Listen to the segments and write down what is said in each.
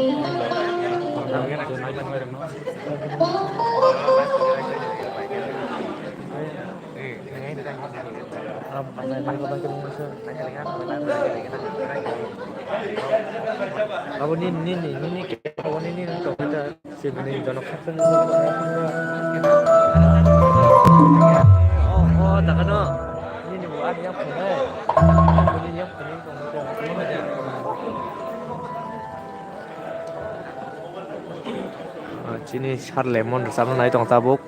Apa ini kawan ini untuk kita sini donok saksen. Oh, tak kena. Ini buat yang punya. Ini yang punya komputer. Sini har lemon sama naik tong tabuk.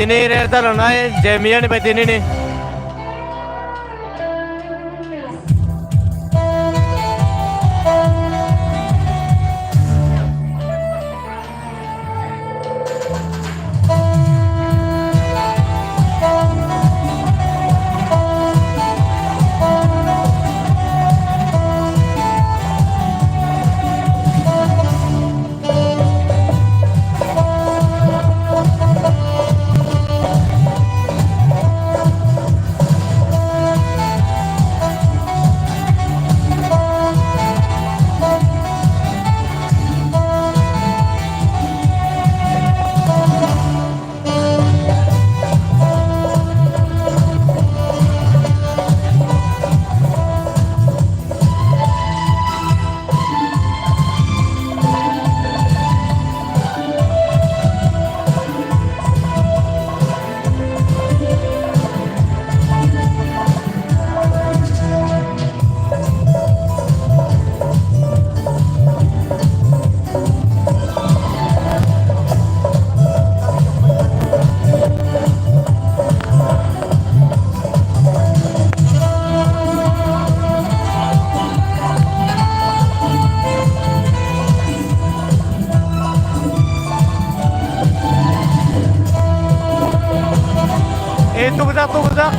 Tini rerta lo nae jemian pe tini ni. Tunggu dah.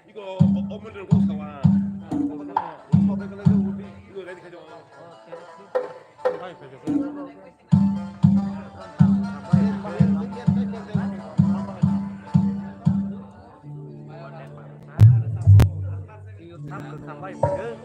이거 어머니를 못 사와. 이거 레디 가져. sampai bener.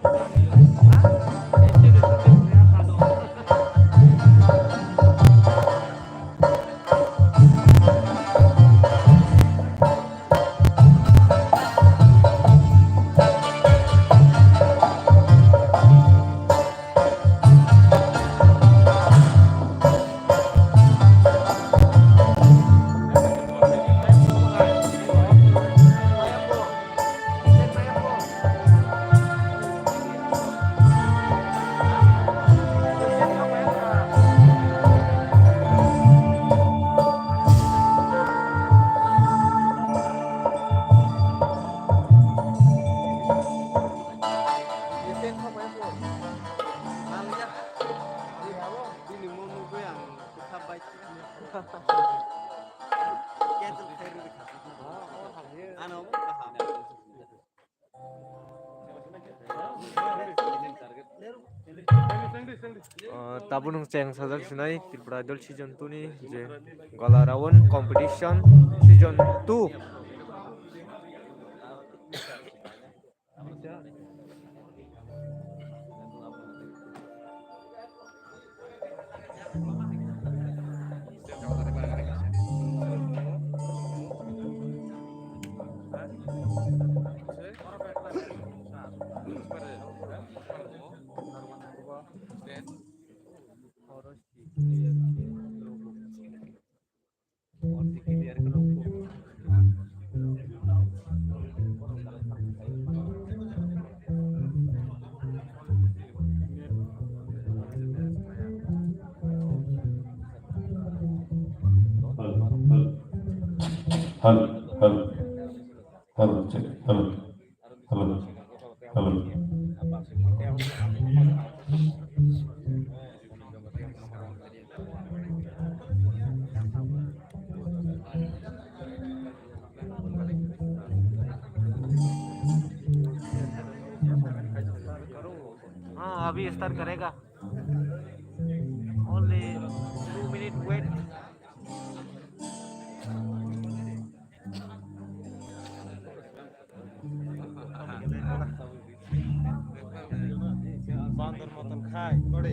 Tabunung ceng sadal sunai Tripura Idol season 2 nih je Galarawan competition season 2. Halo, halo, halo, cek, halo, halo, halo. हाँ अभी start करेगा only 2 minutes wait. বান্দর মতন খায় করে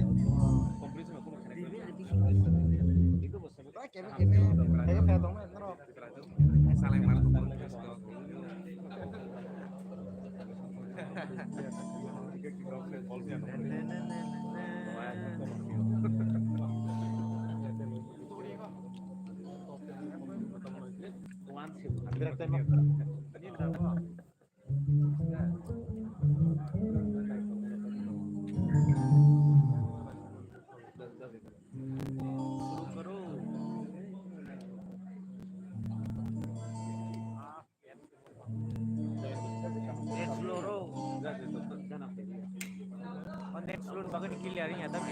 next floor bagan kill yaar yahan tak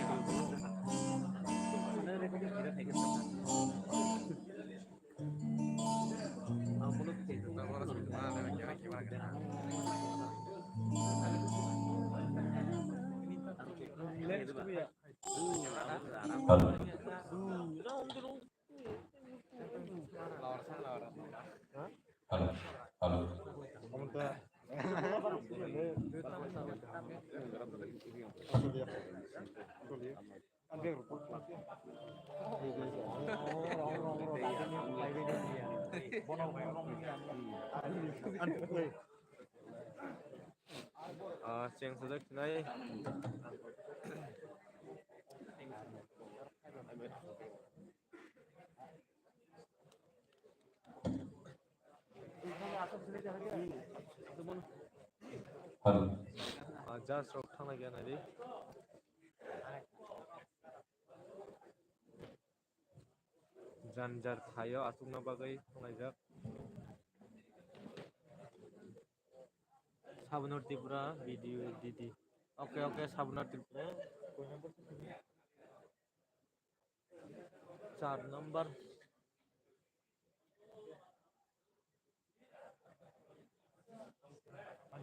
Halo, halo, halo. Ceng sadak sunai Halo, just rock thang lagi nadi janjar thayo asukna bagui thangjak Sabunur Tripura video Didi. Oke Sabunur Tripura. 4 number. हल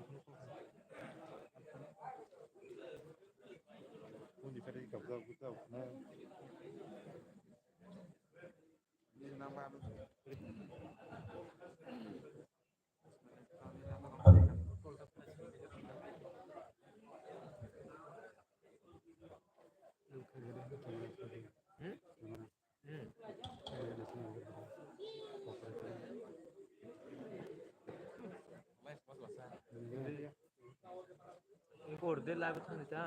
Iku orde live thang ta.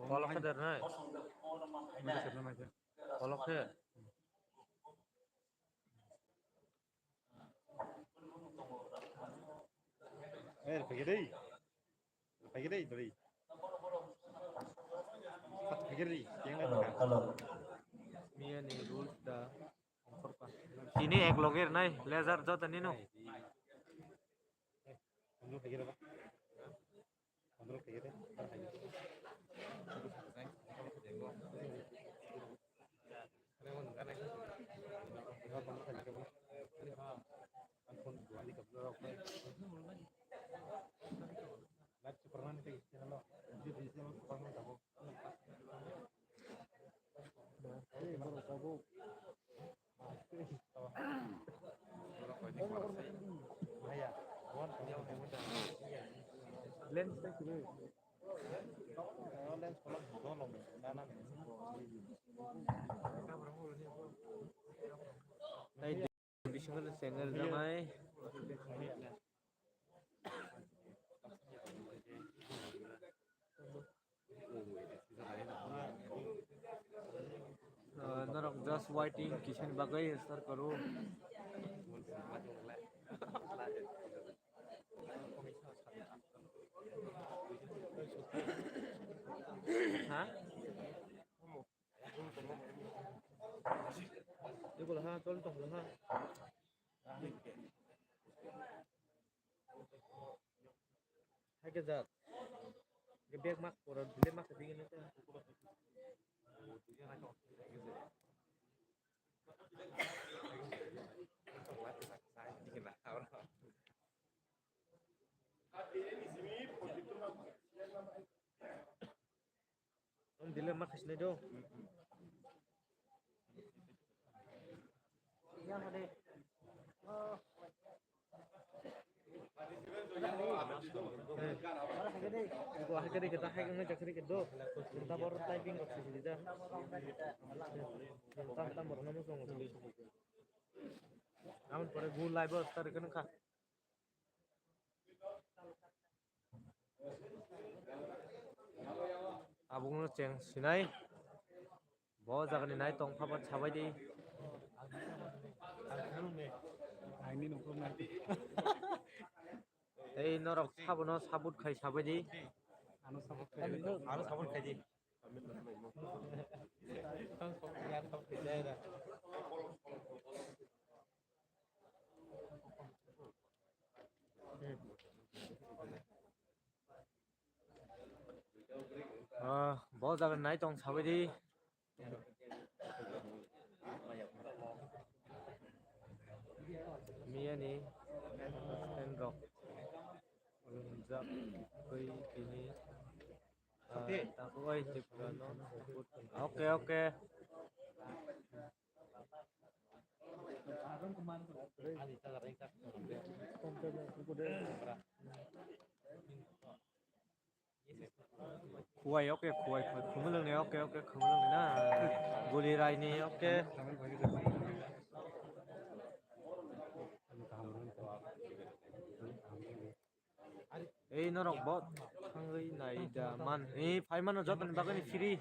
Kolok sadar na. Kolok he. हल Mia ni rules da. Sini ek logger nai laser jot ani no. Lens tak kira. Tay di single singer jamai. Narok just waiting kitchen bagai start karo. Hah? Itu lah ha, tol tong lah ha. Hai ke zat. Ke bag mak orang beli mak ketingin itu. Om dile mak kesini do. Yang ada. Itu akhirnya kita hackingnya cakri kedo. Kita baru typing ke sini dah. Kita baru nama song. Namun pada gul live start kan kah? Abung ceng sinai. Bawa jangan naik tong kapan cabai di. Ini nongkrong nanti. Ei norok sabono sabut khai cabai di. Anu sabut khai di. Bawa jangan naik tong cabai di. Mia ni stand rock. Lunjak koi kini. Aku ay tiplano. Oke. Kuai oke kuai kumulung ni oke kumulung ni na. Guli rai ni oke. Ei norok bot hangai nai da man. Ei 5 man jot ni bagani free.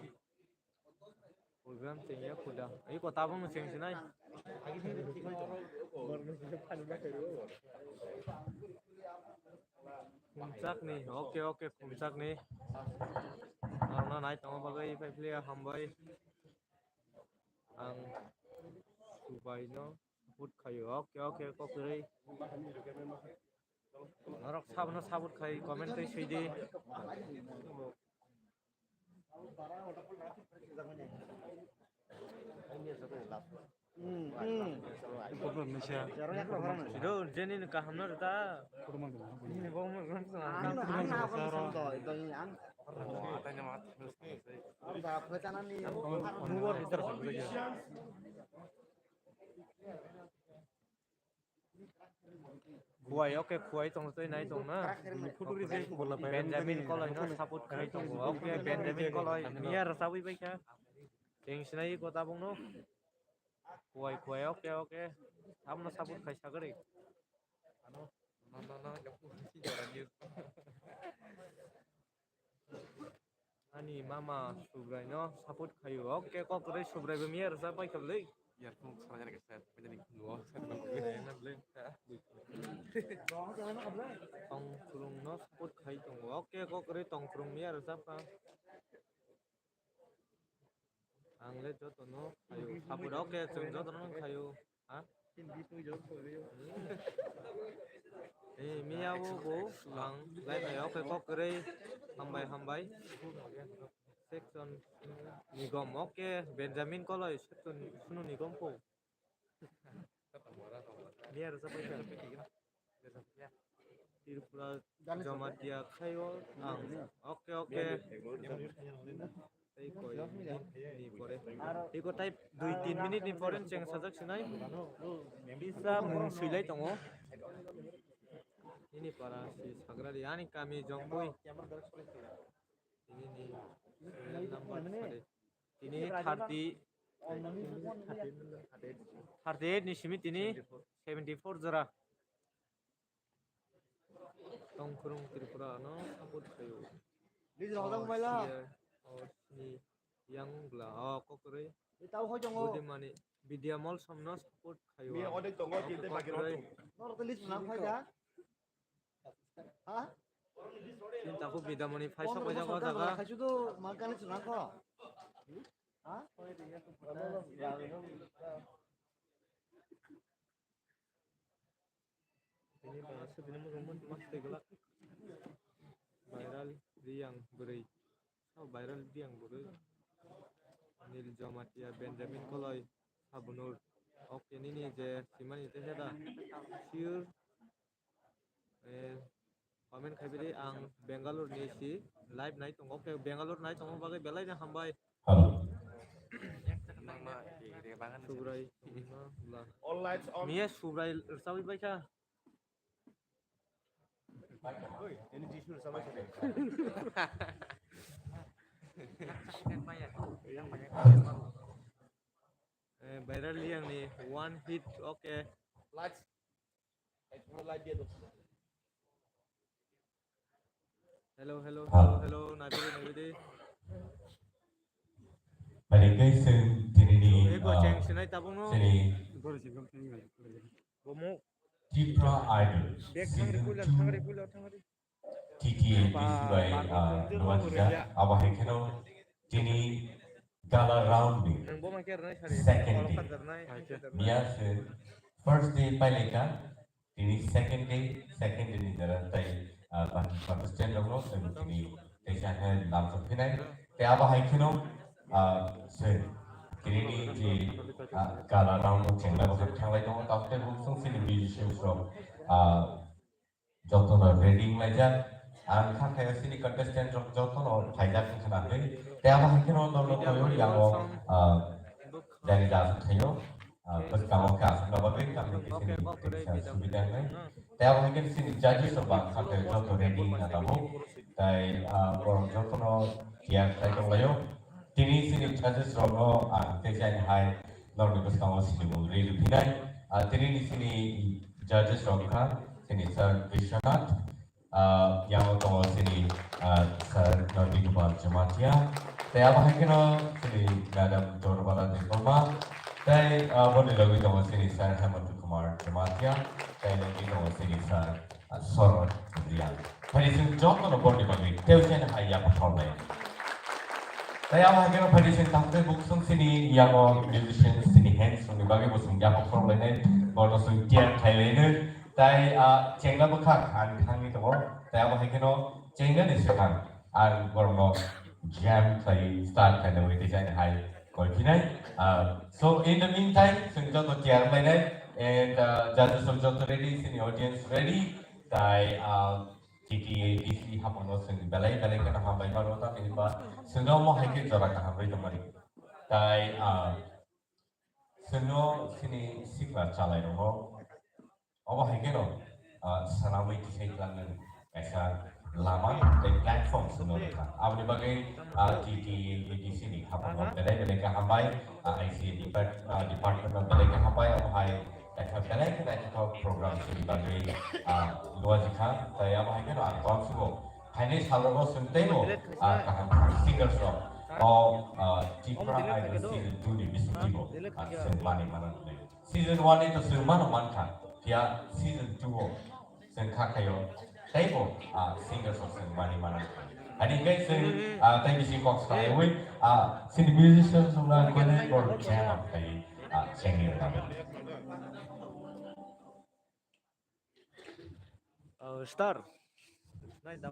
program cengnya kuda. Ayo kota abang nu ceng sinai. Puncak nih, oke puncak nih. Karena naik tengah bagai peplia hambai. Ang subaino sabut kayu, oke kok kiri. Narok sabut kayu komen teh suidi. Indonesia. Itu jadi nikah hamna ta. Kurang dulu. Ini gua mau kan. Kuai oke kuai tong teh naik tong na. Benjamin koloi na saput kai tong oke Benjamin koloi biar sawi baik ya. Yang sinai kota bung no. Kuai oke. Amna sabut kai sagari. No Ani mama subrai no saput kayu oke kok kere subrai bemiar sampai kebeli. Ya, aku salahnya kayak saya menjadi gua. Tong kurung no saput kai tong oke kok kere tong kurung miar sapa. Angle joto no kayu saput oke jeng joto no kayu. Hah? Mia wo lang lai lai oke kok kere hambai. Section nigom oke Benjamin koloi section sunu nigom po. Biar sampai Tirupura Jamat dia kayo ang oke. Tay koi ni pore. Iko type 2-3 minit ni foreign ceng sajak sinai. Bisa mengsulai tongo. Ini para si Sagrari ani kami jongpoi. Ini nih number pada. Ini 38 nih simit ini 74 jara. Tongkurung Tripura no sabut kayu. Đi rồi tao mày la. Ni yang gla kok kere. Đi tao khoi chong Budi mani Vidya Mall samno sabut kayu. Mia order tongo kita bagi rotu. Nó là cái list nang khoi đã. Hả? Cinta aku Vidya Mani phai Con sok nó baja ko sọt ra jaga. khai chú tôi mà cái list nang kho. Hả? Ini bahasa ini rumah mas tegelak. Viral diang beri. Viral diang beri. Nil Jamatia Benjamin Koloi Sabunur. Oke ini nih je siman itu ada. Sure. Komen khabiri ang Bangalore ni si live night tong oke Bangalore night tong bagai belai na hambai. Halo. Subrai. All lights on. Mia subrai sawi baca. Ini tisu sama sini. Viral yang nih one hit oke. Lights. Itu light dia tuh. Hello Nabidi. Malingay sen tinini. Ego ceng sinai tabung no. Sini Baru sih kamu tinggal. Bomo. Tipra Idol. Dek Season thangri 2 pula. TTA by Nuwanja Abah Hekeno Tini Gala Rounding Nang bo mangkir nai sari. Second Kalau day. kadar nai. Mia se first day paileka Tini second day ni jalan tay Pakistan logo Tini Tesiahan langsung pinai Te Abah Hekeno se Tini ni di Gala Rounding Cengla Bakal Tanglai Dong Takte Buksung Sini Bijishu from যতন রেডিং measure আর খাখা সিনি contestant যতন ফায়দা খানা হে তে আমা হেকেন দল কয়ো ইয়াও জানি যা থাইও বস কামো কা আসনা বাবে কামে সিনি সুবিধা নাই তে আমা হেকেন সিনি জাজেস বা খাখা যত রেডিং না দাবো তাই যতন ইয়ার তাই দলায়ো তিনি সিনি জাজেস রব আর তে জানি হাই লর্ড বস কামো সিনি বল রেডি ভিনাই তিনি সিনি জাজেস রক্ষা sini Sir Vishwanath, yang utama sini Sir Nabi Kumar Jamatia. Saya bahagia sini Madam Jorba Balaji Verma, tei boni logi tongo sini Sir Hemant Kumar Jamatia, tei logi tongo sini Sir Sorot Rian. Tadi sing joto no boni bagi, teu sen haya performai. Tei apa hanya pada sing tampil buksung sini yang musician sini hands sini bagi busung yang performai ne, bono sing tiang Thailand. Tei cengga bekak an kami tongo, tei apa hanya cengga ni sekarang an bono jam play start kind of with design high quality. So in the meantime, Sunjot to chair by and judges of Jot ready, in the audience ready. Tai TTA DC hapono sing balai kana hambai marota niba suno mo haike jora ka hambai tomari. Tai suno sini sikla chalai no. Apa haike no sanamai kisai langan kaisa lama dan platform sebenarnya. Awal sebagai di sini, apa belai ke hambai, IC department belai ke hambai, apa hai, belai ke program sebagai luar jika, saya apa hai kan orang semua. Hanya salah senteno kaham singers rock, Tipra Idol season 2 di Bisutibo, semani mana. Season 1 itu semana mantan, dia season 2 sengkakayo. Table singers of Mani Mana. And in case thank you Cox Highway, the musicians of the Gwinnett or jam of the singing. Star. Nice.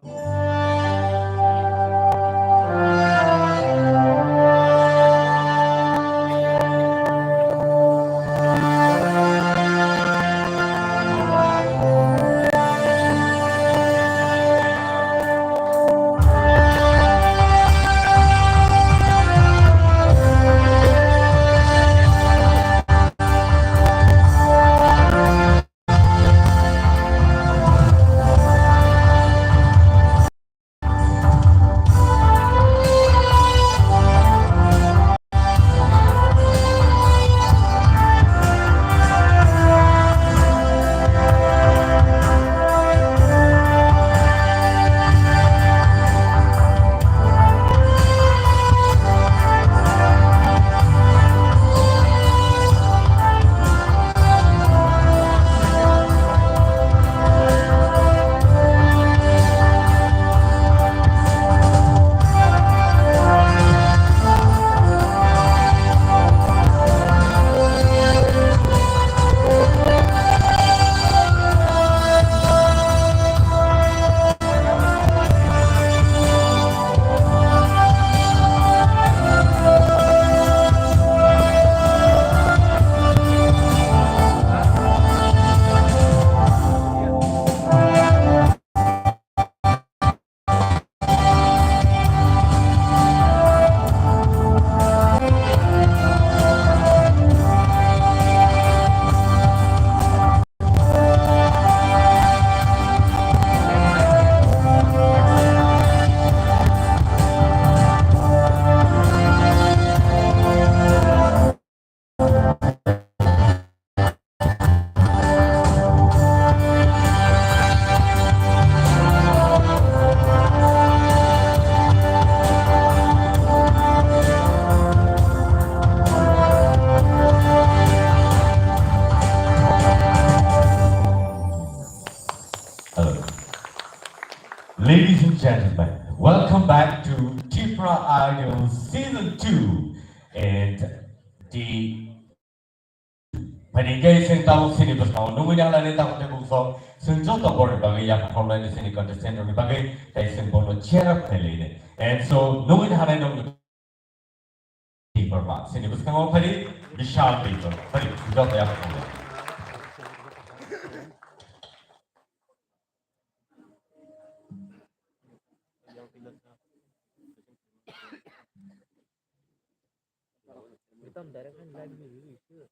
Ladies and gentlemen, welcome back to Tipra Idol Season 2 and the Panigay sing tahu sini bersama nunggu yang lain tahu dia bungso senjata boleh bagi yang online di sini contestant ini bagi kayak simbol cerap kali ini and so nunggu yang lain nunggu Tipra sini bersama pari Vishal Tipra pari senjata yang online. Kita mendaratkan lagi itu.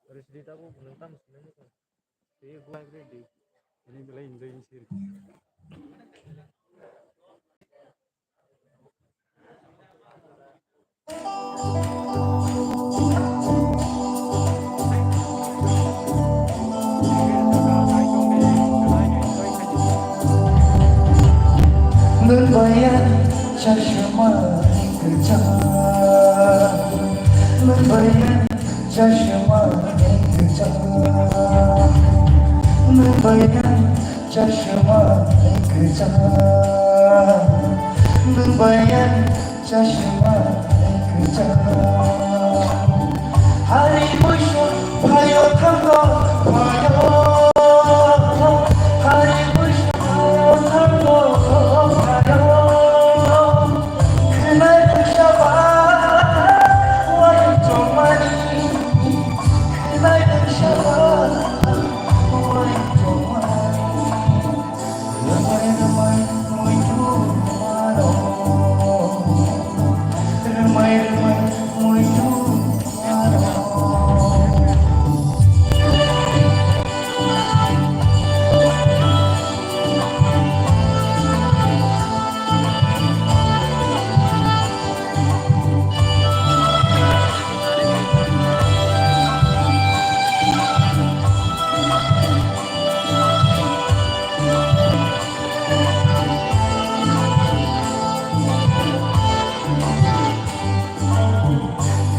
Harus ditahu menentang sebenarnya kan. Jadi gue agree. Ini belai ini sih. Membayang cashma kerja, membayang cashma kerja, membayang cashma kerja, membayang cashma kerja. Hari musuh payo tanggo payo, hari musuh payo tanggo payo. 그날 잡아 와이토마니, 그날 잡아 와이토마니. Ramai-ramai muito maro, ramai-ramai muito maro.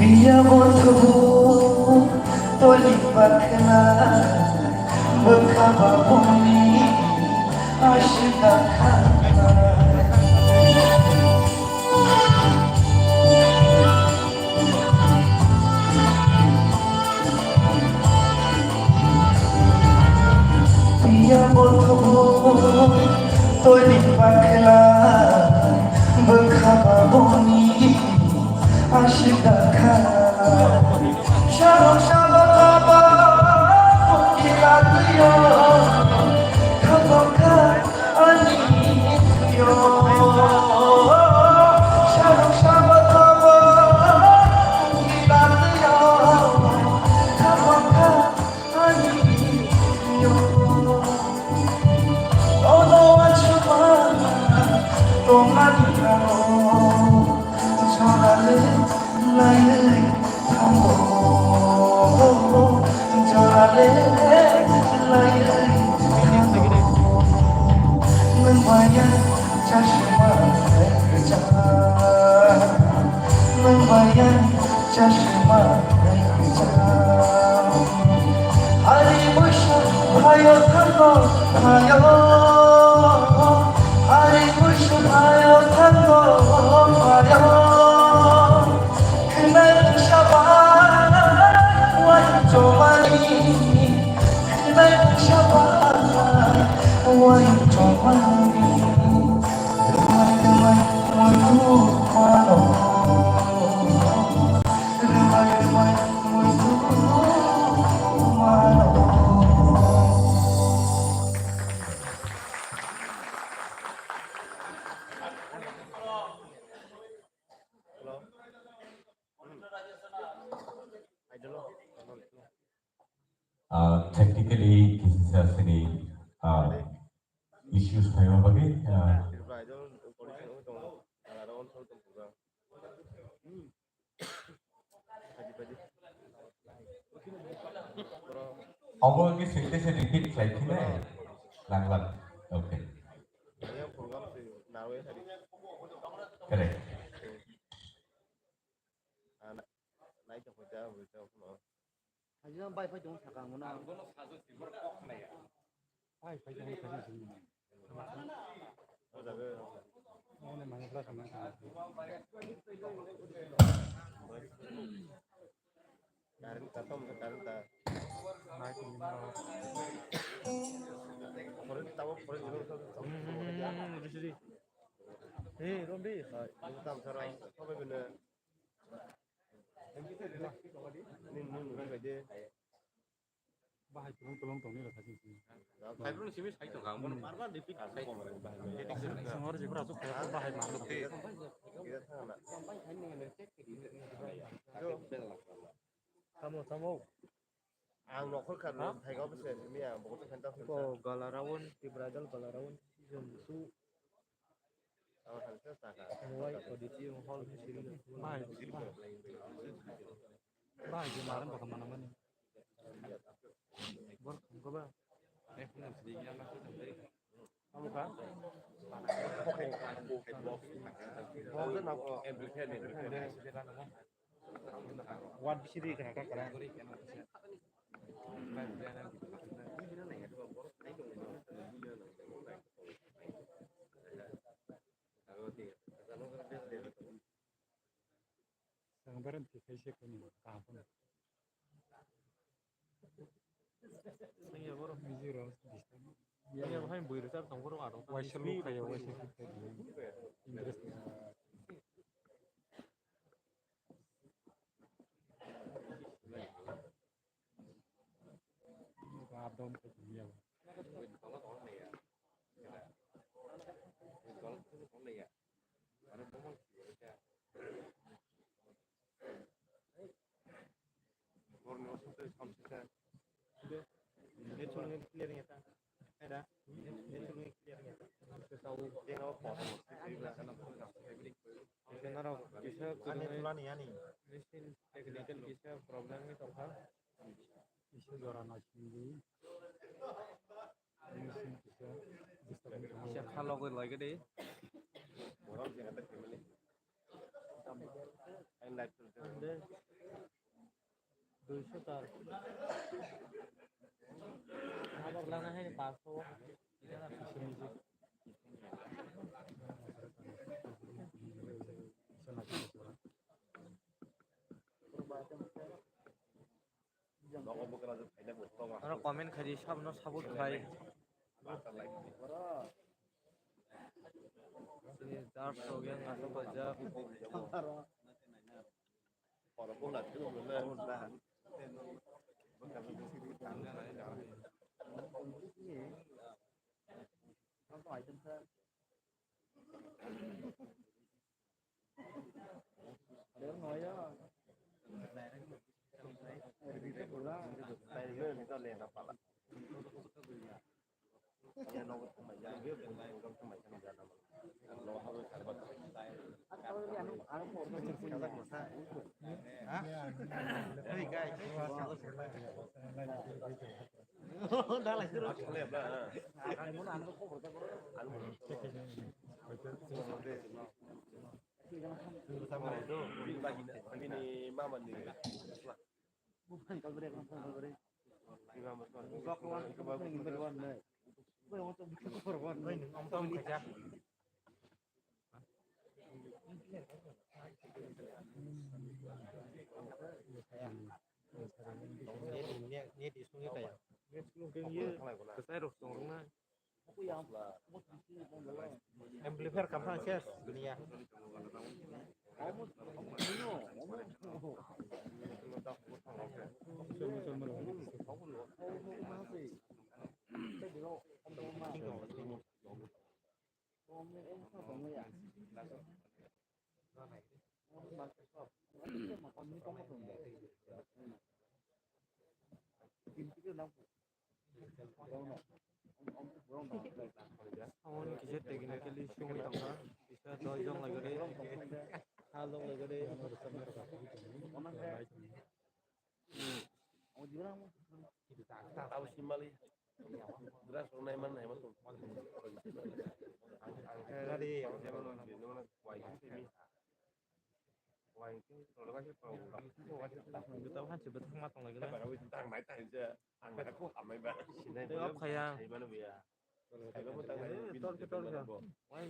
Dia bertubuh terlibat kena berkabar bumi asyik dia bertubuh terlibat kena berkabar bumi asyik Shalom shalom kabar gila tuyo kabar ani tuyo Shalom shalom kabar gila tuyo kabar ani tuyo Todo achuma tomani karo Jorale lai tango Jorale lai tango Membayang cashma kerja Membayang cashma kerja Hari musuh hayo tango hayo Hari musuh hayo tango hayo 그날 잡아 와이토마니 그날 잡아 와이토마니 르마르마이 무투마노 르마르마이 무투마노 Technically, this is any issues saya bagi. Awal ke cerita saya repeat lagi ni, lang. Okay. Correct. 하지만 바이파 좀 사강구나. Ai phải jangan tadi sini. Ini mana belas sama. Karin katom karin ta. Naik ini mau. Foreign tahu foreign dulu. Jadi. Rombi. Itu tam sarang. Apa benar? Ini bukan aja. Bahaya tolong ni lah tadi sini. Fiber sini saya tu kamu mana dipik. Semua orang juga masuk ke bahaya makhluk. Kamu Ang nokol kan thaigo bese mia bokot kan ta ko galarawan di bradal galarawan season 2 ang hansa saka mulai audisi yang hall ni siri Baik, baik kemarin kok kemana-mana. bor ko ba kamu kan bokot na ko wan siri kan kan Yang berhenti kayak ini, kapan? ini ya bor Bijiro, ini yang main buir sar tong bor aro Waisel lu kayak Waisel kita Inggris. Abdom ke dia. ini sulungnya clear nya ta ada ini sulungnya clear nya ta tahu dia no po kenara bisa ane kudu tulani yani mesin technical bisa problem ni tong ha Isu juara nasional. Musim bisa bisa kalau gue lagi deh borom dia kata family and life anda 200 तार खबर लाना है 500 इधर noko bukan ada faida buat kau orang komen खाली सब न सबूत खाई ini dark हो गया ना तो बजा orang pun lah tu mana Này nữa người ta liền là phải là nhà nó có mày ra biết bên này không có mày trong nhà nào nó hơi phải bật cái cái đang là rất đẹp đó anh muốn ăn nó có một cái ăn một sama itu ini mama nih bukan kalau mereka kalau mereka buka keluar ke bawah ingin berwan nih gue mau coba bikin berwan nih om tom kerja ini di sungai kayak ini sungai ke saya harus tolongnya aku yang amplifier kamera sih dunia Ông kisah technically sungai tengah bisa dojong lagi deh, halong lagi deh. Tahu sih mali, beras sungai mana yang betul? Tadi yang saya mau nanya, Wah itu kalau kan kita tahu kan sebetulnya matang lagi lah. Kalau itu tang mai tang je, ang mai aku amai ba. Itu apa kayak? Mana biar? Kalau mau tang betul ya. Wah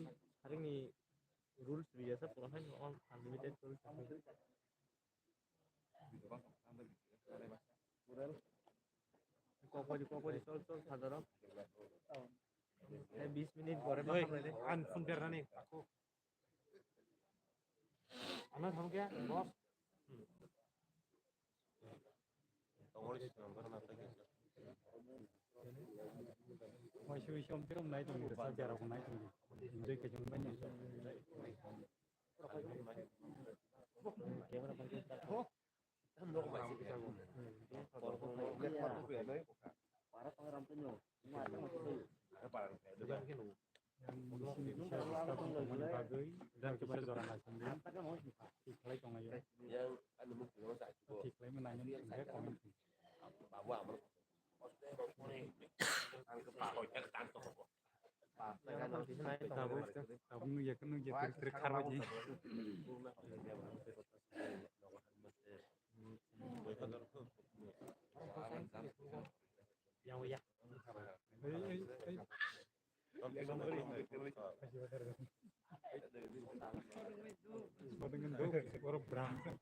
hari ini rules biasa puluhan on unlimited rules. Kau di sol saudara. 20 menit gore makan deh. Unfundir nih aku. Anak kamu क्या boss masih om film naik tuh gitu saja aku naik tuh jadi kejauhan banyak Kamera pakai yang di sini bisa teman bagai dan bisa orang asing diklay tong ayo diklay menanya enggak komen kamu ya kan ya terkar aja yang ya orang berangkat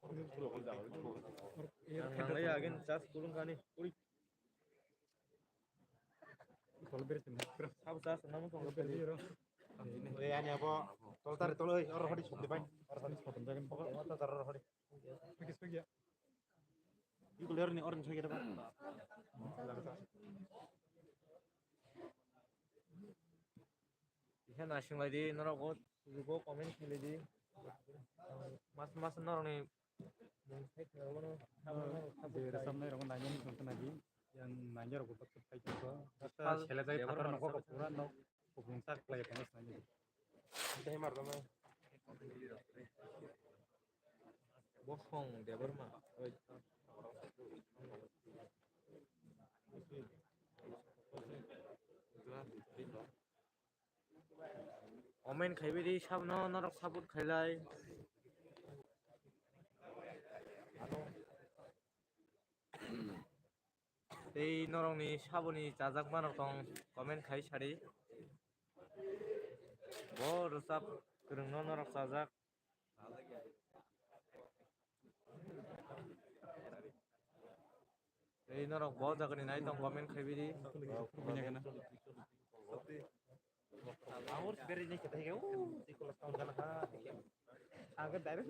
yang lain agen cas kulung kan nih kalau beres sab cas namun kalau beres Ini apa? Tol tarik tol orang hadis di depan. harus potong jangan pokok Tol tarik orang hadis. pergi ya Itu lihat nih orang saya depan. Ihan asing lagi nora got juga komen lagi mas nora nih mungkin kalau di sampai orang nanya nih nonton lagi yang nanya aku dapat kayak juga kita selesai saya pakai noko kepuran no kubungsak play panas nanya Kita hemar teman. bohong dia bermah omen खाइबेरि साबनो नरक साबुत खाइलाय এই নরংনি সাবনি জাজাক মানক দं comment খাই সারি बर साब गोरोंनो नरक जाजाक এই নরক ব জাगनि नाय दं comment खाइबेरि punya kan Awur beri nih kita hiu. Di kelas tahun kan ha. agak direct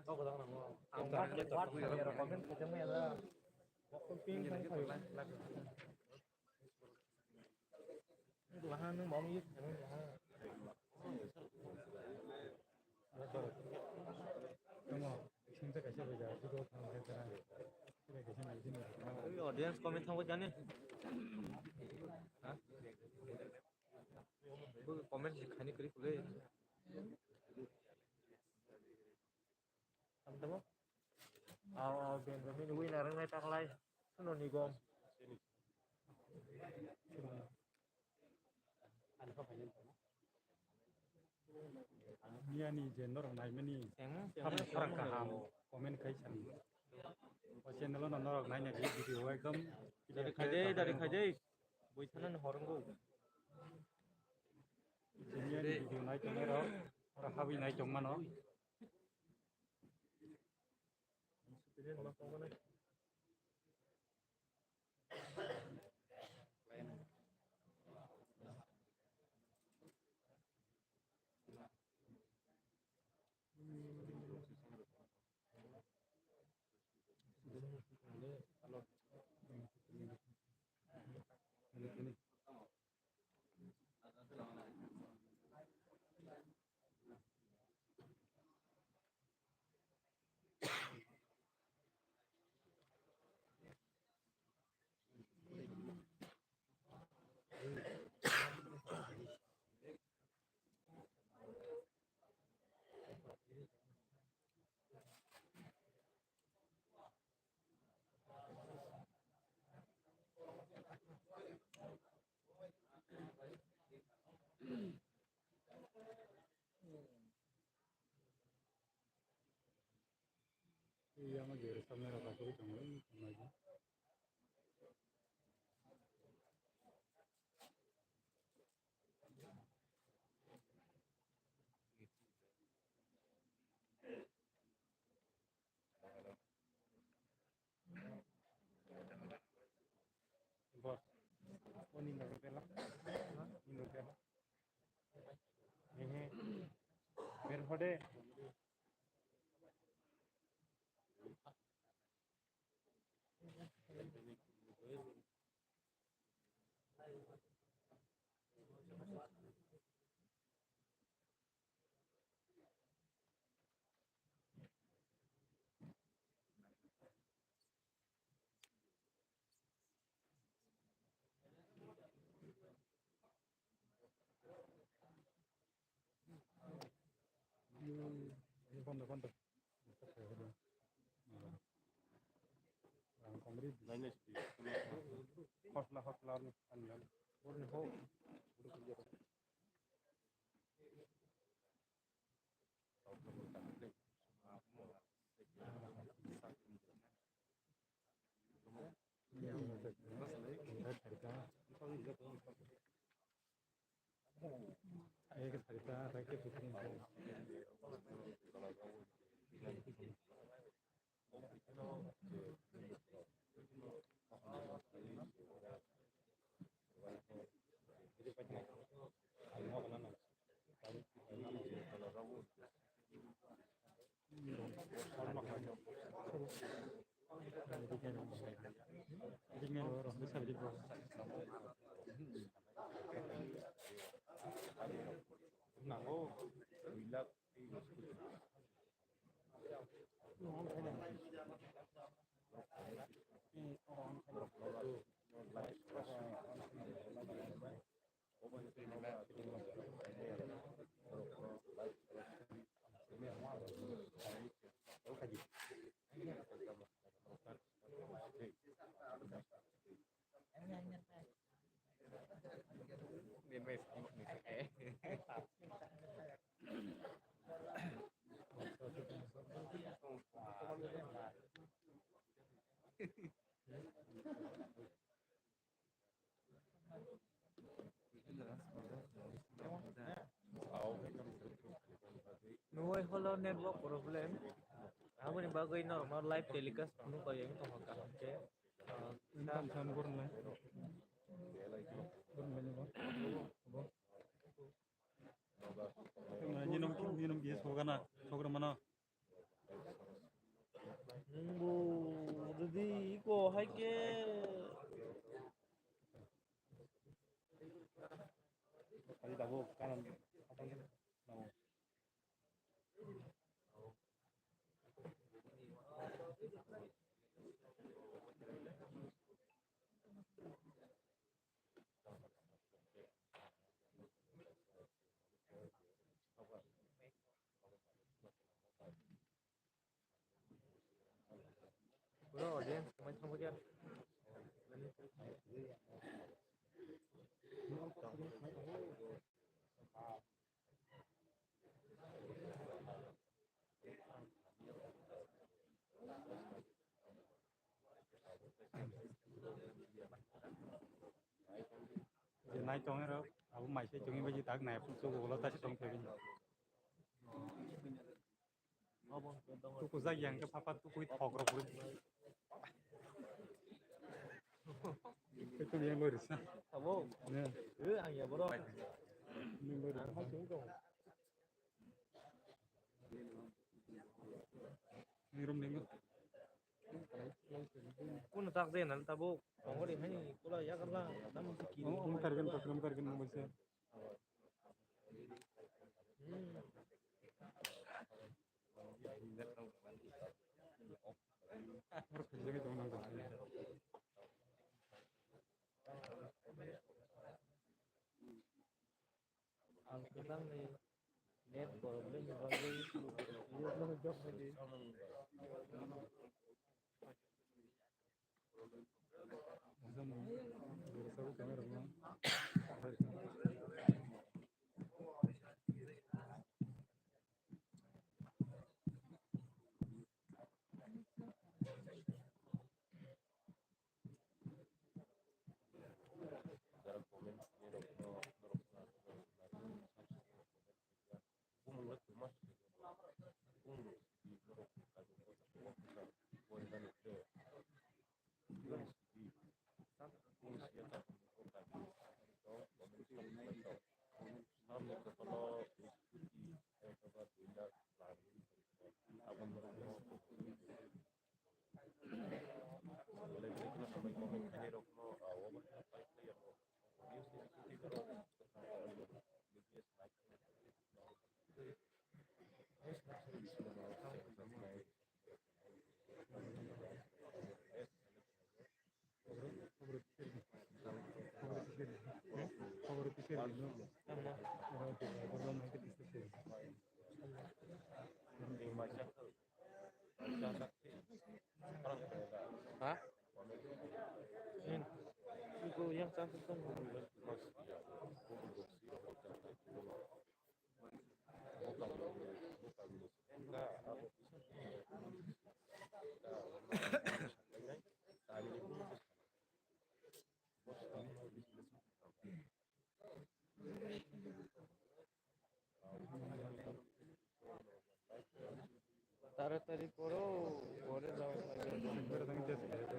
Oh kita kan mau. angkat kuat ya komen kecamnya ada waktu ping lahan mau yuk kamu cinta kasih beda itu kamu kata kita kasih lagi nih audience komen thang kan nih komen खाने करी खुले teman-teman Benjamin winner ngay taklay sunod ni Gom Nia nih gender orang lain nih yang orang kaham komen kayak sani channel lo nonton orang lain ya video ekdom dari kaje buitanan horong go Nia nih video naik kamera orang hawi naik cuma no iya mah jadi kamera kasih itu lagi bos oh ini nggak pelak ini pelak ini biar hode Fondo. Komedi. Hotla anjal. एक सरता रखे Nuôi hello network problem. Aku ni bagai normal live telecast nu kaya yang tong ka ke. Sam gurun lah. Minum bias soga mana? Nunggu jadi iko hai ke. Tadi tahu kanan apa gitu? Bro, audience macam macam. Nai chong rồi, aku mai sẽ chong bây giờ tag này pun suku lo tas chong kevin. Tuku zag yang ke papa tuku thok ro puri. Itu yang loris. Abo. Ya, Ang ya bro. ini loris. Hai chúng tôi. Mirum ningo. Kun tak deh nanti tabuk. Kongko di hani kula ya karena namun sikit. Om kargan mo bisa. Harus kerja gitu nang. Ang kita nih net problem bagai ini lo job lagi. Sabu kamera mo. Hah? Itu yang cantik kan. তাড়াতাড়ি করো, ঘরে যাওয়ার লাগে। Seguro también te hace eso.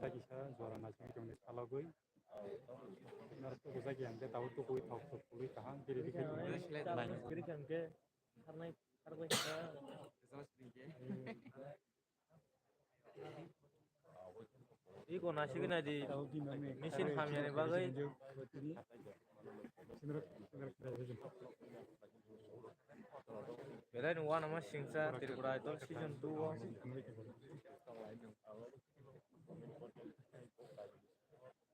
Tagisa juara nasional yang disalahgui, naruto kusaki ande tahu tuh kui tahu tuh kui tahan jadi dikit. Kiri kan ke karena kita 이거 나시그나지 Tahu di mana? 미신 하면에 bagay Belain one nama singsa Tripura Idol season 2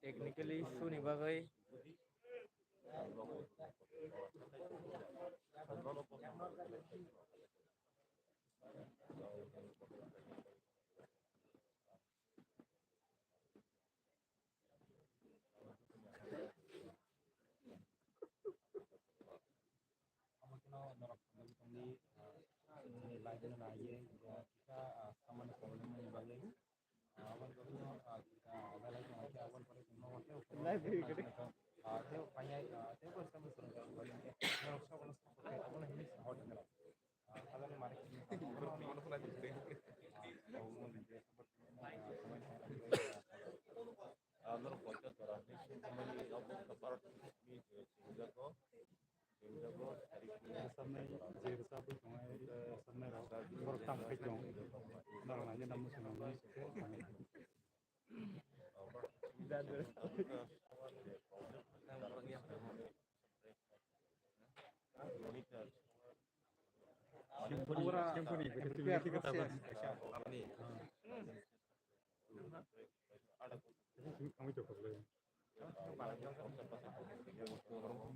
technically issue ni bagay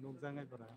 Nungzangai pernah.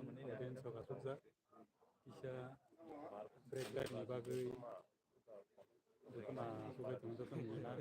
ini kita bisa beredar di bagai karena sudah tentu pembina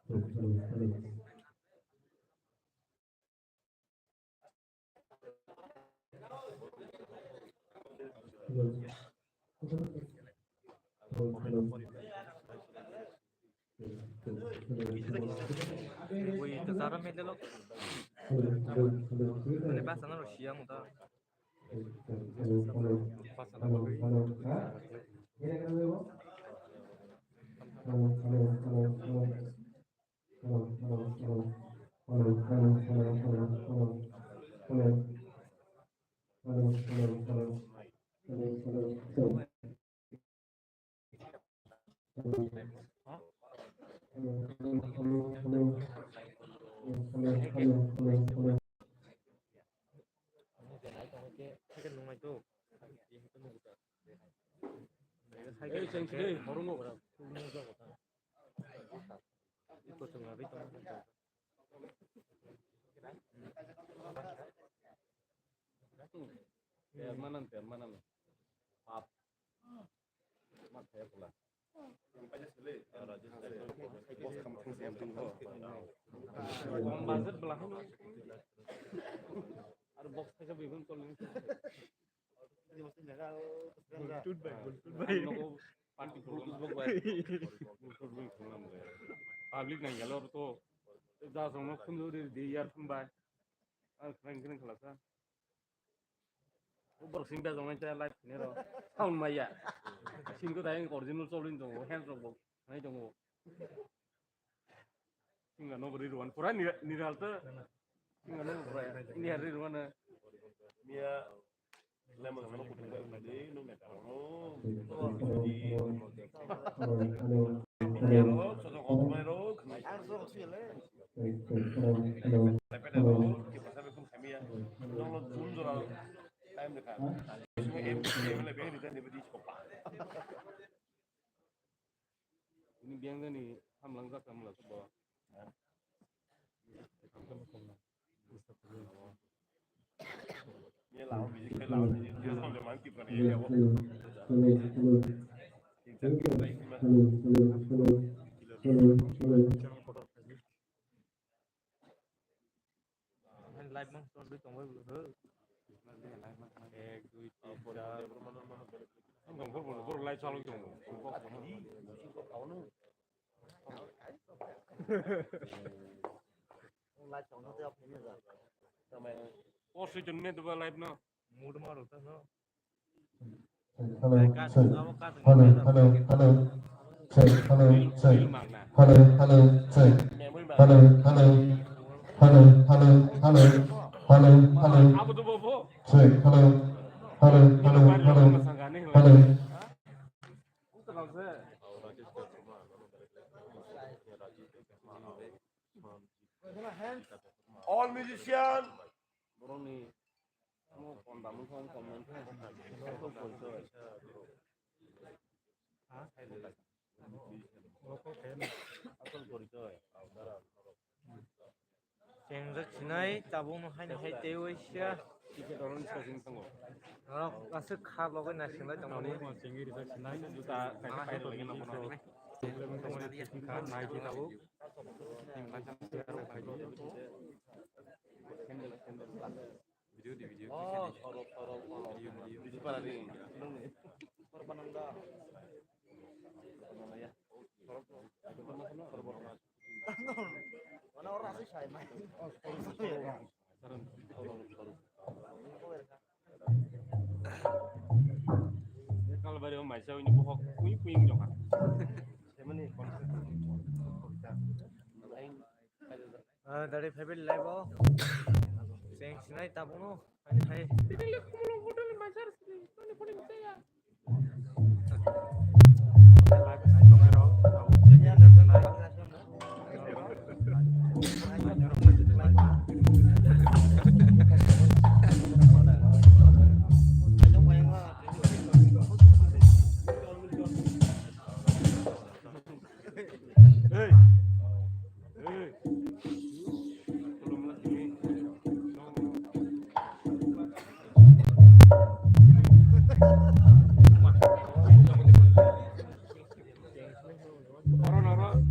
Wih, tersaram itu loh. Ini pasangan Rusia muda. Public nang galor to da song khunuri di yar khumbai ar kran kran khlasa ubor singda jong cha live ne ro sound maya sin ko dai original solin jong hand rock nai jong singa no beri ruan pura niral to singa no pura ini hari ruan mia lemon no ko de no me ini biang kan nih hamlang sak hamlang ke bawah ini lawan biji dia sampai mati kan ya Live mang soal itu tunggu dulu. Baru live selalu itu. Oh, sejenis itu live no. Mood maru tuh no. Hello, check. Hello, check. Hello, check. Hello. Apa tuh bobo? Check. Hello. All musician. Boroni. Kamu kontamu komen. Yang rekinai tabung hai tewe sia. Tiket orang discussing tunggu. Kalau kasih khar logo nasional jangan ni. Tinggi di sana ini Juta kayak lagi nama nama. kan naik kita bu. Macam sekarang kayak Video. Oh, sorok. Video pada ni. Korban anda. Mana ya? Mana orang sih saya main. Oh, kalau bari om saya ini bohong kuing jangan. Siapa nih konsep? Dari favorite live oh. Sing sinai tabung no. Hai.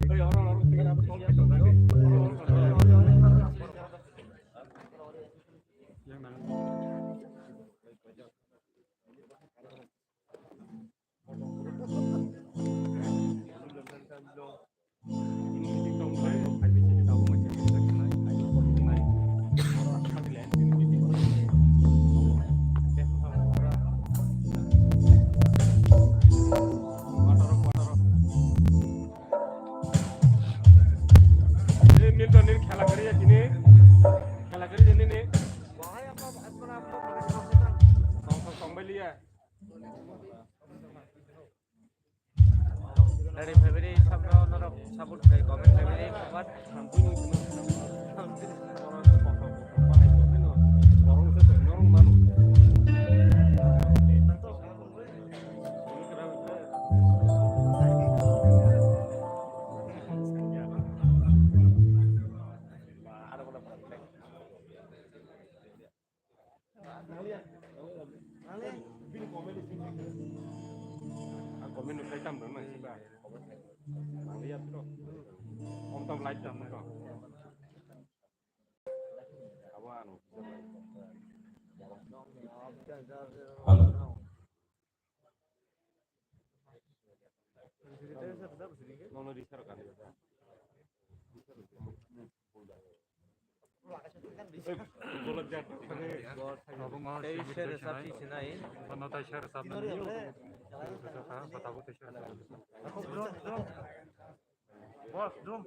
Orang yang nang খেলা করি কিনে খেলা করি জানি নে সংবাইলিয়া dari family sabno norok sabut kai comment family kabat komen kai tam dong masih bah lihat tuh om tom light tam tuh kawan nono diserkan bolat jat tei share sabti sinai mana ta share sab बताबो तो share boss drum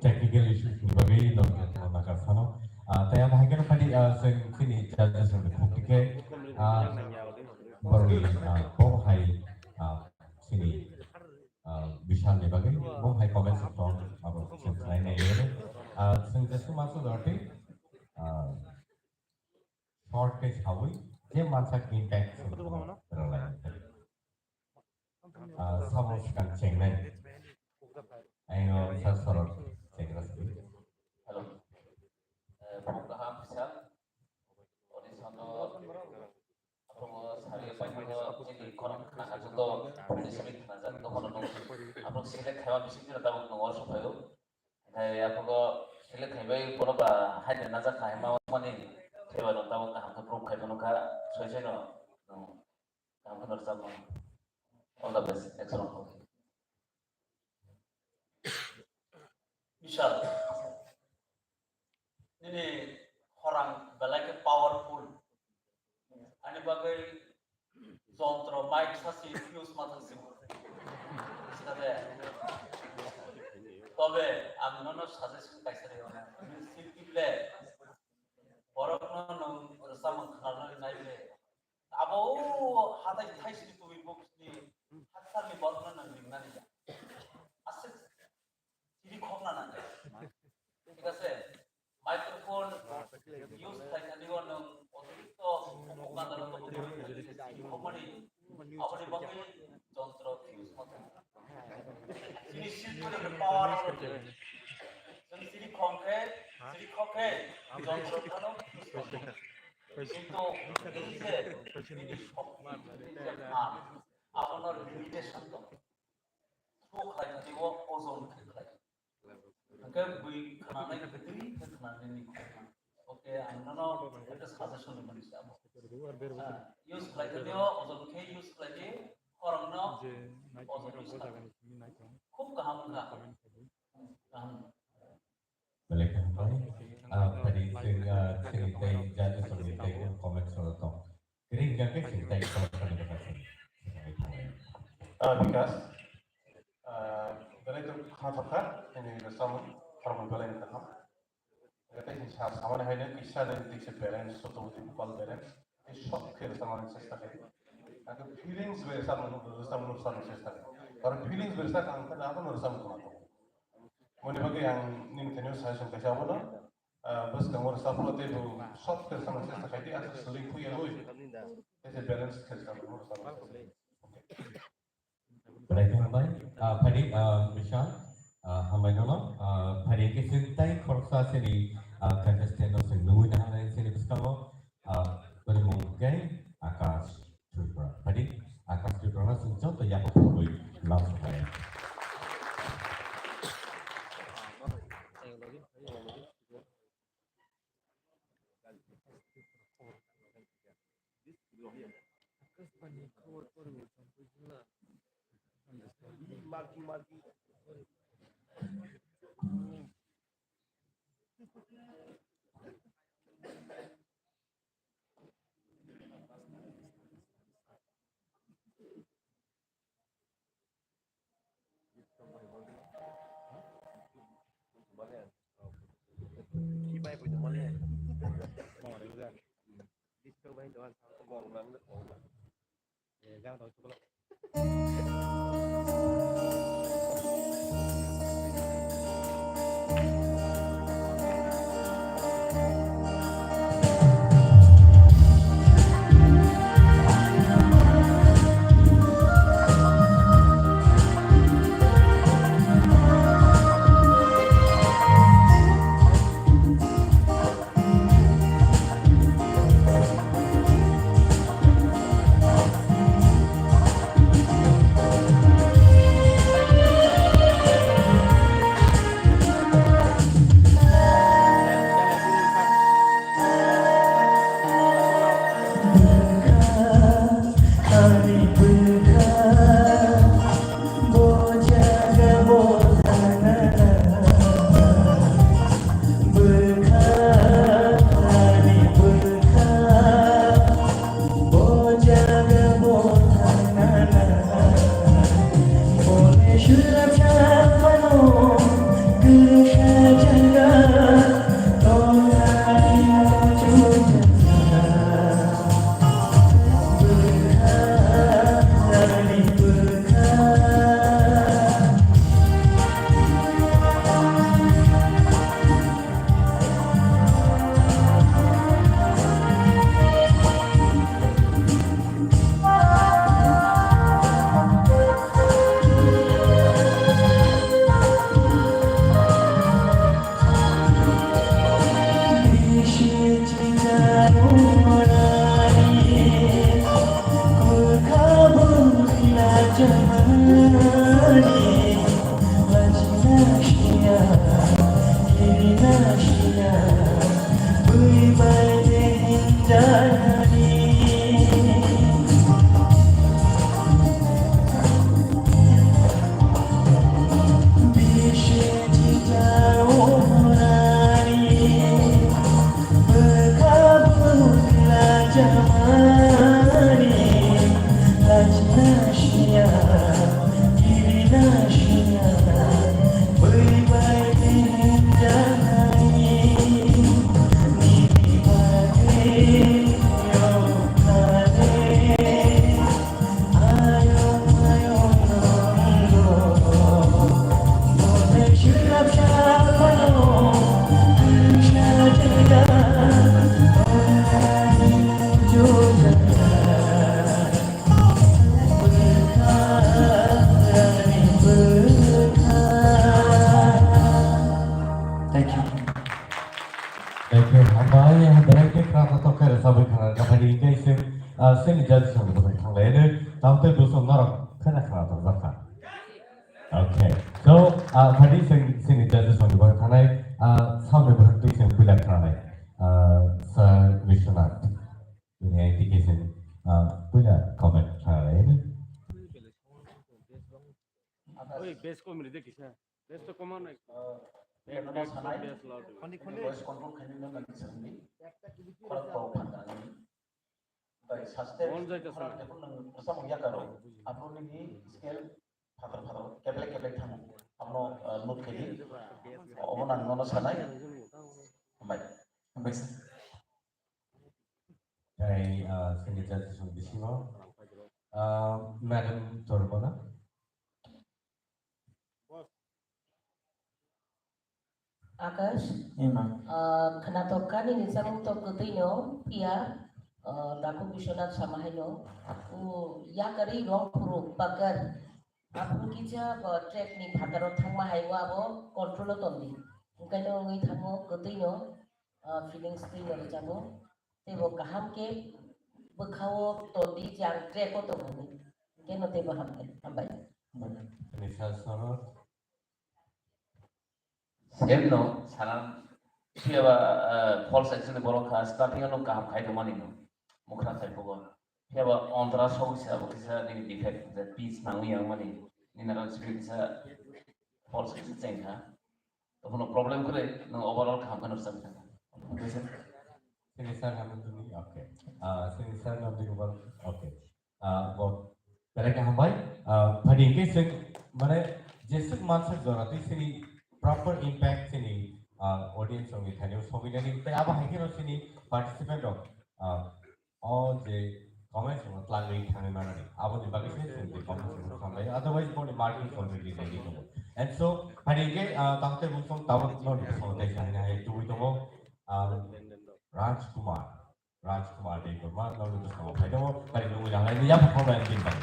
technical issues ni bagai nakar sano taya bahagian tadi sini jadi sudah bukti baru boh hai sini Vishal ni bagai boh hai comment section apa lain ni ada sengjesu masuk berarti short case hawi dia masak impact terlalu sama sekali cengeng ayo saya sorot cengeng sekali halo pemuda bisa orisono apro sari paimo jadi konon kena joto disebut nazar to konon apro sile khawa bisik dira tabuk no orso phayo thai apro sile khaibai kono ba haide nazar khai ma mani theba no tabuk ham to proof khai kono ka soise no ham kono sam all the best excellent Vishal ini orang belakang powerful ani bagai jontro mic sasi fuse matang sih sekarang তবে আমি নন suggestion পাইছারে সিম্পলে বরকন সামন খানালে নাইলে আবো হাতাই থাইছি তুমি বক্সনি হাতসামি বরকন না নিয়া আছে চিরি খনা না ঠিক আছে মাইক্রোফোন ইউজ থাইছানি গন অতিরিক্ত উপকার কোম্পানি আপনি বাকি যন্ত্র ফিউজ মত জিনিস করে পাওয়ার जों सिरि खंखे যন্ত্র খানো কিন্তু আপনার লিমিটেশন তো থ্রু খাইতে দিব ওজন খাই ओके बुई खानानै गदि खानानै ओके आंनानो একটা সাজেশন मोनसे अब ইউজ খাইতে দিও ওজন खे ইউজ খাইতে खरंनो जे नाइट খুব গাহাম গাহাম Balik kembali tadi cerita jadi seperti komen soal tom. Kering jangan cerita soal komunikasi. Because dari itu kata ini bersama orang belain tahap. Kita ini sama hanya kisah dari tiga balance atau tiga balance. Ini shock kira sama sesat. Aku feelings bersama sesat. Kalau feelings bersama angkat apa bersama kamu? Mungkin bagi yang Nintendo saya suka siapa no, bos kamu rasa perlu itu soft sama sesat itu asal seling punya loh. Ini balance kerja kamu rasa. Baik kembali tadi Vishal hamai nama tadi kita korsa sini contestant of Nui dan sini bersama bermungkin Akash Chopra. Tadi Akash Chopra sudah yang berpuluh langsung aja. Seni jadi sama teman yang lainnya, tampil bersama orang kena kena terbakar. Okay, so tadi seni jadi sama teman yang lain, sampai berhenti seni pilih kena, Sir Vishwanath, ini indikasi punya komen kena lain. Oi, base ko mere dekhi sa. Base to common hai. voice control खाने में लगी सभी और पाव खाना नहीं भाई सस्ते और देखो ना ऐसा मुझे करो आप लोग ने भी स्केल फादर फादर केबले थाना हम लोग नोट के लिए और ना नोनो सनाई भाई बस Dari seni jadi sama di sini, Madam Torbana. Akash, kenatokan ini sang to kutuino pia daku Vishwanath Samahaino ya kari rong puru bakar aku kija track ni bhataro thangma haiwa abo control tondi kaino ngi thangmo kutuino feelings tuino jamo tebo kaham ke bekhawo tondi jang track to ni keno tebo hambai Sorot. Sebno sanan siapa false action borok khas starting anu kaham khai domani no mukra khai pogo siapa ontra show siapa kisa ni defect that piece nangu yang mani ni naran spirit sa false action change ha to kono problem kore no overall kaham kan usah bisa Sini sir kami dulu. Oke. Sini sir kami dulu. Oke. Buat mereka hambai. Pada ini sih mana jesuk mansur zorat sini proper impact sini audience orang itu so many ni. Tapi apa hari ni sini participant dok. All the comments orang telah lagi kami mana ni. Apa di bagi sini sini comments orang sampai. Otherwise pun marketing already ready tu. And so hari ini tangte bukan tahu no ni so dari sana ni tu itu mo Rajkumar di rumah lalu terus kamu pada mau dari dulu yang lain dia apa kau yang timbang?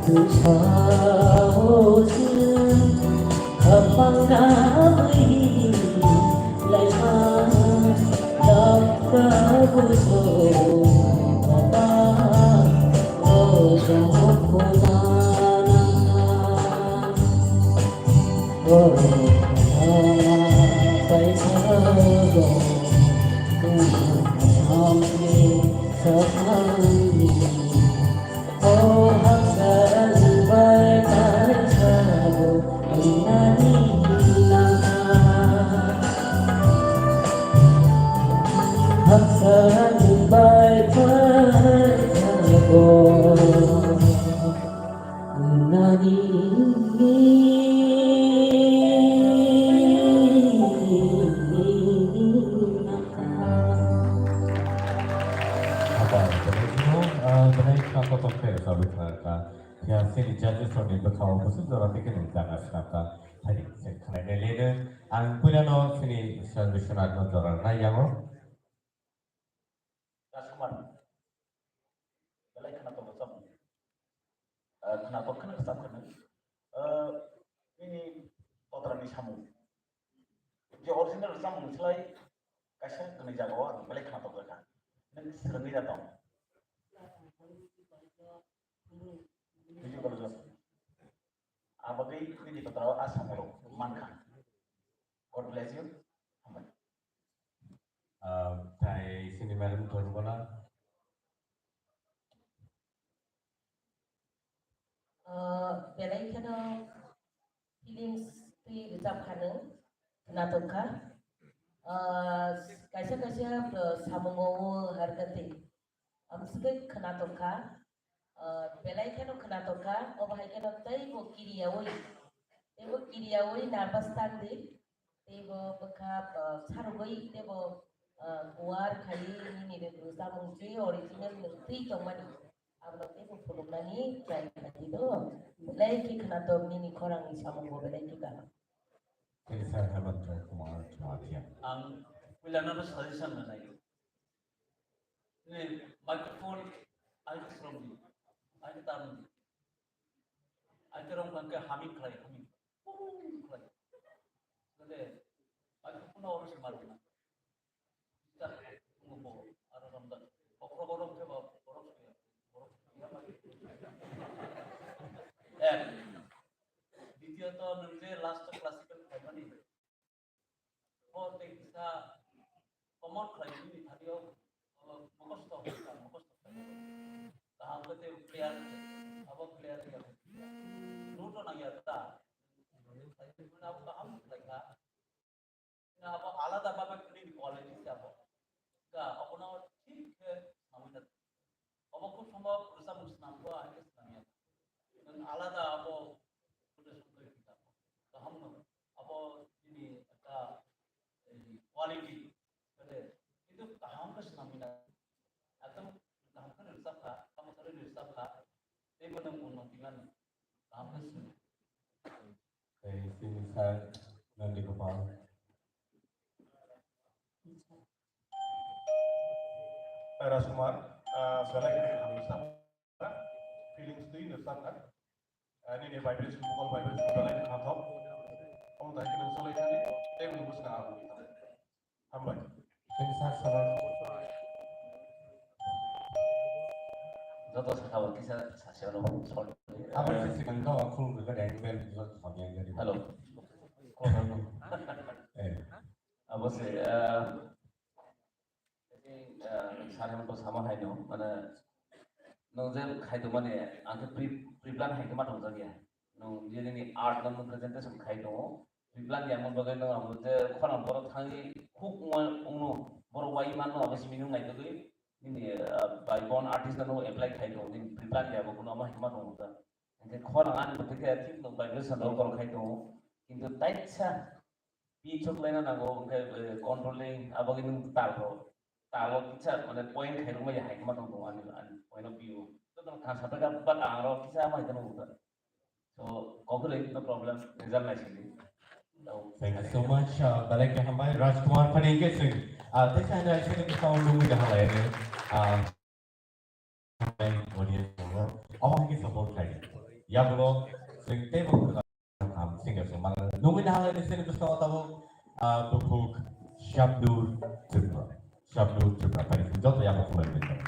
sao dương thầm vang đã đi lại mang đọc cả vui sầu ba ở trong phố tay sơ đồ cùng hôm nay sớm đi ô hát sẽ bay tay sơ đồ inani hát sẽ bay tay sơ đồ inani yang sini judges from the bekau khusus orang bikin jangan senapa hari sekarang ini ang punya no sini solution ada orang na yang Raskuman, balai kenapa macam? Kenapa kena kesam kena? Ini kotoran di samu. Dia original samu selai kasih kena jago, balai kenapa kena? Ini sering dia tahu. Tujuh kalau jelas. Abagai ini diketahui asam lo, mankan. God bless you. Amin. Thai sini madam tuan bola. Belai kena feelings ti recap kanu kenatoka. Kaisa samungo hargati. Amsike kenatoka. Belai kena kenatoka, obahai kena taibo kiriawoi nervous tandi, taibo bekap sarugoi taibo kuar kali ini de berusaha mengcuci original menteri tomani, abang taibo fulumani kaya itu, belai kenato ini korang ni sama go belai kita. Ini saya hebat Kumar Jumatia. Ang wilana suggestion mana ini? Ini microphone I strong. Aku tahu, aku orang bangga hamil kelai. Jadi, aku pun orang semarunan. Kita ngomong, ada ramdan. Orang tu orang dia tu nanti last classical apa ni? Oh, kita common kelai ini tadi mukos tu. Tahan betul player, apa player dia? Nuto nang ya ta. Mana apa ham lagi? Nah apa alat apa ini quality siapa? Ka apa nama ठीक है हमें apa कुछ हम berusaha musnah को आगे semiya dan alat apa udah sudah kita हम apa ini ada quality itu हम के सेमिया atau हम kan berusaha kamu sering berusaha ini benar menunjukkan हम के Sini saya nanti kepala. Raskumar, soalnya kita kami sama feelings itu ini sama kan? Ini vibration, vocal vibration, soalnya kita tahu. Kamu tadi kita soalnya ini, menunggu sekarang kita. Hamba. Sini saya salam. 저도 사과와 기사 사실로 sol. Apa sih sekarang kau aku juga dari bel juga sama yang dari. Halo. Apa sih? Jadi saya mau sama hai no, mana nongzel khai tu mana, angke pre-plan hai tu mana nongzel ya. Nong jadi ni art nong presentation khai tu, pre-plan yang mau bagai nong amu je korang borok thangi hook ungno borok wai mana apa sih minum ngai tu ini by born artist nong apply khai tu, ini pre-plan ya bukan nama hai mana nongzel. Angke korang an betul tim nong vibration nong korang khai tu, কিন্তু তাইছা পিছক লাইনা নাগো controlling আবাগে নং তালro talo kita mana poin kayak rumah ya hai kemana tuh point of view itu kan sampai dapat angro kita mah itu nunggu so calculate no problem result lah sini. Thank you so much. Balik ke hamai Rajkumar Panike sing. This and I think kita ulung dah halai ni. Audience semua. Awak ini support lagi. Yabuno sing tebo ham singer so mang nungin hal ini sini terus kau tahu bubuk Shabdur Tripura pada jodoh yang aku mulai belajar.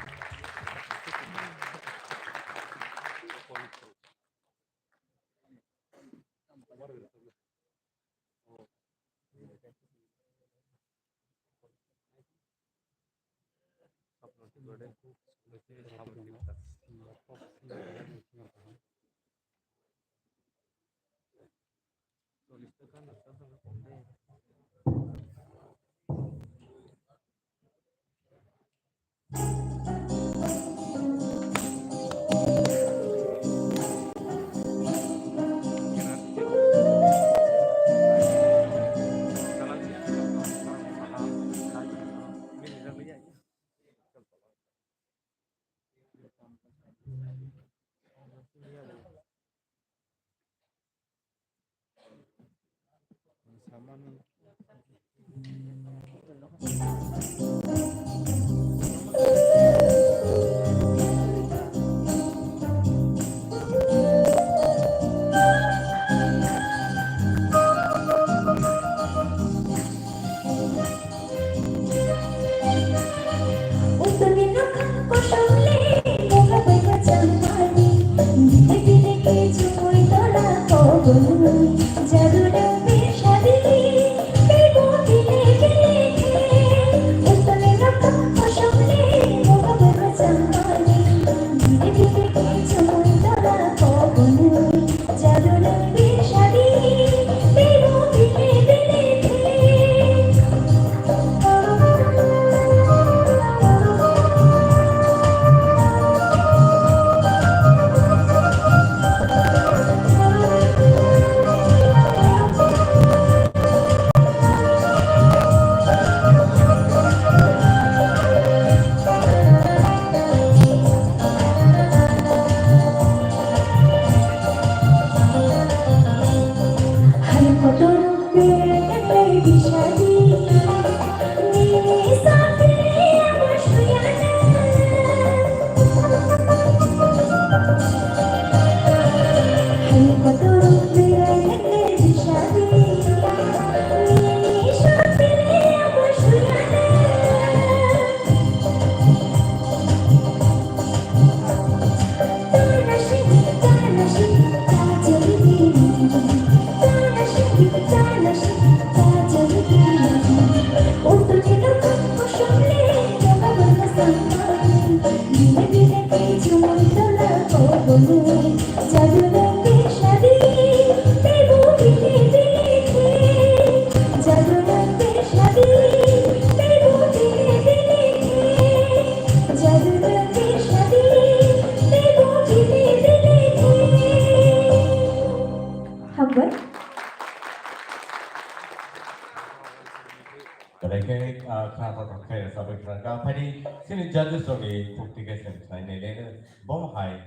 Mereka kata kaya sampai kerana kali sini judges lagi bukti kesan saya ini bom hai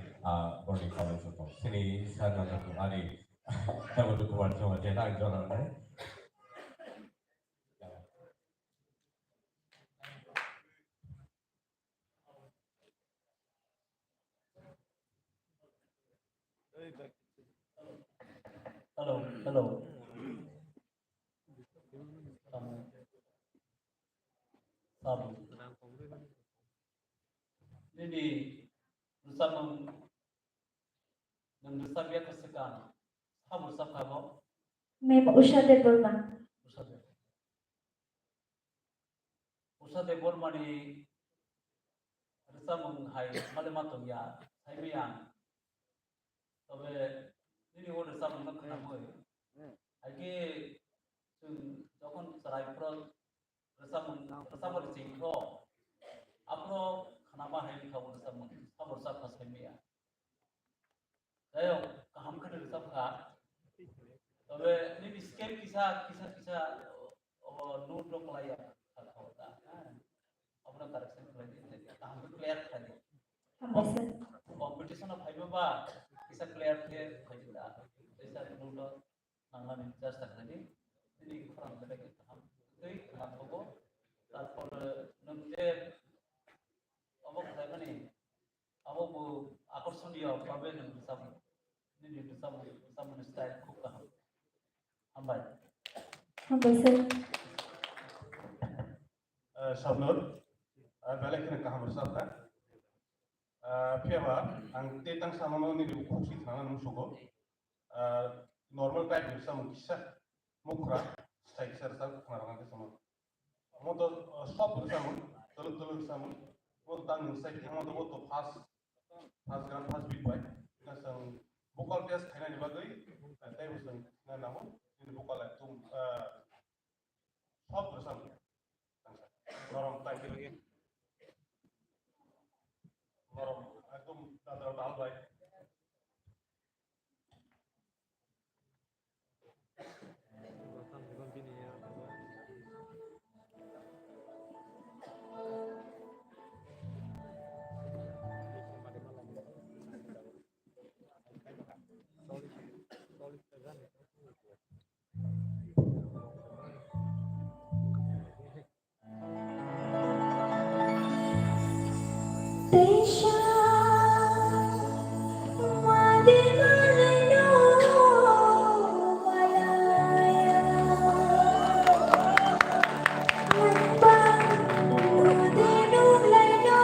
body color itu sini sana tu hari kamu tu kuat cuma jenak joran ni. Hello. Jadi bersama mendesak dia kesekan. Apa bersama kamu? Mem Usha Deborma. Usha Deborma ni bersama menghai malam malam ya. Saya biang. Tapi ini orang bersama nak kamu. Lagi jauhan serai pro bersama disingkro. Apa kenapa hari kamu bersama? Apa bersama saya? Saya kaham kan bersama. Tapi ini skip kisah nur dong layak kalau tak. Apa nak tarik lagi? Kaham clear tadi. Competition of Haibaba kisah clear dia kajilah. Kisah nur nangani just tadi. Jadi kurang lebih kaham. Itu kaham apa? Tampor nunggu apa kata ni? Apa bu akor sundia apa ben bersama. ini bersama style खूप kaham hambai Hambai sir. Sabnur, balik kena kaham bersama. Piaba, ang tetang sama mau ni dibuku sih tangan musuh. Normal type bersama kisah mukra, style serta pengarang bersama. Mau tu stop bersama, telur bersama. Mau tang style yang mau tu fast beat baik. Nasang vokal test kena ni bagai, tapi bersama na nama ini vokal itu stop bersama. Normal type lagi. Normal, itu tak terlalu baik. Desha Madinalayo Malaya Lambang Nudinulayo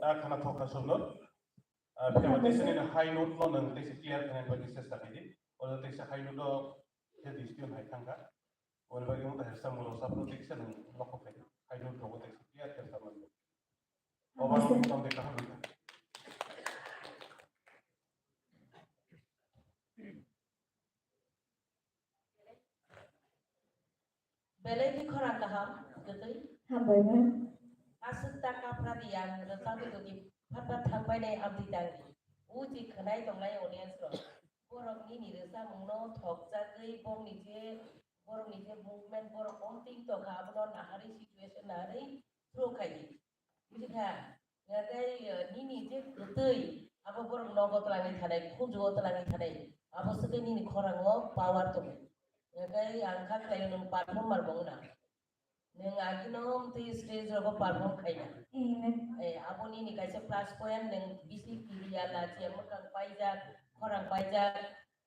Karena fokus Sabnur, piaba desa ni high note lo nang desa clear dengan bagi sesta ini. Oleh desa high note lo jadi istiun high tangga. Oleh bagi muda hersa mula Sabnur desa nang lokok high note lo desa clear hersa mula. Orang orang deka hamil. Belai di korang kaham, gitu. Hambai ma'am. Asal tak kapra yang resam itu di pada sampaiในอัมติดังอู้จีขณะตรงไหนออเดียนส์หรอพวกเรานี่นี่resamมึงโน้ถกจากไอ้พวกนี้เจ้ movement พวกเราอมติ้งตัวขาบนนอาหาร situation อะไรทุกข์ใครนี่ค่ะงั้นไอ้นี่เจ้กระตุ้ยapaพวกเรานอกตลาดนี้ท่าใดคู่จูตลาดนี้ท่าใดapa sekarangนี่ขรังว่า power ตัวงั้นไอ้angkatใครนึง perform มาบ้างนะneng agi nom ti stage ro perform khaina apun ini kaisa plus point neng bisi kiriya la tia makang paijak khorang paijak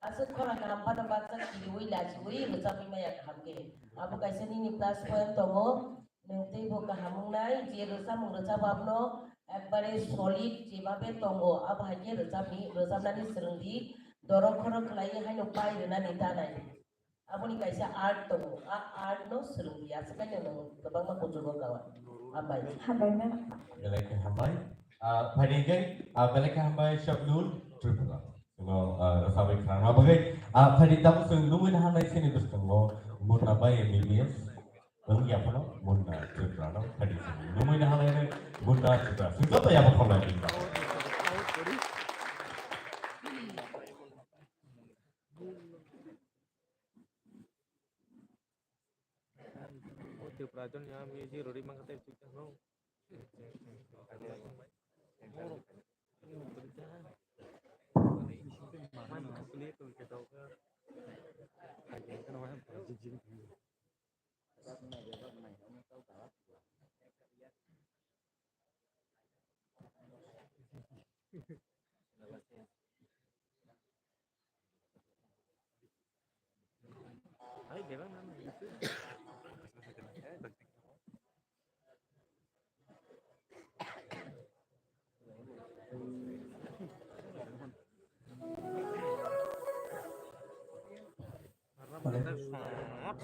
asut khorang kam pada baca kiri wi la ji wi recapi maya khamge abu kaisa ni plus point tongo neng ti bo kahamung nai je reca mung reca babno ekbare solid jebabe tongo abu haje recapnani serengdi dorok khorok khlai haino pai rena ni tanai Apun ini kaisa art tu, art no seru ya. Sekarang yang kebang mak kujugo kawan. Hambai. Hambai ma'am. Balik ke hambai. Panigen, balik ke hambai Sabnur Tripura. Semua rasawi kerana bagai. Panidam sung lumen hambai sini tu semua murna bayi MBBS. Lalu apa no? Murna Tripura no. Panidam lumen hambai ni murna Tripura. Sudah tu yang apa lagi? Rajon ya mi ji rori mang kate juga no. Man kapli tu kita ka. Ay, gimana namanya itu? Karena kita sangat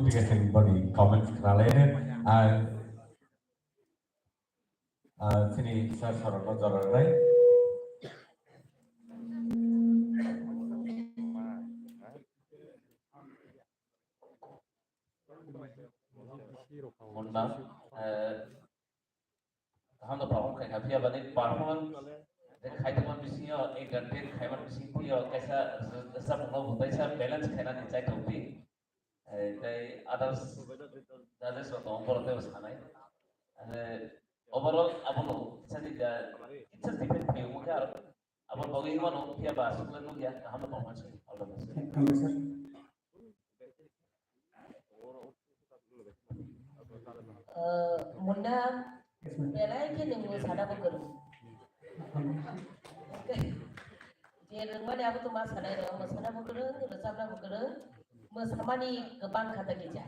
tiga body comments kenalin sini saya sorot nojor right. Munda, हम तो problem खाई खाती है बने performance खाई तो मन BC और एक घंटे खाई मन बिसी थी और कैसा सब लोग होता है सब बैलेंस खाना नहीं चाहिए तो भी कई अदर्स ज़्यादा सोता हूँ पर तो उसका नहीं ओवरऑल अब लोग सभी कितना डिफरेंट है वो क्या अब लोग ये मानो क्या बात सुन लो क्या हम तो performance all the best Munda belai ke nemu sana bukan. Jadi mana aku tu mas sana itu mas sana bukan, resam na bukan, mas sama ni kebang kata kerja.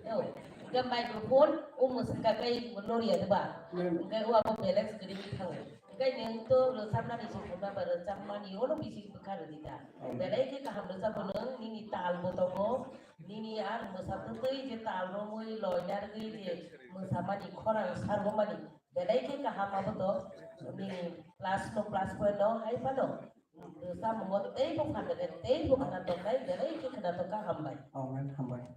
Yo, jam mikrofon, mas kagai menori ada ba, kagai aku belai sekali kita. Kagai yang tu resam na di sini ba resam mana orang bisi bekar kita. Belai ke kaham resam bukan, ni tal botongo. Nini ar musafir tu je talro mui loyar gui je musamani korang sarvamani belai ke kaham apa tu nini plus point no hai pano sam ngot tei bukan dengan tei bukan atau kai belai ke kena tu kaham bai hambai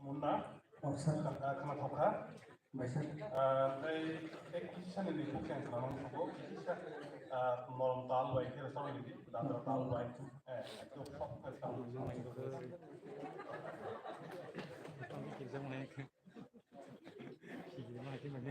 Munda kena thoka baisar एक किसान ने देखो क्या करना हम सबको किसान norm ताल वाई के रसाव नहीं दी दादरा ताल वाई तो सब का सब exam này thì nó cái mình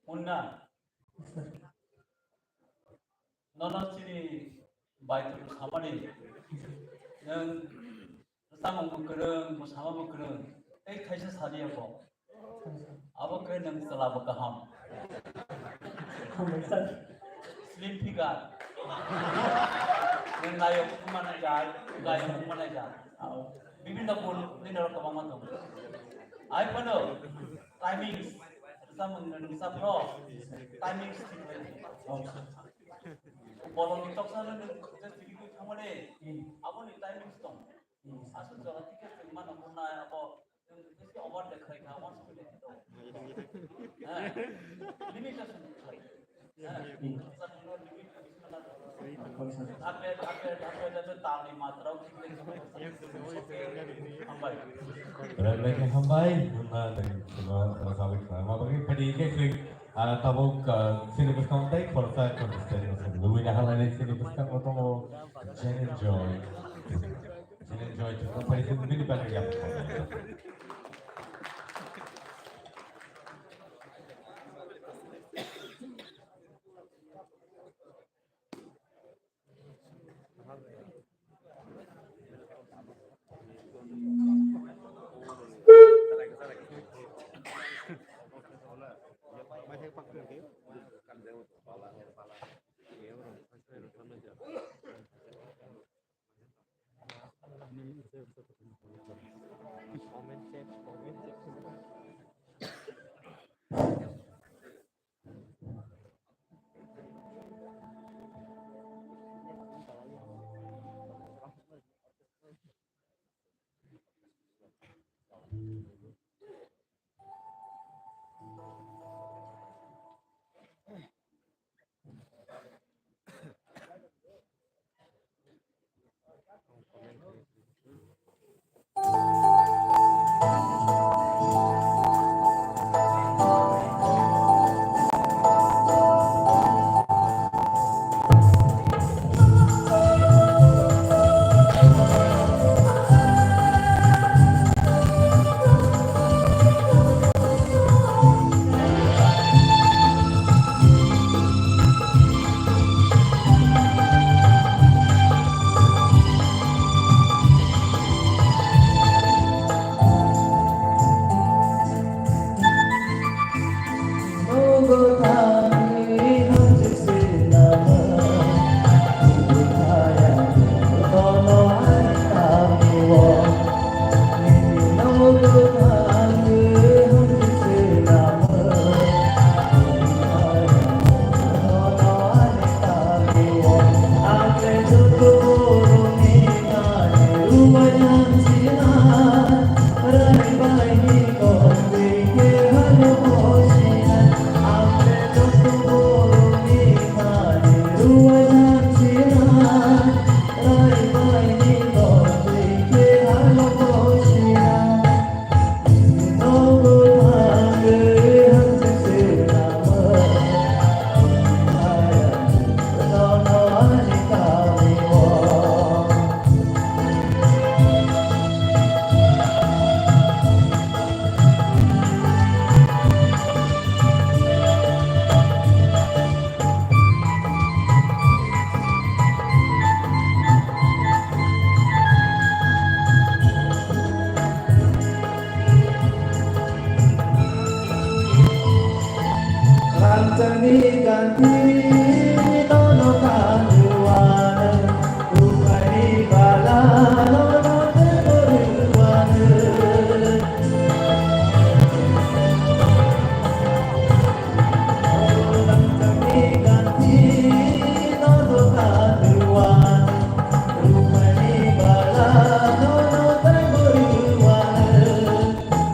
Munda, nono sini baik tu sama ni, yang sama mukereng, sama mukereng, kaisa sadi apa? Apa kau yang salah berkaham? Slim figure, yang layak mana jai, layak mana jai. Bibin dah pun ni dalam kemana tu? Ayo mana? Timings. Sama bisa pro timing bolong itu sana jadi video kamu ni apa ni timing stone asal jalan tiket mana mana apa mesti award dekai kamu sudah itu limitation sorry apa itu tahu ni matra Berbagai hambai, guna dari semua sahabat sama bagi pendidik sering tabuk sini berkawan baik persa konsisten sebelum ini hal lain sini berkawan atau mau enjoy juga pada sini ini pada yang Ganti ganti nono kaluan bukai bala nono keruan ganti ganti nono kaluan bukai bala nono keruan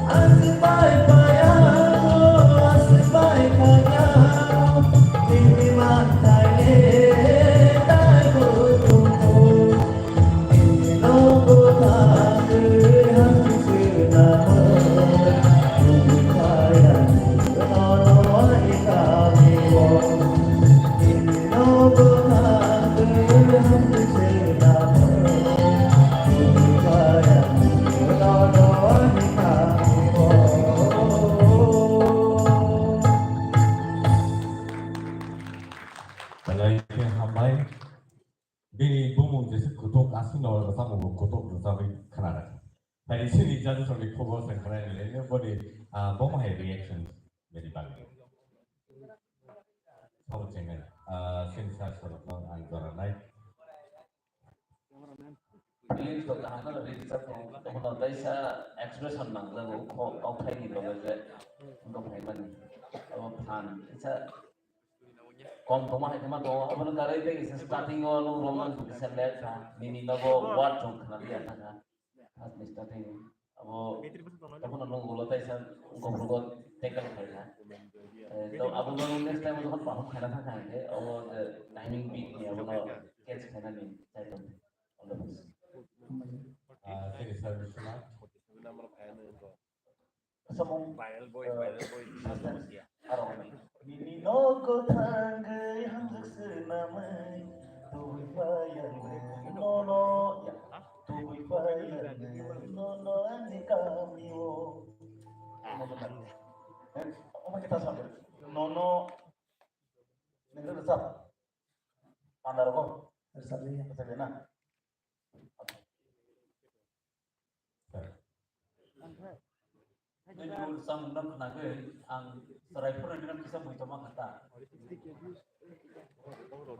asbai payano asbai payano ini matai dai kutuku ini logo tangge hati senama bukayan nono ikami wong ini logo tangge hati senama bukayan nono ikami wong. Kalau itu hamai, bini bumbu jadi kutuk asin orang sama bumbu kutuk bersama kerana. Dari sini jadi soal kubur sekarang ini boleh bumbu hay reaction dari balik. Tahu jangan, sini saya soal anggaran naik. Feelings to kahana lebih bisa kalau bisa expression nangla kau kau kayak gitu aja untuk hebat pan bisa kom toma hai tema to अपन करे थे इस starting वाला romance bisa lihat kan ini nago what dong karena dia kan pas starting अब अपन लोग बोलता है sir उनको tackle खाया तो अब लोग नेक्स्ट टाइम जब हम खाना था खाएंगे और टाइमिंग भी है वो कैच खाना नहीं चाहिए all the best Sini saya bersama. Semua viral boy aromanya Nini nogo tangge hanjuk senamai Tuwi bayang nono ya Tuwi bayang nono ane kami wo Oma kita sambil Nono Nengger besar Pandar kok Betul na. Ini urusan undang kenaga ang serai pun dengan bisa begitu mah kata.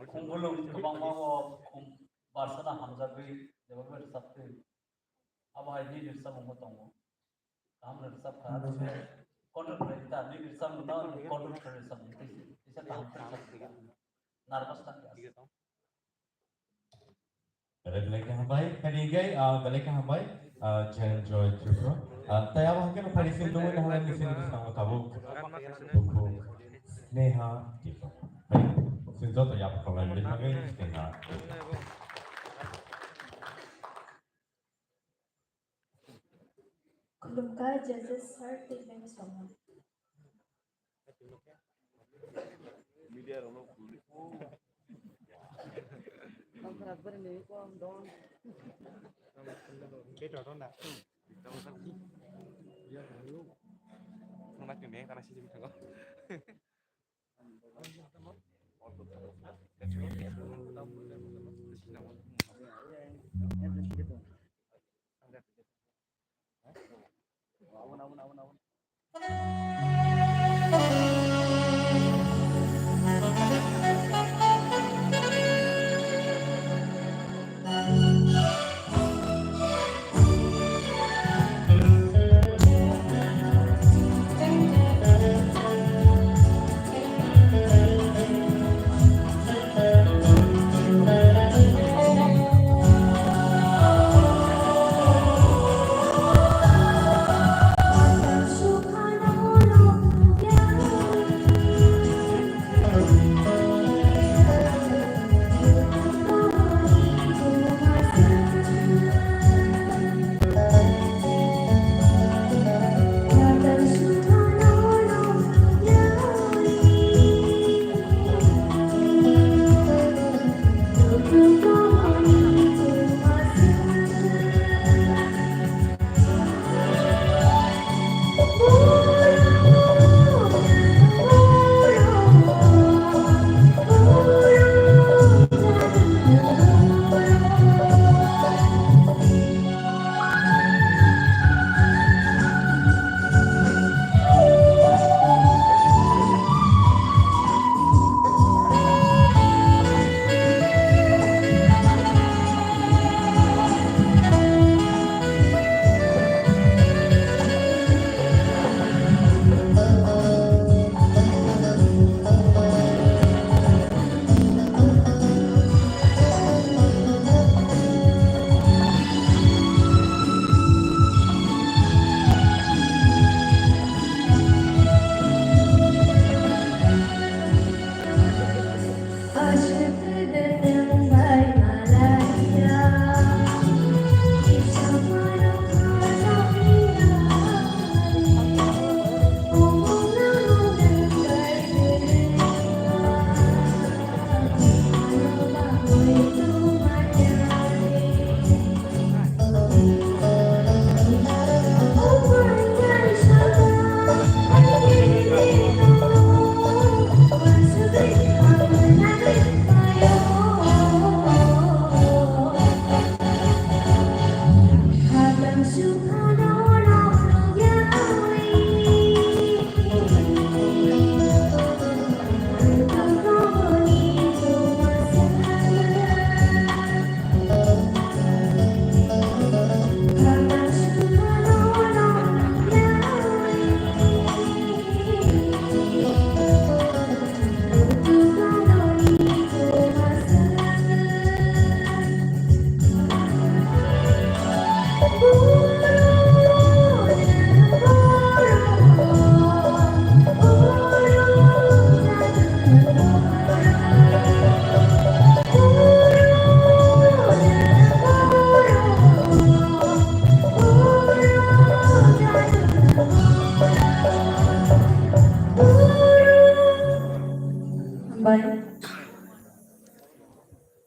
Kumbulung kebang mau kum barsana hamzagri jawab bersabtu. Apa ini dirsa mengotong. Kamu dirsa kan. Kontrol perintah ini dirsa menang kontrol perintah bisa tahu perintah. Narpas tak ya. Balik hambai, kanigay, balik hambai, Jen Joy Tripro. Tayo mungkin pada sini dulu dah lain di sini sama tabu, buku Neha Tripro. Baik, sinzo tu ya perlu lebih lagi Neha. Kulumka judges start the event song. Media orang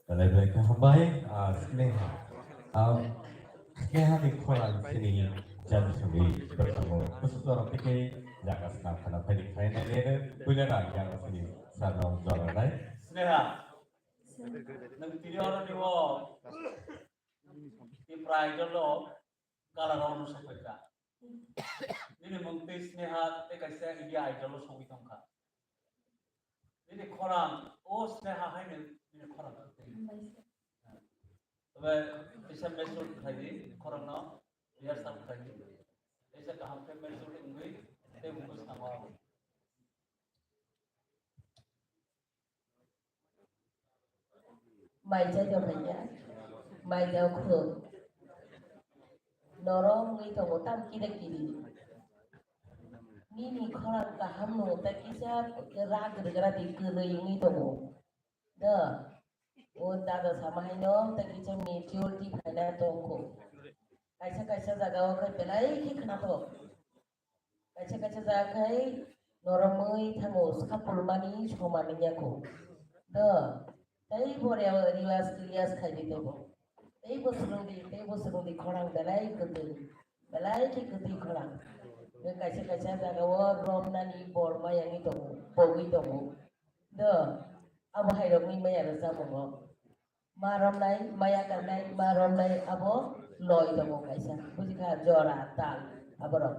Balik hambai, Neha. Neha di kolam sini jadi suri bertemu. Khusus orang pikir jangan senang karena tadi kain ini punya lagi yang sini sarung jualan lain. Sneha, nang tiri orang ni wo di pride lo kala ron sapeka ini mungkin sneha te kaisa India idol lo sobi tongka ini korang sneha hai ini korang तबे ऐसा मैसूर खाई korang ना biar सब खाई ऐसा कहाँ पे मैसूर इंगई ते मुझको सांगा Mày cho mày nhá, mày đeo khử, nó rong người thằng một tam kia kiri, ni khora cả ham nô, ta kisah ra gara-gara dikere ini tu, dah, dah sama hai no, ta kisah majority pada tongko, kaisa jaga wakai belai ki kenapa, kaisa jaga normal thango sekapul mani somaninya ko, dah. Tapi boleh rias kali tu, tapi bos di korang belai kita korang. Kaisa jaga war rom nani borma yang itu, bogi tu, dah. Abu hai rom ni maya rasa mongo, marom nai maya kan nai marom nai abu loy tu kaisa, bukan jora tal abu rom.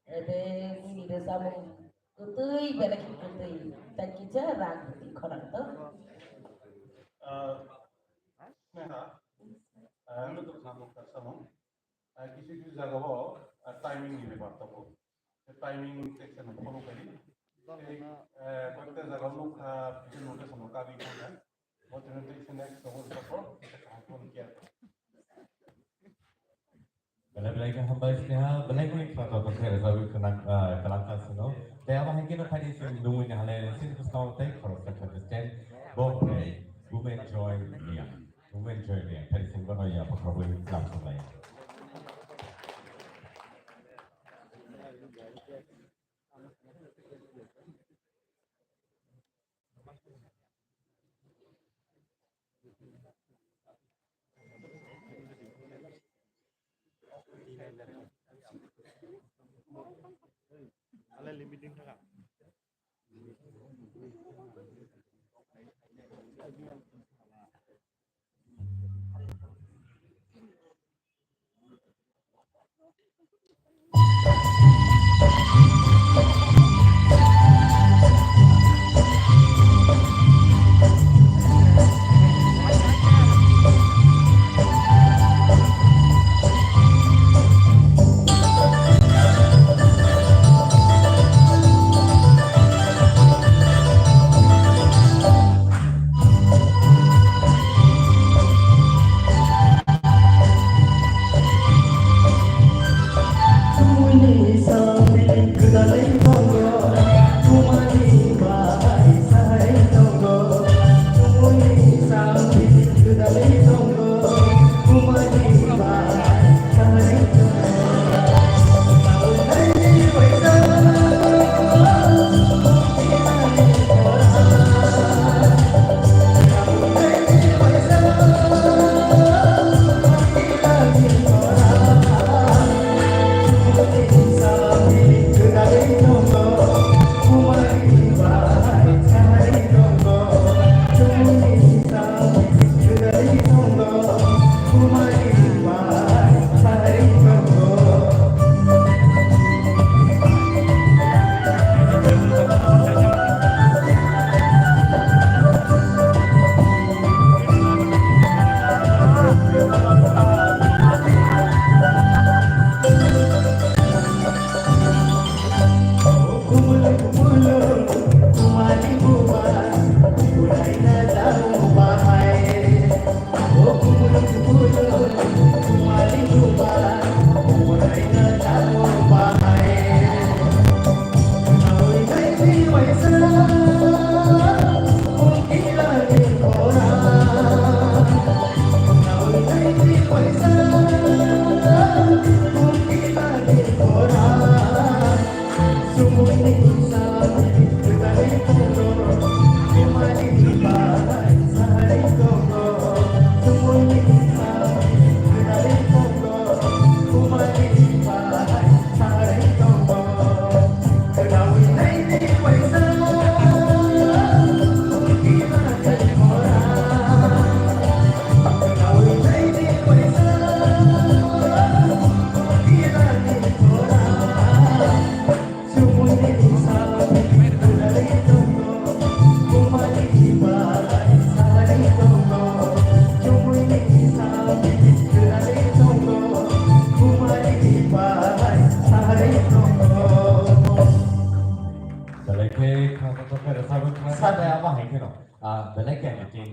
Ede ni rasa mongo, kutui belai kutui, tak kita rag di korang tu. Sneha, untuk kamu kasih किसी जगह हो timing नहीं बात हो timing section follow करी कोई जगह लोग किसी नोटिस हम का भी होता है वो जनरेशन नेक्स्ट हो सको कौन क्या Belai ke hamba Sneha, belai ko ikut atau kerja sahaja kelang kasino. Tapi apa yang kita tadi sebelum ini halal sih kita tahu tak kalau kita understand both women join dia. Tadi sebelum ini apa kau boleh langsung lain. Ala limiting ka.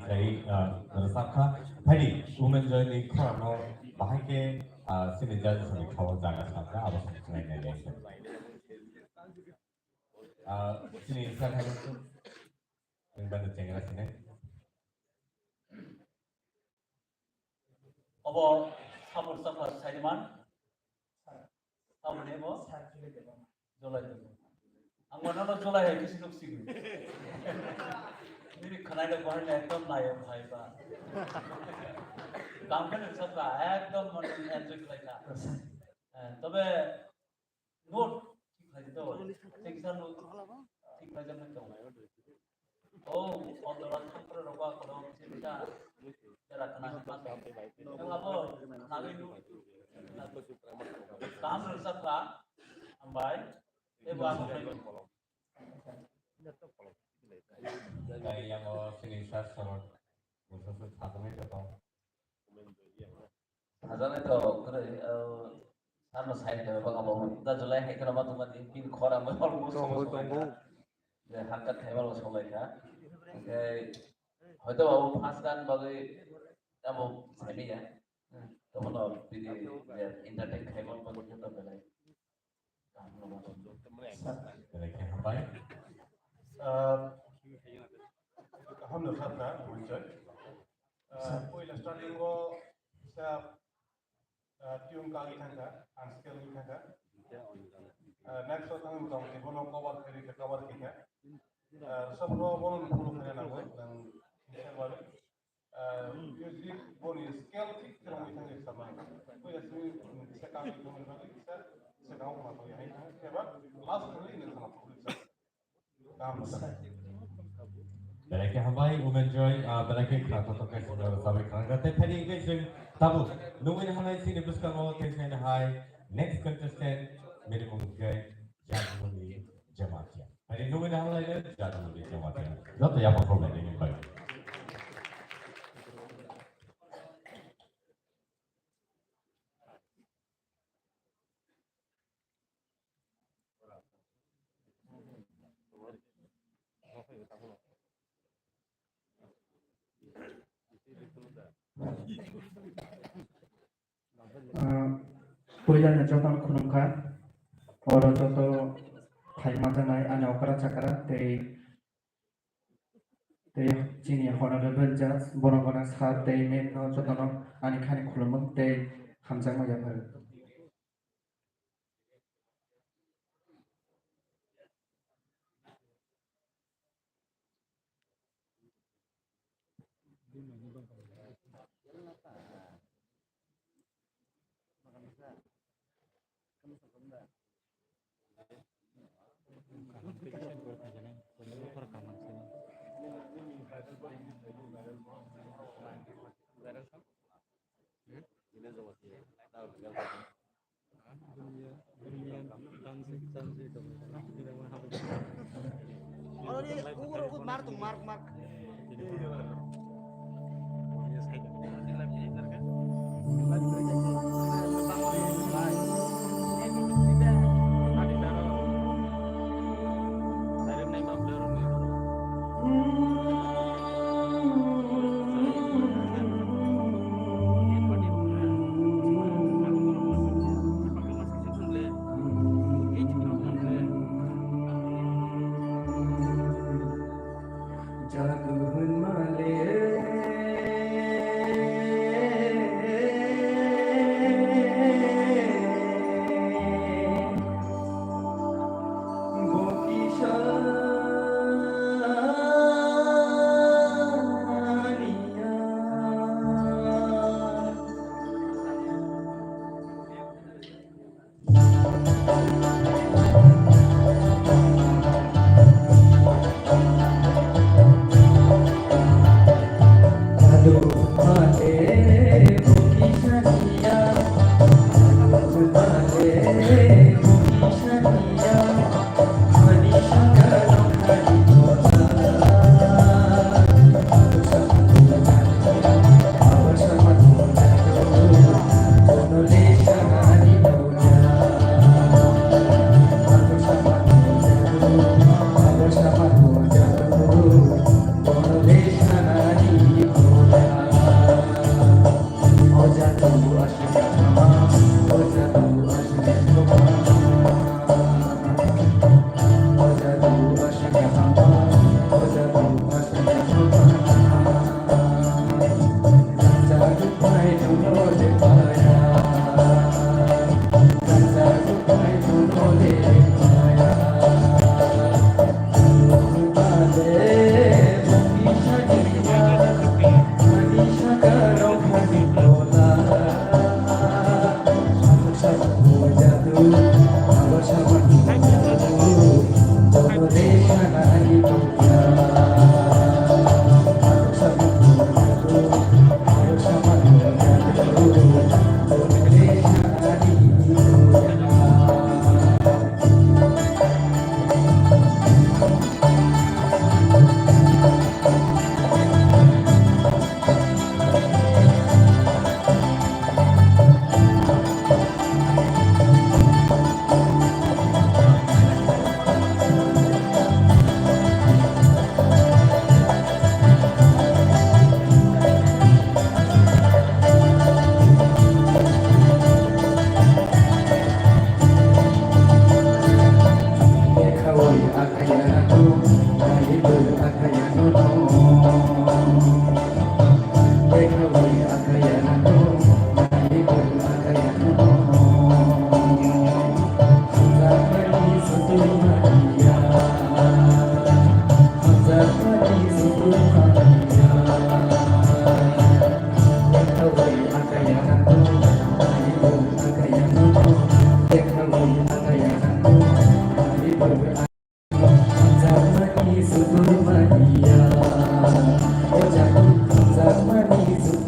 Jai Rasaka, Paddy, Women Joy, Korano, Bahake, Sini Judge, and Kawa Zaga Saka, I was explaining the nation. Sini San Hamilton, and then the Jenga Sine. Abo sabur safar saiman sabur nebo jolai tu angwana no jolai hai kisi log sigi मेरी खनाई का बाहर एकदम नायक भाई बा काम करने सब का एकदम मन एंजॉय करेगा तबे नोट ठीक है तो सेक्शन नोट ठीक है जब मैं कहूँ ओ और तो रात को रोका करो चिंता तेरा खनाई पास तो अब नागे नू काम कर सकता हम भाई ये बात Yang Sini Sasor, khusus satu itu toh. Hazane to kore sarno side ke bang abo da julai hai kana matu mati pin khora ma almost tunggu je hakat thaimal solai ka hoyto abo 5 gan bagai abo sami ya to mono pidi entertain thaimal bagai to belai Mereka hambai. हम लोग साथ ना मुझे कोई starting को सब tune का ही था आंसर ही था नेक्स्ट होता है तो हम बोलों कवर किया सब लोग बोलों फुल करने ना हो इसे वाले म्यूजिक बोली स्केल ठीक तरह में था एक समय कोई ऐसे से काम की कोई नहीं से गाँव में तो यही था के बाद लास्ट में ही नहीं था काम होता है Mereka hambai, Women Joy, mereka kata tokai sudah sampai kerana tapi tadi engagement tabu. Nungguin hanai sini buskan mau tension high. Next contestant minimum guy jangan mudi jamatia. Tadi nungguin hanai le jangan mudi jamatia. Jodoh ya apa problem ini baik. Pujan jodoh kunungkan, orang jodoh Thai mantanai ane okara cakara dari sini honorable judge borong-borong saat dari metno jodoh ane kani kulumuk dari hamzah majapahit. Mark. Jaguhun male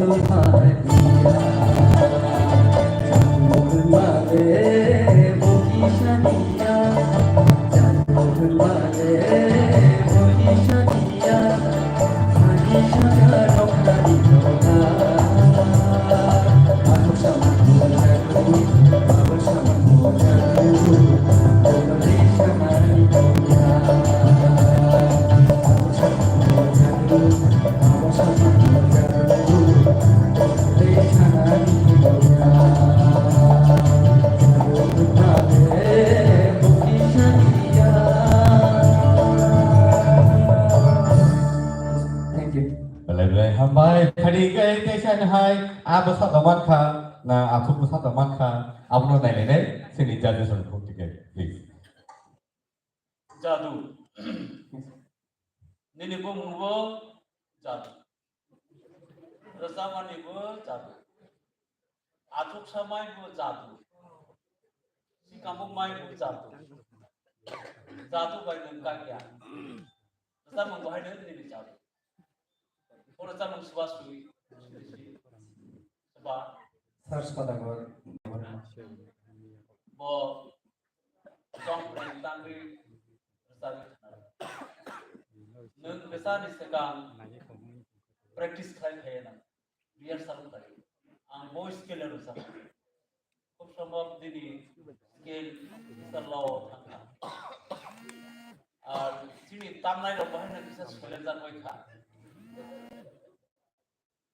Thank you. Belai-belai hambai khadi kai tesan hai abasat aman kha na atuk basat aman kha abno nai nai sini jadi solusi tiga please. Jadu. Nini bu mungbo jadu. Rasamani bu jadu. Atuk samai bu jadu. Si kampung mai bu jadu. Jadu bai nengkak ya. Rasamang bahai nini jadu. Orang sama suasui, sebab Search pada gor. bo jong perintah di besar nung besar di sekarang praktis kali kaya biar selalu kali ang bo skill harus sama kok sama dini skill selalu tangkap sini tamnai lo bahaya bisa sekolah dan mereka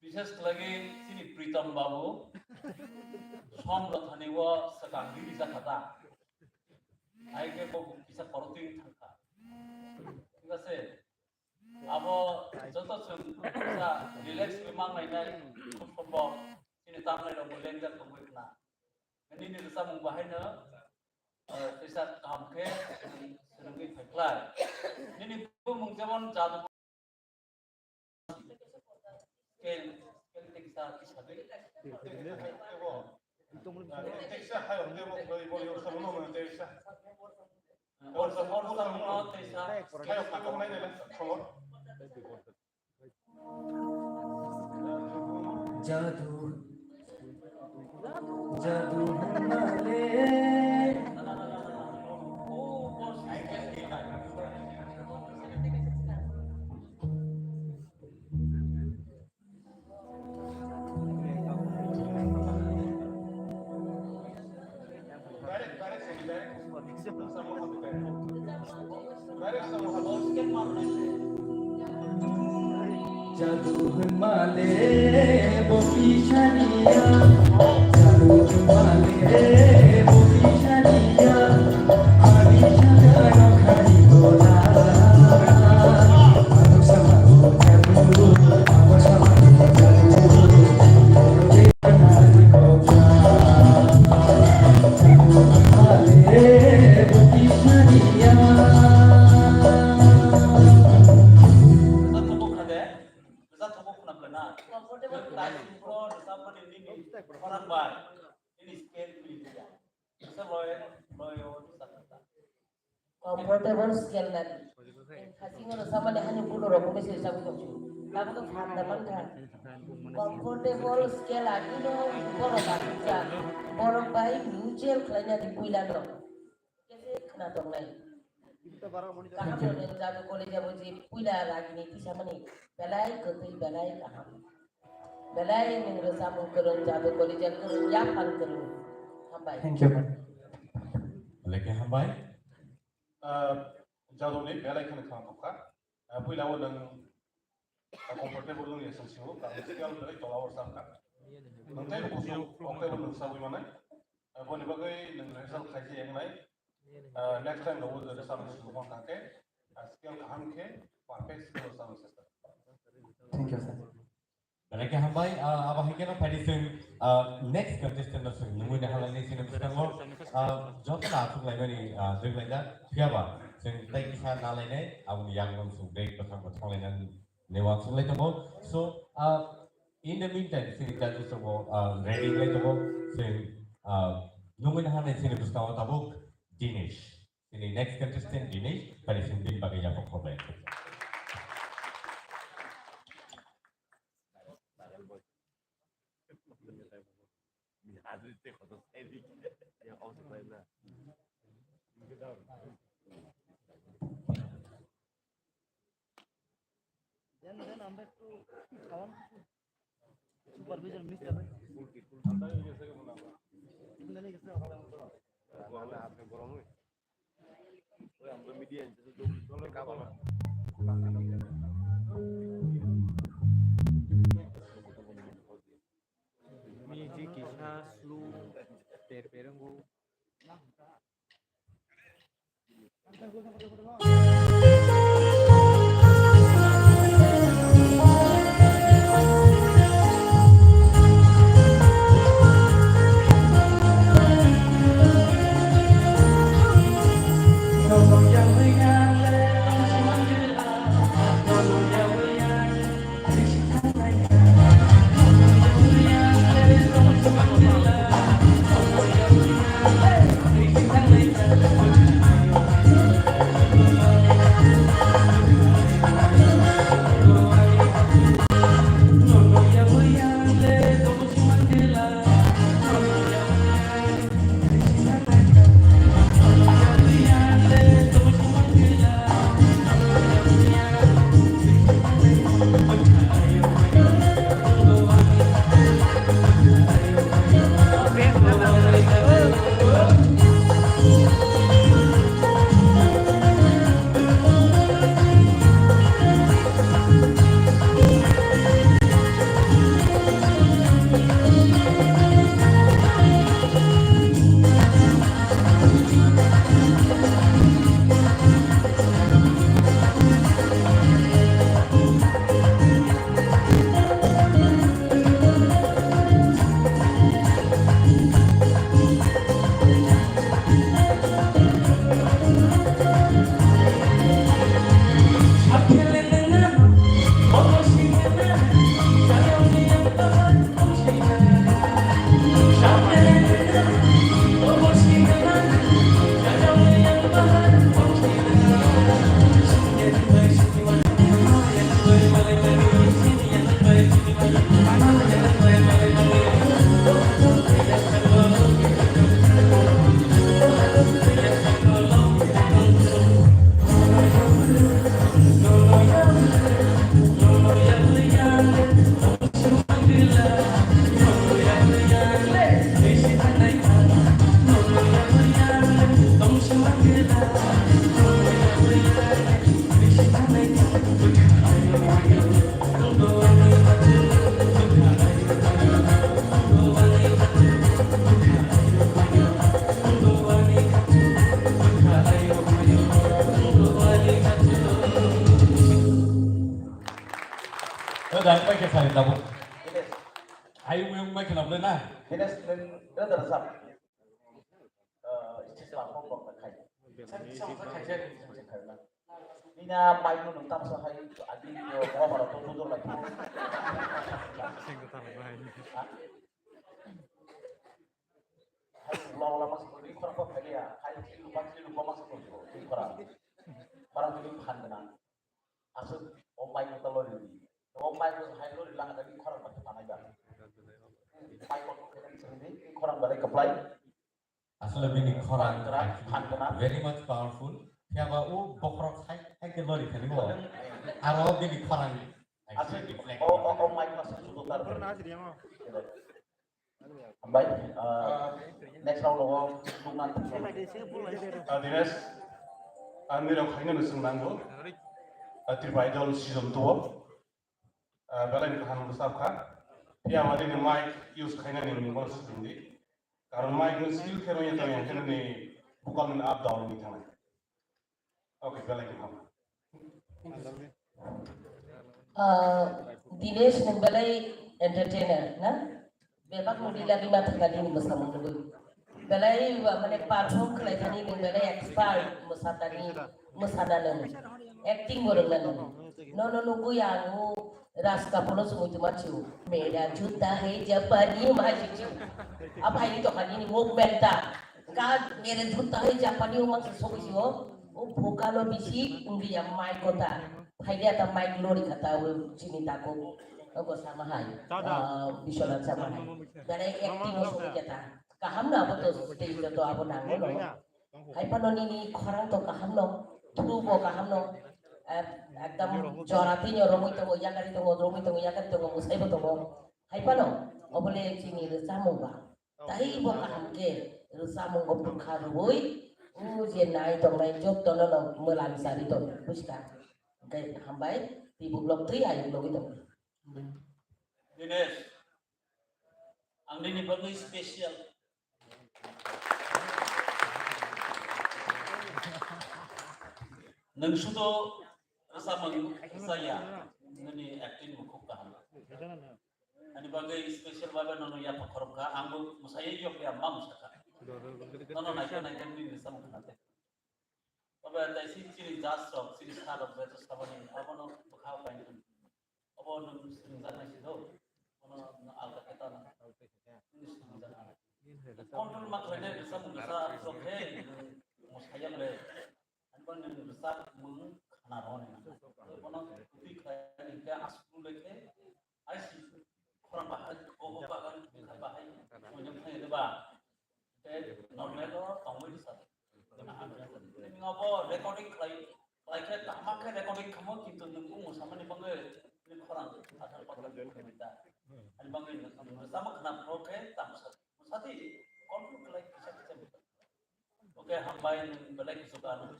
विशेष लगे सिनी प्रीतम बाबू सम रथानी वो सकांगी bisa kata आई के को bisa परतिं थांखा ঠিক আছে abo joto sum bisa relax memang nainai খুব সম্ভব সিনি tamnai lo লেনজার কমই না ini ni rasa membahayna bisa kamke senengi faklai ini bu mungjaman jadu kel teksa kisabe teksa hayo demo boleh usah mau teksa और support करना तेसा hayo aku main nih kalau जादू जादू हमारे जादू हमारे वो किशनिया जादू हमारे वो किशनिया आदि शगनो खड़ी बोला हम sama जादू हम sama जादू देखना दिखोगा जादू हमारे वो Kishaniya orang baik ini scale pilih bisa loyo comfortable scale nanti kasih ngono sama deh hanya bulu rokok masih bisa buka lalu tuh handa kan comfortable scale lagi dong borong baca borong baik muncul kelanya di puilan dong kasi kena dong lain kaham yang jago kolej jago ji puila lagi nih sama nih belai ketul belai kaham belai menurut samu kerun jago kolej kerun yapan kerun hambai Thank you. Lagi hambai jadu nih belai kena kangkuka puila wadang comfortable dulu ya sensio kalau skill belai tolawar samka nanti kusuk oke wadang sawi mana boleh bagai dengan result kaji yang lain next time lo udah sama semua kakek skill kaham ke perfect skill sama sister Thank you, sir. Lagi hambai abah hingga padising next contestant na sing nunggu dah halal ni sini bukan lo jauh lah aku lagi ni deng lagi siapa sing tay kisah nalai ni aku yang langsung break pasang pasang lagi lewat sing lagi tu so in the meantime sini jadi semua ready lagi tu sing nunggu dah halal ni sini bukan tahu Dinesh ini next contestant Dinesh padising din bagi yang pokok Miji kisah slu perenggu. Dan mai ke sai dabu. Ayu mai ke nabre na. Ini sudah tersap. Istilah ngomong terkait. Ini mai nu nentang sahai adi yo ngomong atau tutur lagi. Lawan masuk ini kurang apa ya? Hai lupa masuk ini kurang. Barang ini pandangan. Asal omai nu telur ini. Omai nu hai lu hilang tadi kurang macam mana ya? Omai ini kurang balik ke play. Asal bini kurang very much powerful. Siapa bokrok hai ke lori kan itu. Aro bini kurang. Asal omai masuk sudah pernah sih dia mau. Baik, next round lo lungan. Dines, Amir Khayna nusung nanggo. Terbaik dalam season 2. Belain kehan bersabka. Dia mati ni mic use Khayna ni minggu sendiri. Karena mic ni skill kerana yang kena ni bukan ni up down ni tanah. Oke, belain kehan. Dinesh Nembalai entertainer, na? Bebak mudi lagi mata kali ini bersama dulu. Balai mana perform kelai tani balai expert musadalan, acting borangan. No nunggu yang ras kapulo semua cuma cu. Mera juta hai Japani masih cu. Apa ini tu kali ini movement tak? Kan mera juta hai Japani masih sobi sio. Oh vokalo bisi undi yang mic kota. Hai dia tak mic lori kata sini takut. Ogo sama hai. Bisonat sama hai. Dari acting suami kita. Kaham na betul stage itu abu nango no. Hai panon ini orang to kaham no. Turu bo kaham no. Ekdam jorati nyorong itu ya kan itu ngodrong itu ya kan itu ngusai betul. Hai panon. Obole cini resamu ba. Tapi bo kaham ke resamu ngobuk karui. Jenai tong lain job tono no melansari to buska. Oke hambai ibu blok 3 ayo blok itu. Dinesh, ang ini bagus spesial. Nang sudo sama saya ini acting buku kaham. Ani bagai spesial bagai nono ya pakorka ambu saya job ya mam saka. Nono naik ini sama kanate. Bagai tai sini jasok sini sarap betul sama ni. Apa nono buka apa ini? Apa nono sana sido? Nono alga kita nono. Kontrol makanya bisa bisa oke. Musaya le. Anpan yang besar mung kanaron. Nono putih kayak ini asal leke. Asyik orang bahas kok bahkan bahas. Menyebutnya itu bah. Normal lo tamu di sana. Ini ngapa recording like tak makan recording kamu gitu nunggu sama nih bangga ini orang ada pakai kita. Ada bangga sama kenapa oke tak musati kontrol like bisa. Oke hambain balik kesukaan.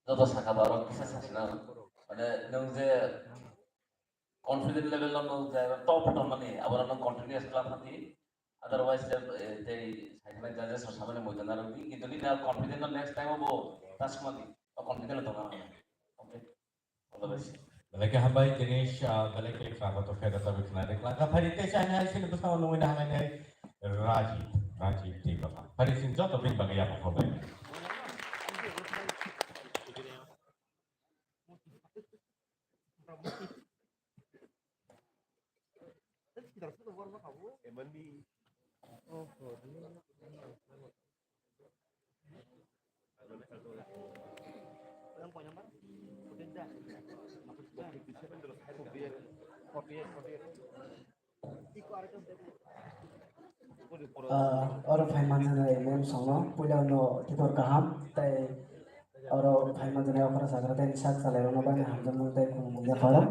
Toto sakabarot kisah sasna. Pada nung je confident level nung je top nih. Abaran nung continuous class nanti. Otherwise they cycle judges or someone more than that. Itu ni dah confident next time abo task mati. Confident itu kan. Okay. All the best. Lagi hambai jenis balik klik apa tu kaya tapi kena deklar. Hari itu saya sini bersama nungguin hambai Raji di bawah. Hari sini jauh tapi bagai apa kau baik. Orang Faiman sana emang sama pulau no tidur kaham, tapi orang Faiman sana orang sahaja tapi nisat salah orang banyak hamzah mulai kumpulan faham.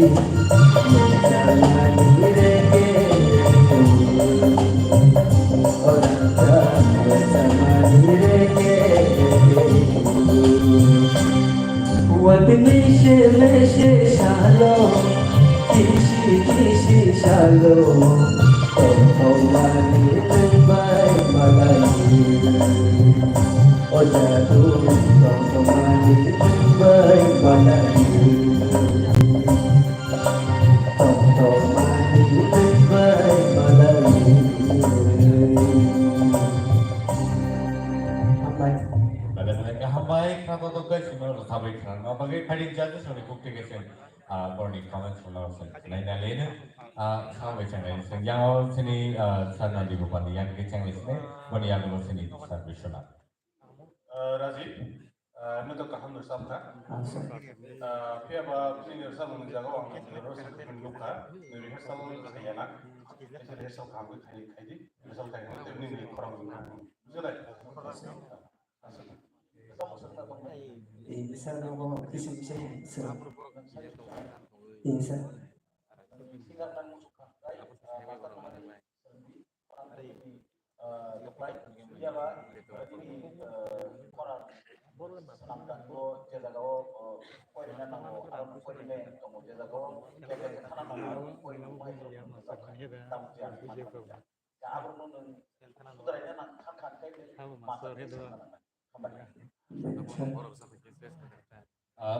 menjalani reke orang tak bersama direke buat meshe shalom kisi shalom Tomani terbaik malai oh jatuh Tomani terbaik malai Tomani terbaik malai Hambai Pada mereka hambai kata tu guys semua sahabat kerana bagi hari jadi sudah bukti kesen borni comment semua lain lain sahabat channel yang sini sana di bukan yang kecil ini borni yang lu sini sahabat Shona Rajiv, nuto kaham nursamka. Pia ba sini nursam menjaga orang terus menluka, nursam kayana. Jadi nursam kaham kaidi, nursam kaidi ini orang sudah. Isa nopo isip sir. Isa.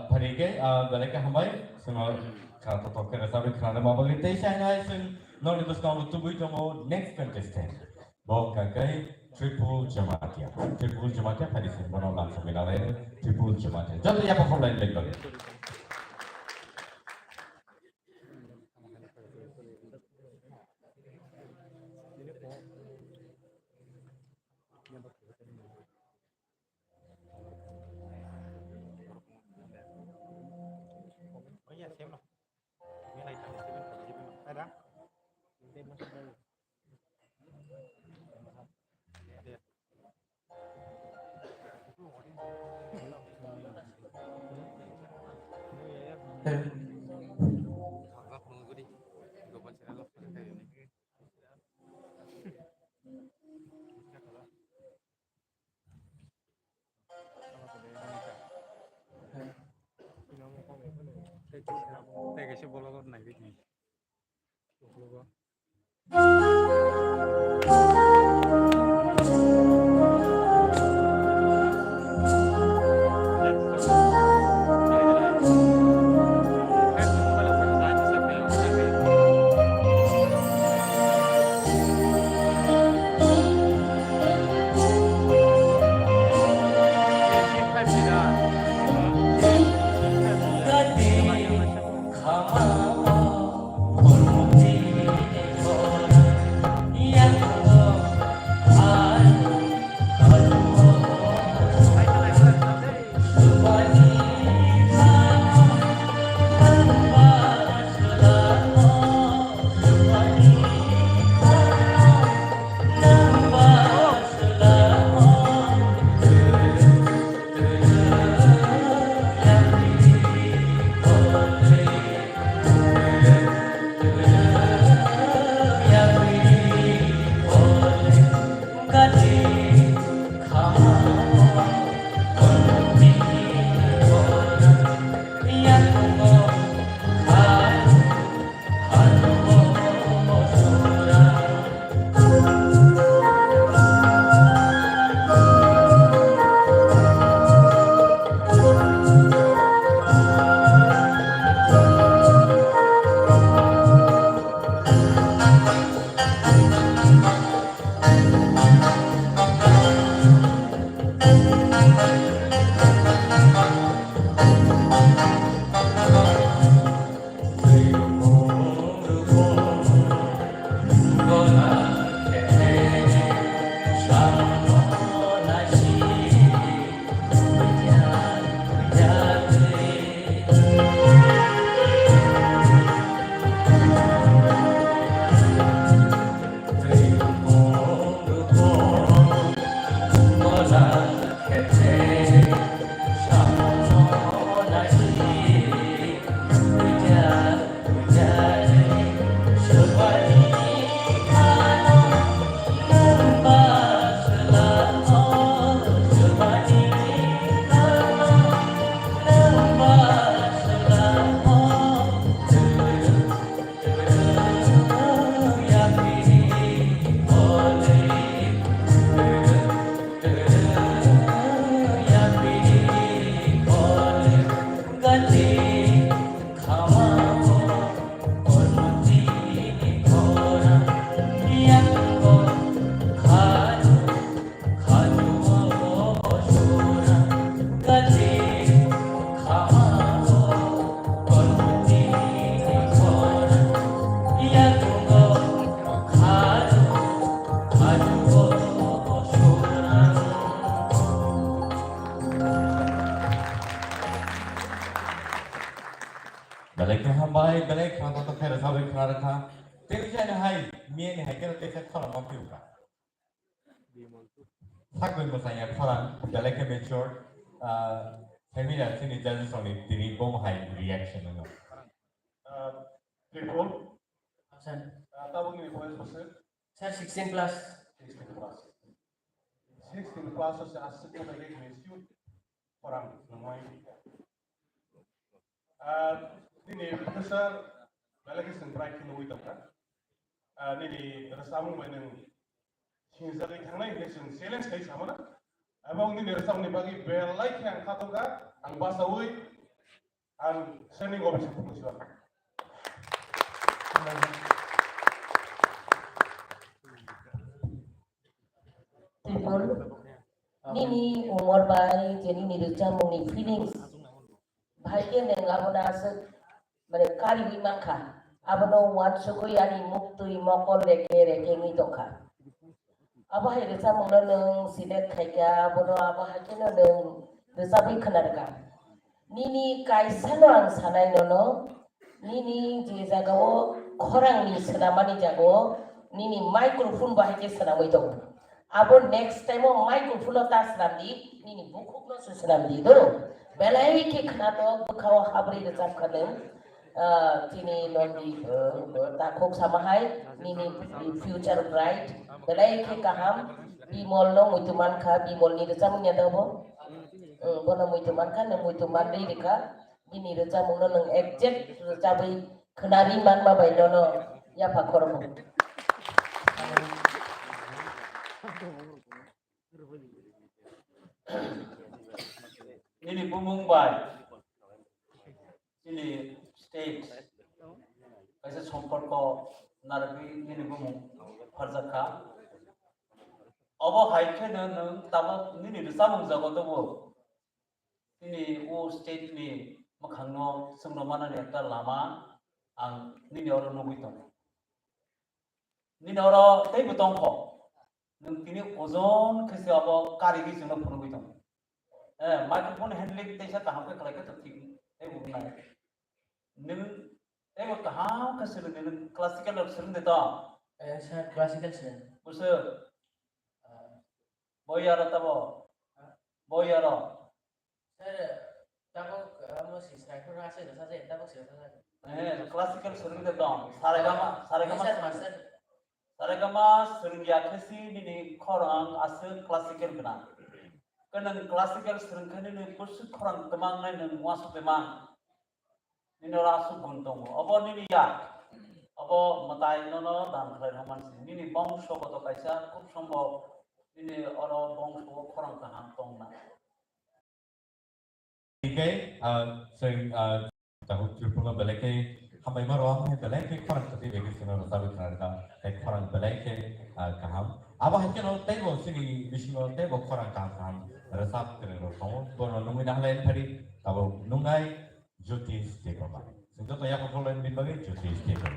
Parige, mereka hambai semua kata tu kerana kerana mabuk itu saya sen non itu sekarang tu buat cuma next contestant. Bawa kakai triple jematia pada sini mana langsung menalai triple jematia. Jadi apa perform lain lagi? Kasi bolong na ini. Kama Belai hambai belai kalau tu kira sahaja kira kah. Terusnya ni hai mie ni hai kira terusnya kalau mampu juga. Tak bermaksudnya orang belai ke mature. Kami dah sini jadi soalnya diri bom hai reaction ni. Tripol. Sir, Tahu ni boleh pasal. sir 16 plus. 16 plus. 16 plus saya asal kita lagi mesti orang semua ini. Ini besar belagi sentrai kini itu kan. Ini rasamu mana sehingga yang lain nation silence kayak sama na. Abang ini rasamu ni bagi belai yang kata kan, ang bahasa wui, ang seni ngobrol sepuluh siapa. Tripol. Nini umur bayi jadi niruca muni feelings. Bahagian yang kamu nasa mereka di mangka. Abano wan sukui ani muktui mokol reke ni toka. Abah niruca muna neng sinet kaya abano abah hakian neng resapi kenarga. Nini kaisano ang sanay nono. Nini jagawo korang ni senamani jago. Nini microphone bahagia senamai toka. Abo next time microphone tas nanti nini buku no susunamdi dulu. Belai ke kanato bukawa habri rezam kanem. Tini nondi takuk sama hai nini future bright. Belai ke kaham bimol no muituman ka bimol ni rezam nyata bo. Bono muituman ka no muituman dei deka. Ini rezam no neng exact rezabi kenari man ma bai no ya pakor mo. Ini Mumbai, ini state, kaisa somporko narbi ini bumung harjaka. Abo haike neng tabo ini disamung jago tuh, ini state ini makhangno semromana nektar lama, ang ini orang nungguitong, ini orang teh betongko. Nung tini ozon kesi abo karigi sino pun gitu. Microphone handling kita kaham ke kalau kita ting, bukan. Nung kaham kesi nung classical sering deta. Sir, classical sir. Usse, boyara tabo, boyara. Sir, tahu kamu sih striker rasa itu saja, tahu sih saja. Classical sering deta. Saregama. Master. Saregama sering ya kesi ini korang asal classical kena. Karena classical sering kene ini kursus korang temang nai neng masuk temang. Ini orang asal buntung. Apa ini ya? Apa matai nono dan kalian haman sini. Ini bangsa kota kaisa kup sambal. Ini orang bangsa korang kaham tong na. Okay, sering tahu Tripol belai ke hambai maruah ni belai ke korang tadi bagi sini orang tahu kerana korang belai ke kaham. Abah hakian orang tebo sini bisno tebo korang kaham resap kerana orang bono nungai dah lain hari tahu nungai jutis tebo lah. Sentuh tu yang kalau lain bagi jutis tebo.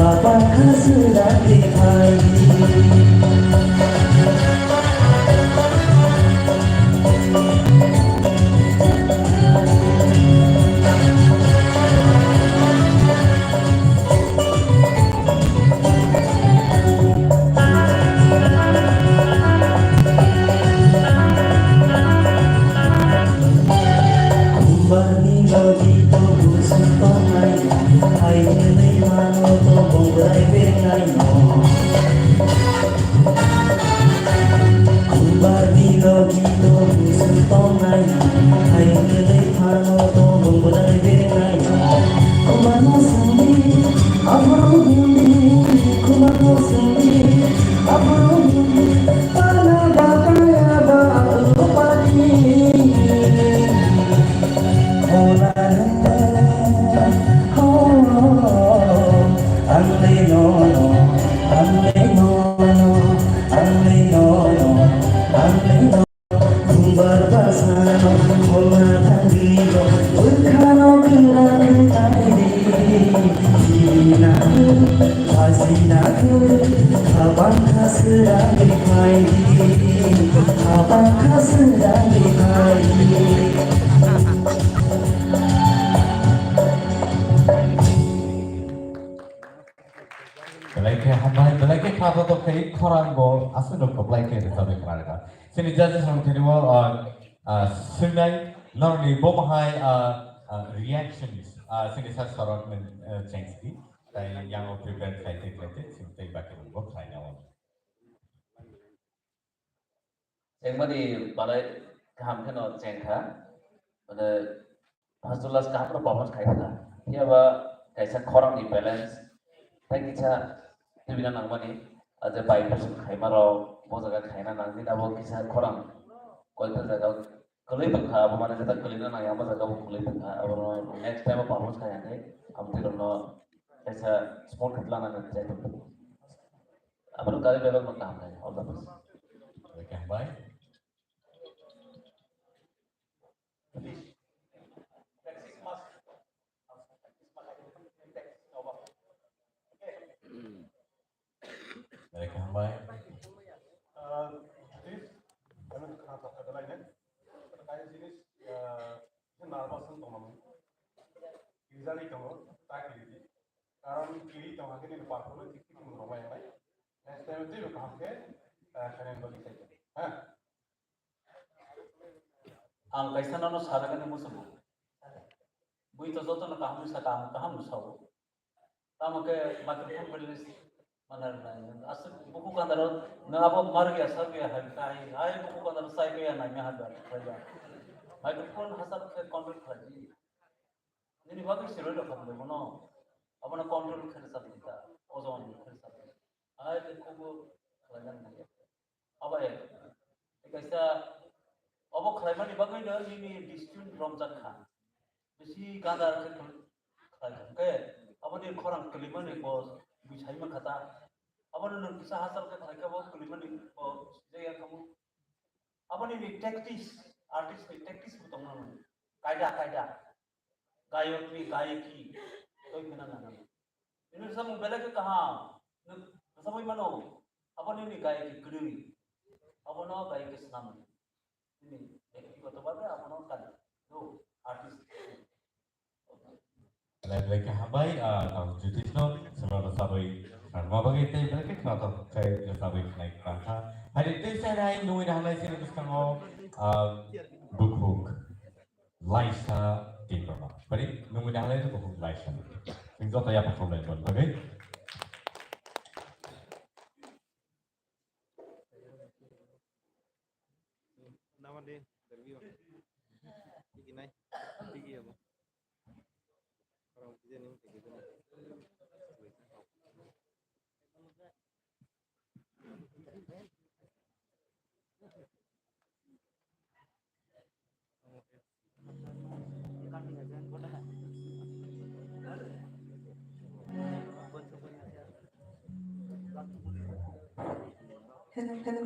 Apakah sedang dipanggil? Belakang hambai, belakang kata tu kiri korang go asal dok belakang itu sampai kerana. Sini judges orang kiri sunai norni bomahai reactions sini saya sorot change di. Tapi yang prepare saya sini tak baca buku saya nyawa. Yang mana balai kaham kena cengkha, mana hasilnya kaham performance kaya dia kaisa korang di balance. Tapi kita tidak nak mani, ada bayi person kaya marau, bosan kaya nang ni, abo kisah korang, kalau kita jaga kelih pengha, abo mana kita kelih nang yang apa jaga abo kelih pengha, abo next time apa performance kaya ni, am tidak no kaisa sport ketela nang jadi tu, abo kali bebas macam apa, all the best. Belakang hambai. Belakang hambai. Jadi, kami kena tak ada lainnya. Terkait jenis nervous teman-teman. Usually kamu tak kiri. Karena kiri kamu akan di parkour itu kita mengromai yang lain. Next time itu kamu ke kalian bagi saja. Ang kaisa na no sara kan mo sabo. Bui to joto na kaham sa kaham sabo. Tama ke microphone balance manar na. As buku kan daro na abo mar gaya sab ya hai ai buku kan daro sai gaya na nya hada. Microphone hasab ke control khaji. Ni bagi siro do kham mo no. Abo na control khare sab kita. Ozon khare sab. Ai te ko khajan na. Abo kaisa Abo kelaima ni bagai dah ini dispute Ramzan Khan. Besi ganda ke kelaima ke. Abo ni korang kelima ni bos bisai mah kata. Abo ni kisah hasal ke kelaima bos kelima ni bos saya kamu. Abo ni tactics artist ni tactics betul mana. Kaida. Gayok ni gayaki. Kau mana nama. Ini semua bela ke kah? Semua mana? Abo ni gayaki kedui. Abo no gayaki senam. Ini, ikut apa apa nak kan? Tu artis. Belakang hambai, jutis no, semua sabai. Karena bagi itu belakang kata saya sabai naik kata. Hari itu saya naik nui dah naik sini terus kamu book Laisa di mana? Jadi nui dah naik itu book Laisa. Tinggal saya perform lagi, okay? Nama dia interview. Tinggi naik, tinggi apa? Orang kerja ni tinggi tu. Hello.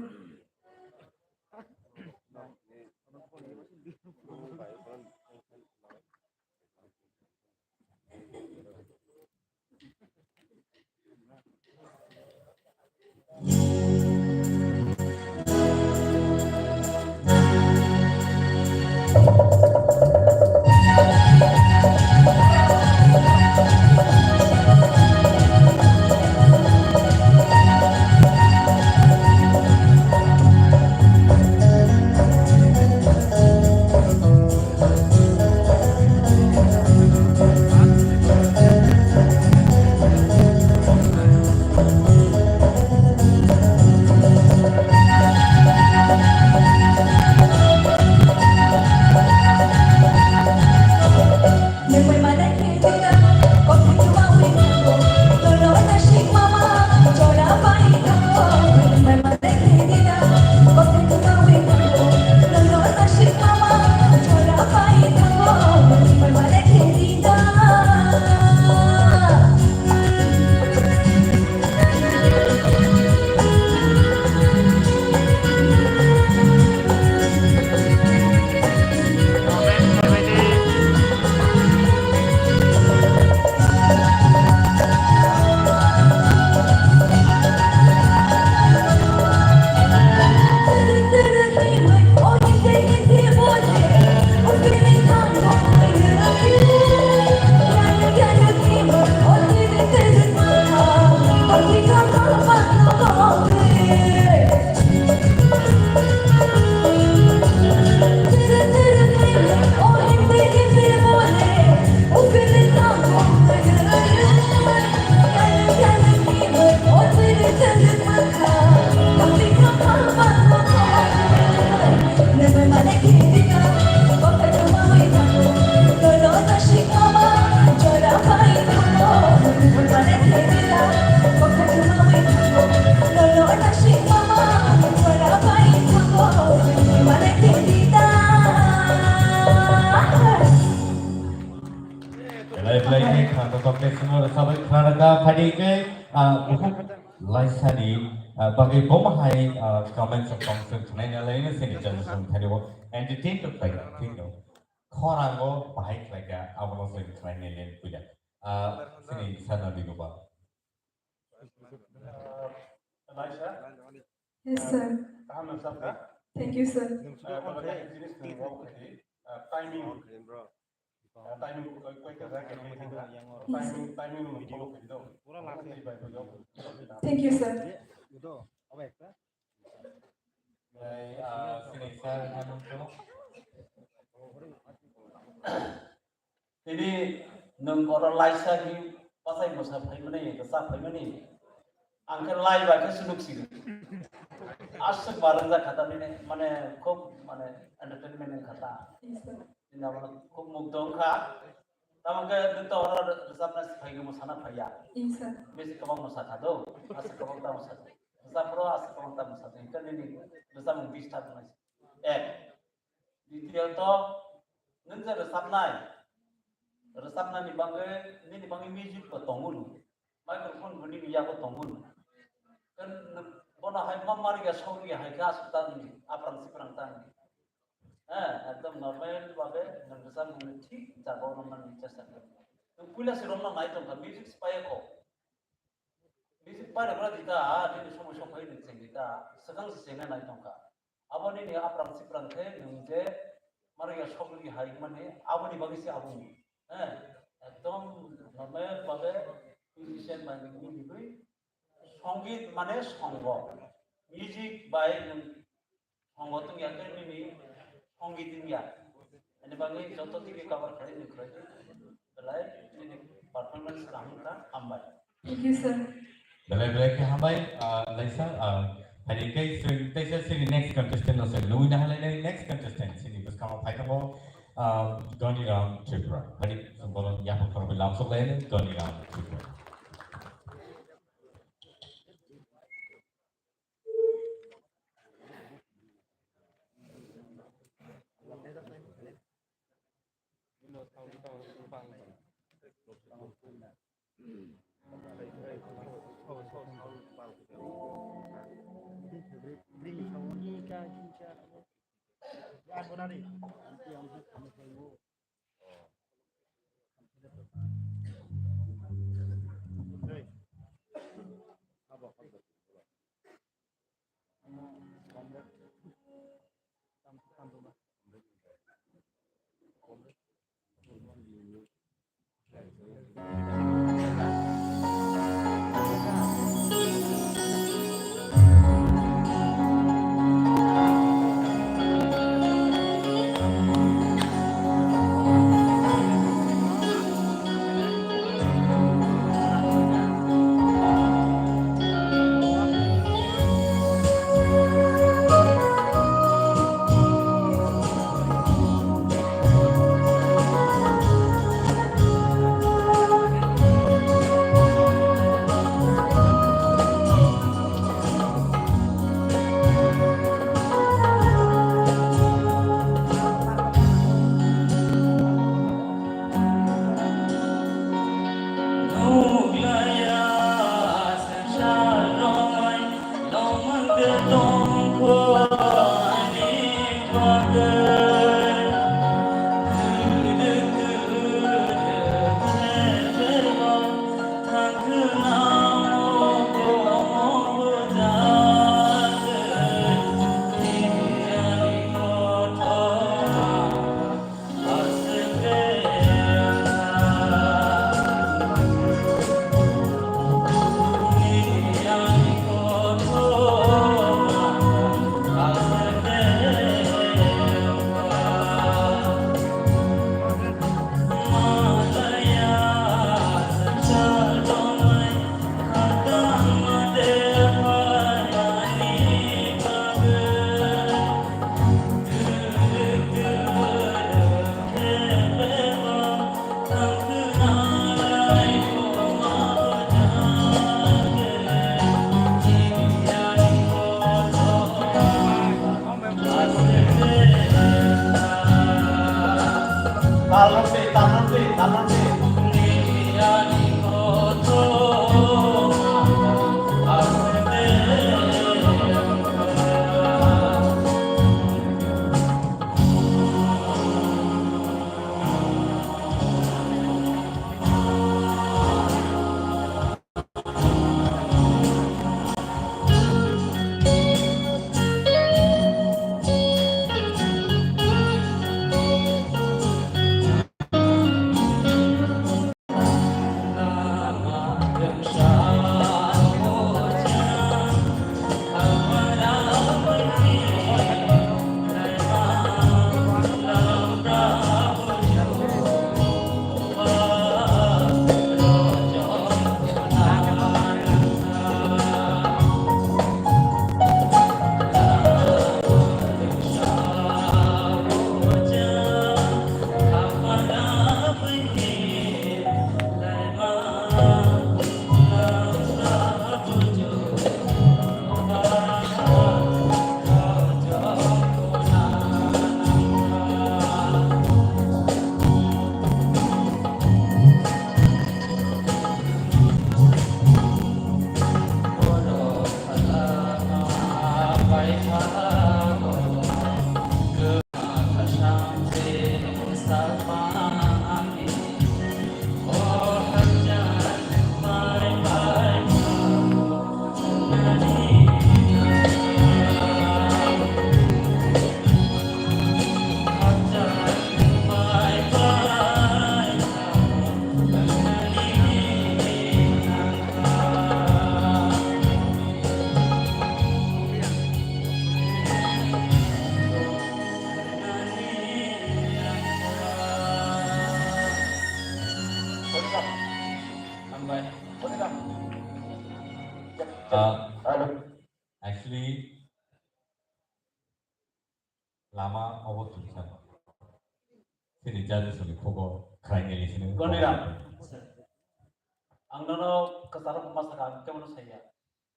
bukan laisani bagi bomahai comments of concern tunai lainnya sini jangan tadi wo entertain baik tinggal korango baik lagi awal sini tunai lain punya sini sana di luar. Elisha, Yes, sir. tahan sabda. Thank you, sir. Kalau ada jenis yang mau kerja, timing koy kerja timing mau kerja. Thank you, sir. Sini saya anu Jadi nung orang Laisa ni pasai masa mana ni, kesah mana ni, angker lai baca sunuk sih. Asal barang dah kata ni, mana kop mana entertainment ni kata. Yes, sir. Ini nama kop mukdong kah. Tahu ke itu orang resap nasi pagi musana paya. Yes, sir. Besi kebang musa kado, asal kebang tahu musa. Resap pro asal kebang tahu musa. Ini ni resap mungkin start nasi. Di dia tu ngenjar resap nai. Resap nai ni bangge music ko tongul. Microphone budi biya ko tongul. Kan bona hai mamari ga sauri hai gas tan ni aprang siprang tan. Ekdom normal babe resap mungkin ठीक jago nomor ni cesa. Tu pula si romna nai tong music spaya ko. Music spaya berarti kita ni semua semua ini sengita. Sekarang sengena nai tong ka. Abo ni aprang siprang the nungje mari ga sauri hai mane abo ni bagi si abo ni. একদম normal ভাবে musician মানে music সঙ্গীত মানে সঙ্গ music by সঙ্গ তো ইয়াকে নিবি সঙ্গীত ইয়া এনে বাকি যত দিকে কভার করে নিখরে বেলাই ini performance কামটা আমবাই Thank you, sir. Belai-belai ke hambai Laisa hari kai sini next contestant no sir Louis nah next contestant sini bus kamu fight mo Goni Ram Tripura. Hari sebelum yang perlu langsung lain Goni Ram Tripura. Talon actually lama awak tu kan. Sini jadi sulit koko kerana di sini. Gonira. Angnono kesana pemasakan kemana saya.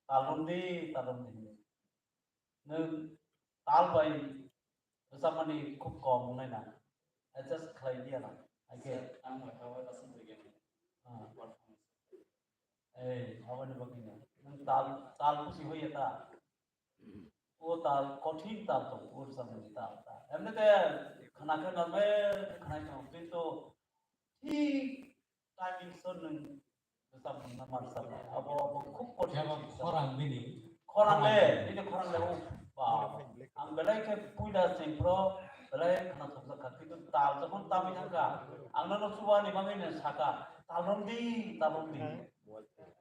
Talon di. Neng talbai bersama ni kuko mulai na. Adjust kelai dia na. Aje. Awan begini. Neng tal pusi hoye ta. वो ताल कठिन ताल तो और समझ ताल था हमने तो खाना खाना में खाना खाते तो ठीक टाइमिंग सुन सब नमक सब अब खूब कठिन Orang ini खरांग ले ini खरांग ले वो बाप हम बेलाय के पुइला सिंह प्रो बेलाय खाना थोड़ा खाते तो ताल जब तामी थाका आंनो नसुवा नि मांगैनो साका तालंदी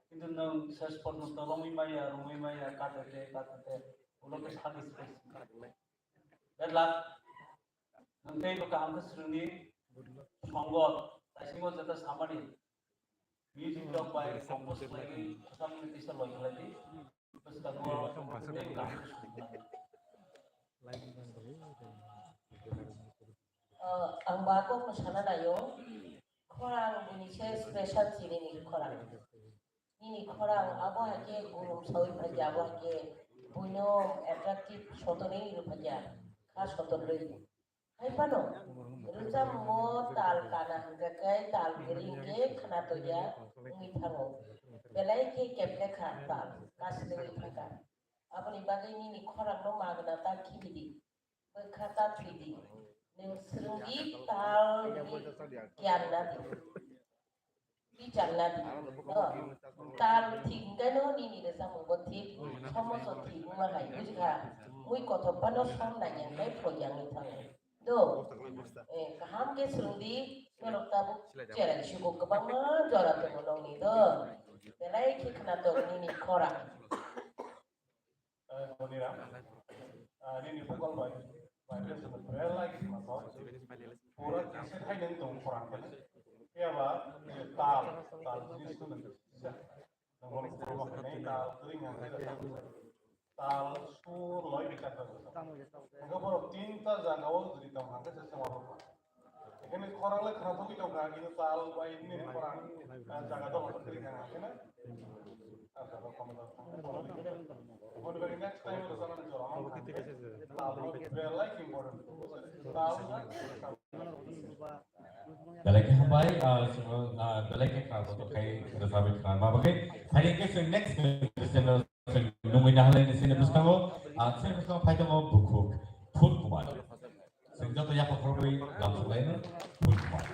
किन्तु नों सेस पन तो रंगै माया काटते उलों के साथ स्पेस बेलाक नंटे तो काम के श्रेणी संगत ताइसिंगो जता सामानी म्यूजिक डॉग बाय कंपोज लगी सब में तीसरा लॉन्च लगी बस ang bago ko sana na yung korang ini saya special sini ni korang ini korang abo hake gulum sawi paja abo hake puno attractive shotone ini paja khas shoton lagi hai pano rusa mo tal kana hangkai tal gering ke khana to ya ngi thango belai ke keple kha tal kasle ngi thaka apni bagai ini korang no magna ta khidi khata thidi neng serungi tal kian nadi bicara nadi tal tinggal no ni desa mengoti sama so tinggal hai buka mui kotor pano sam nanya kai proyang ni thang do kaham ke serungi kalau tabu cerah syukur kebangan juara tu menolong ni do belai kena tu ni korang ini bukan baik Virus sebenarnya lagi masuk. Pura kisah hai neng tong kurang kan? Ya ba, tal jenis itu nanti. Namun kurang maknanya tal keringan tal sur loy dekat tu. Enggak baru tinta jangan awal jadi tong angkat sesama apa. Ini kurang lagi kerana tu kita orang ini tal bayi ini kurang jangan tu orang keringan kan? Ada komentar. Kalau dari next time kita sana jualan. Belagi hambai semua belagi kalau tu kai resapi kan, maka hari ini so next question nunggu dah lain di sini bersama, saya bersama pada mau buku Pul Kumar. Sehingga tu yang perlu langsung lain Pul Kumar.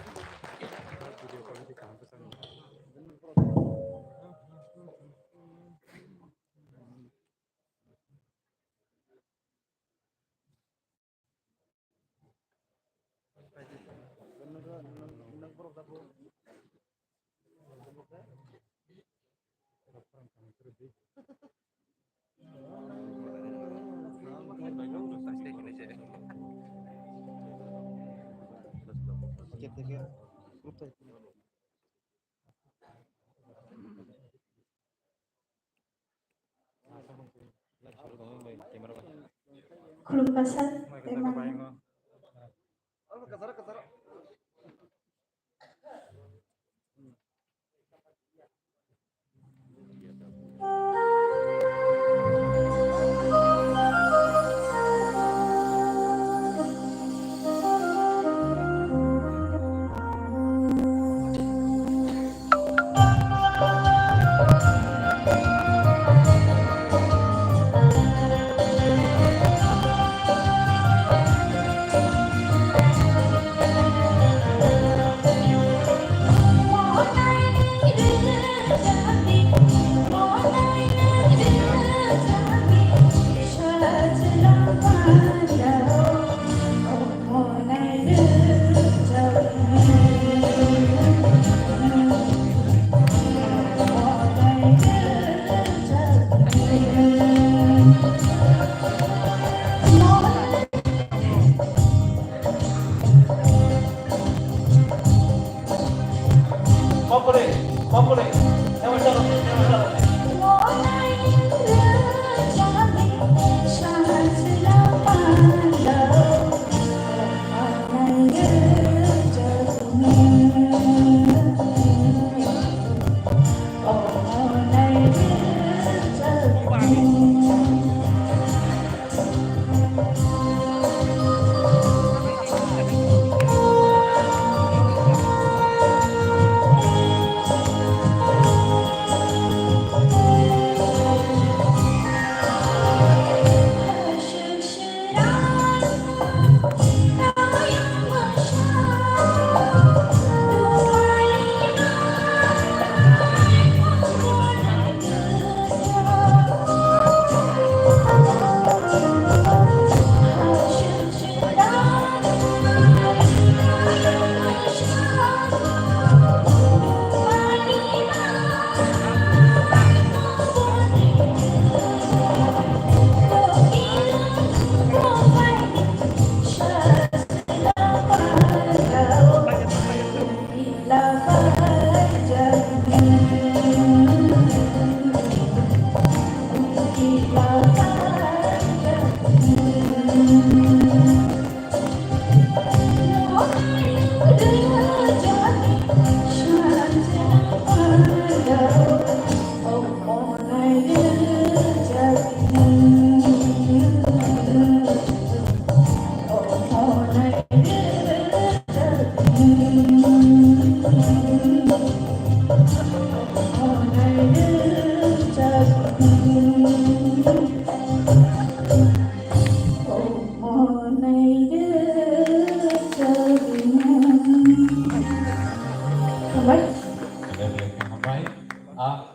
Kelupasan memang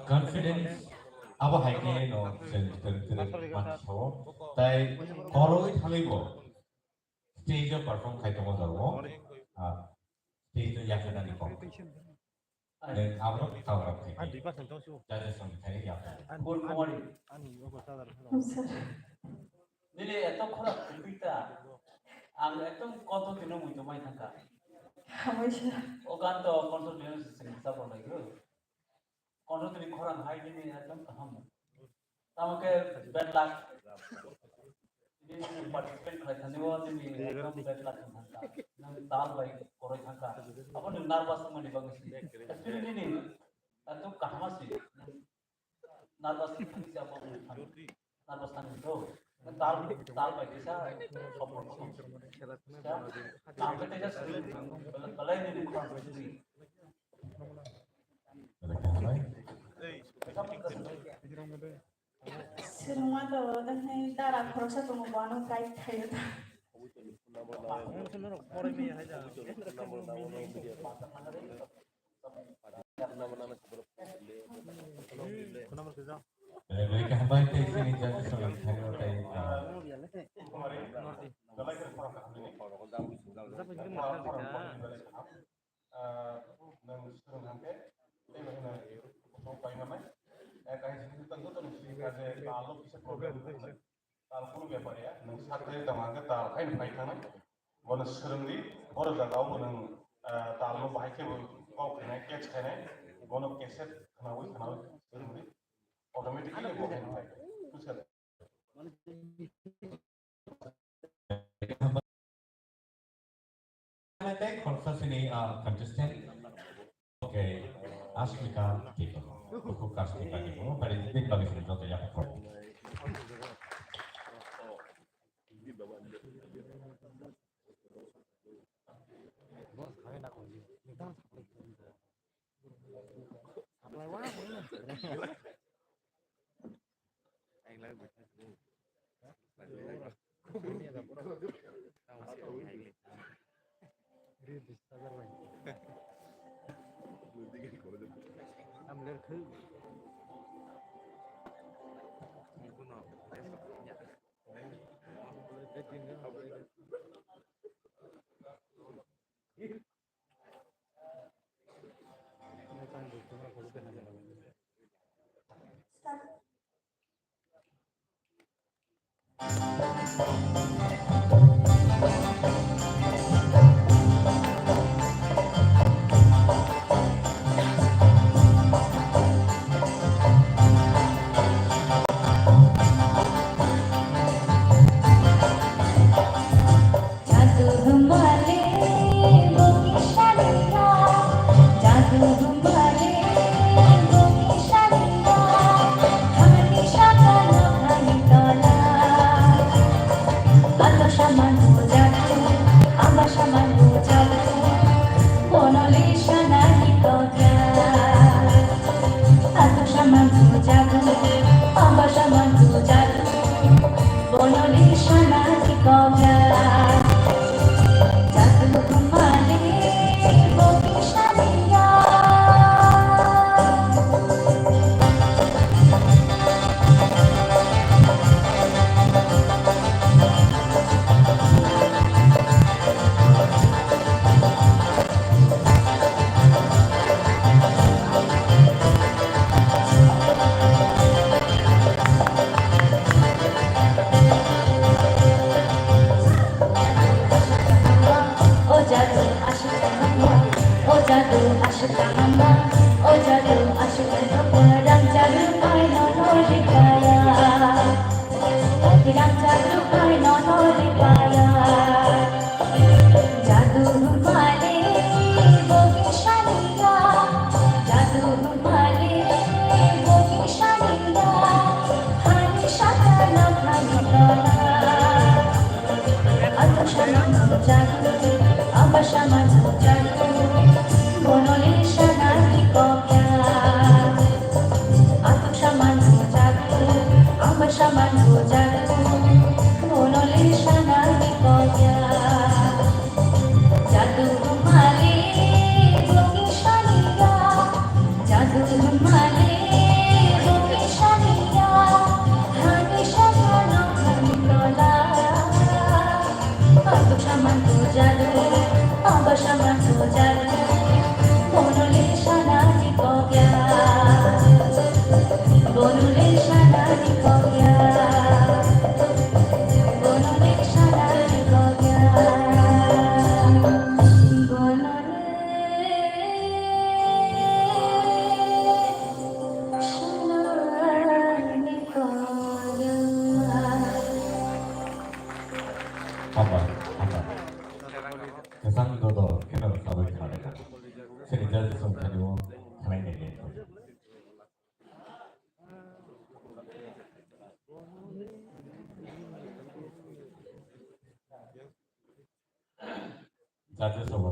confidence abo haike no tere macho tai koroi thalibo stage perform khaito jago stage yakana ni kom dan abo tawra jadi sampai ya Good morning. Nile eto khora kuita. Ang eto konto tino muito mai thangka. O ganto konto tino singsa por lagi. Konto tino khora hai ni eto kaham. Tamake bad luck. Ini participant khai thani wo ni eto bad luck thangka. Nang dal bai koroi thangka. Apa ni nervous mani bangsi. Actually ni eto kahama si. Nervous thangki siapa nervous thangki bro. ताल पाइके छ support काम करते छ कलै नि Serumah tuh kan ini darah kerasa tuh mau bano kait kayu tuh. mereka hambai te sini jadi soal tharo tai automatically sini contestant okay Asmika Tito buku Asmika Tito pada titik bagi contoh yang perform Oh jadu asyik perang jadu main nono dikaya bilang jadu kai nonole paya jadu male bogi shaniya jadu male bogi shaniya hani shakala hani kala atu shaman jadu aba shaman jadu bonole shanati kopya atu shaman jadu aba shaman jadu bonole shanati kopya jadu male bogi shaniya jadu male bogi shaniya hani shakala hani kala atu shaman jadu aba shaman jadu bonole shanati kopya bonole shanati kopya bonole shanati kopya Apa? Kesan dodo kenal sabai kenal. Sini jadi sumber itu kalian ini. Jadi semua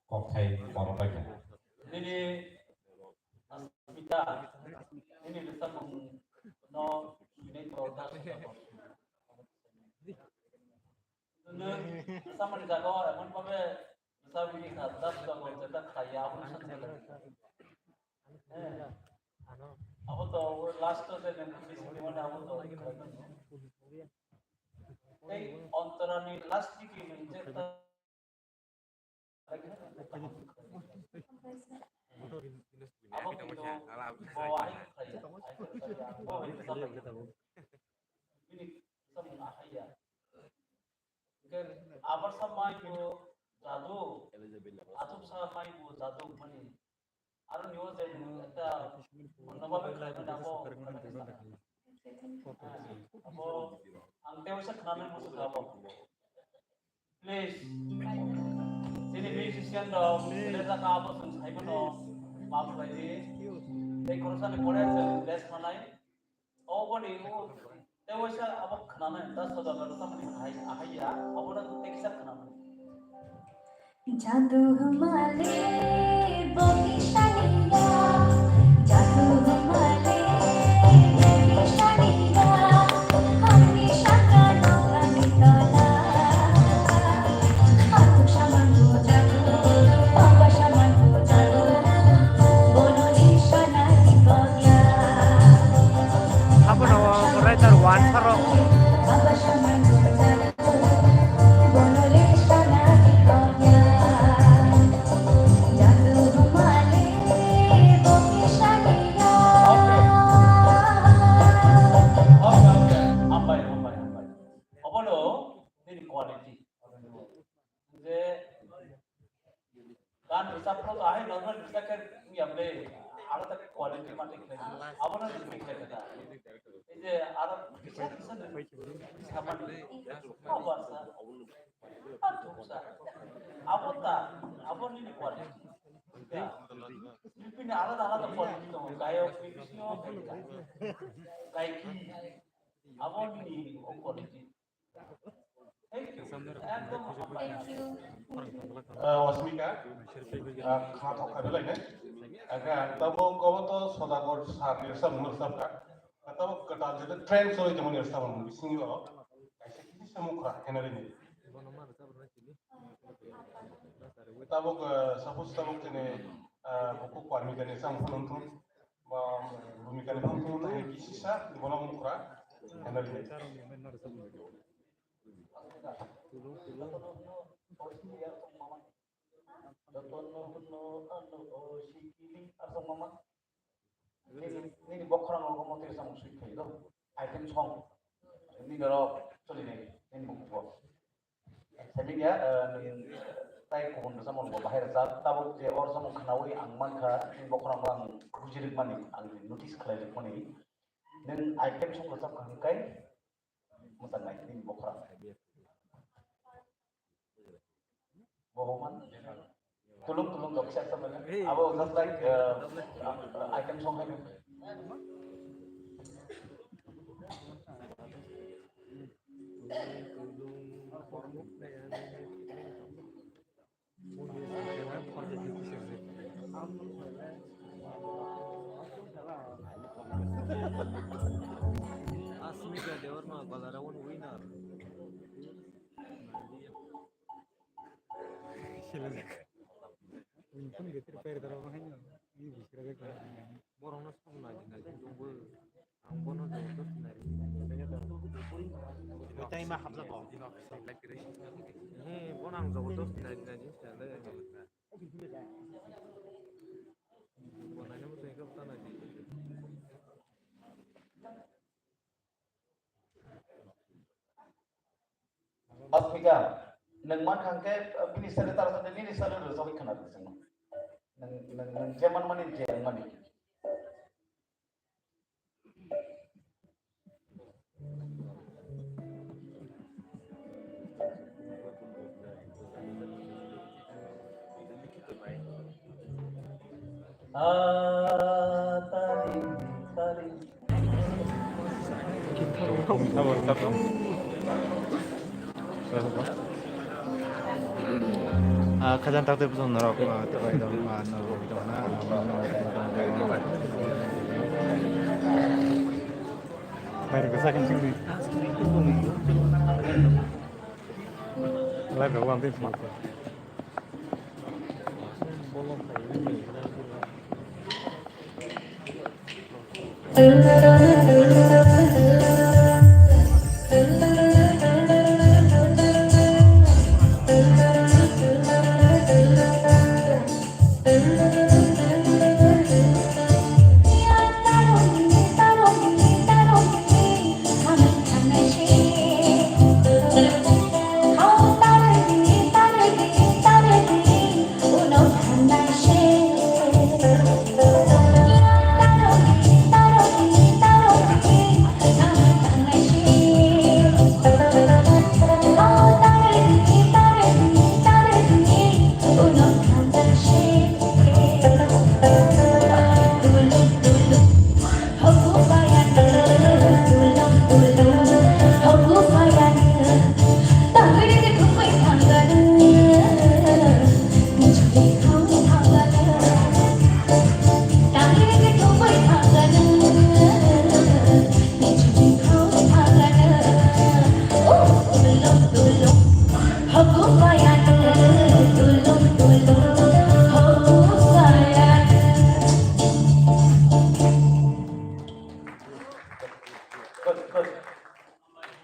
kok kayak orang baik. Ini kita ini bisa no ini proses sama di jago emang pabe bisa bikin atas kalau kita kaya pun aku tuh last tuh saya nanti di mana aku tuh antara nih last ini cerita apa itu bawa ini sama ahaya abar sama itu jadu atau sama itu jadu mani aru niwa saya kita menawarkan kerana apa angke usah kenal musuh apa please sini musician dong kita kamu saya pun maaf lagi एक और साल पढ़े थे less मनाई ओ बनी वो ते वैसा अब खाना 10,000 का सामने आया अब ना एक साथ खाना jadu male bogi shaniya jadu male bogi shaniya hani shakala hani kala atu shaman jadu aba shaman jadu bonole shanati kopya Apa nama writer Wan Faro? aba shaman jadu bonole shanati kopya jadu male bogi shaniya oke ambai apa lo ini quality J kan bisa pro to ahe normal bisa kan yamle ala tak quality mate kle abona dikhe kita je ara bisa sama apa sa sa abota abon ini quality ya ini ala quality to kayo pisno kayak abon ini quality thank you অস্মিকা খাওয়া থাকা বেলাইনে তবু কবতো সদাগর সার নিরসাম মুরসামকা তবু কটা যেটা train সই যেমন নিরসাম বিসিংও কাইসে কিছু সমুখরা হেনারিনি তবু সাপোজ তবু তেনে বুকু পারমিকানি সাম ফনন্তুম বা ভূমিকানি ফনন্তুম তাই কিসিসা বনমুখরা হেনারিনি ini bokran ngomong terus sama suit itu item song ini kalau sorry ini buku tapi dia tay kubun sama ngomong bahaya saat tahu dia orang sama kenawi angman ka ini bokran bang kujirik mani ang notice kelajak mani dan item song kesap kangkai mosan naik ini bokra bohongan tulung gak bisa temen abo just like item song ini Asmika Dewarma Balarawan winner. Pun gitu repair terus makanya ini bisa kayak Borong nas pun lagi nanti tunggu angkono terus nari. Kita mah hamzah boh. Ini pun ang jauh terus nari saya. Bonanya mesti ikut tanah di. Asmika nang man khangke bini sare tar sare ni sare ro sabai khana bising nang jeman mani je mani tari 가장 딱대부터 너라고 들어가야 돼. bayar besar kan sini lah gak uang tuh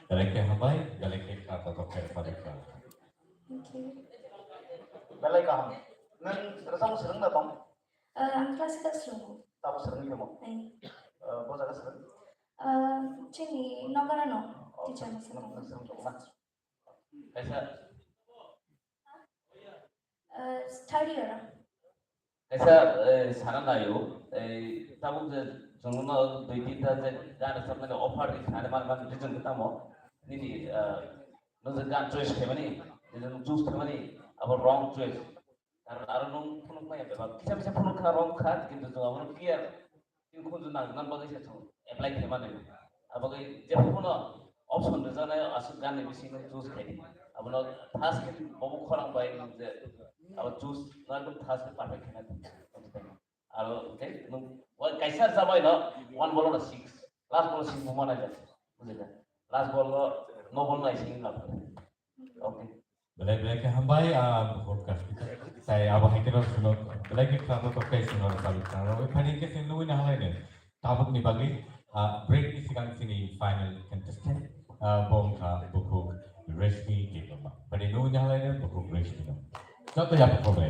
Galeke hambai, galeke kata toke pada kata. belai kaham nang rasam sereng da tong Ang klase ka slow. tahu sereng ni mo Ay. bo jaga sereng Chini nogara no. Teacher mo sa. nang sereng tong mas kaisa Third year. kaisa sana nayo tahu je jungno doi tinta je gan samne offer di sana man reason kita mo ni no je gan choice khemani je choose khemani abar wrong choice karena nung punuk maya beba bisa punuk ka wrong khat kintu jo amro clear kin khunju nang nan bagai se chung apply khemani abagai je puno option de jana asu gan ni bisi no choose khedi abno fast kin bobu khorang bai je अब choose Narbal था से perfect है और okay no वो कैसा सब है ना वन बॉल ना 6 लास्ट बॉल 6 मुमा ना जाए बुझे लास्ट बॉल नो बॉल ना 6 ना okay Belai ke hambai podcast kita. Saya abah itu suno. Belai ke kata toke suno sabi. Kalau pani ke sini luin halai ni. Tabuk ni bagi break ni sekarang sini final contestant bom ka buku Reshmi Diploma. Pani luin halai ni buku Reshmi no. Contoh yang problem.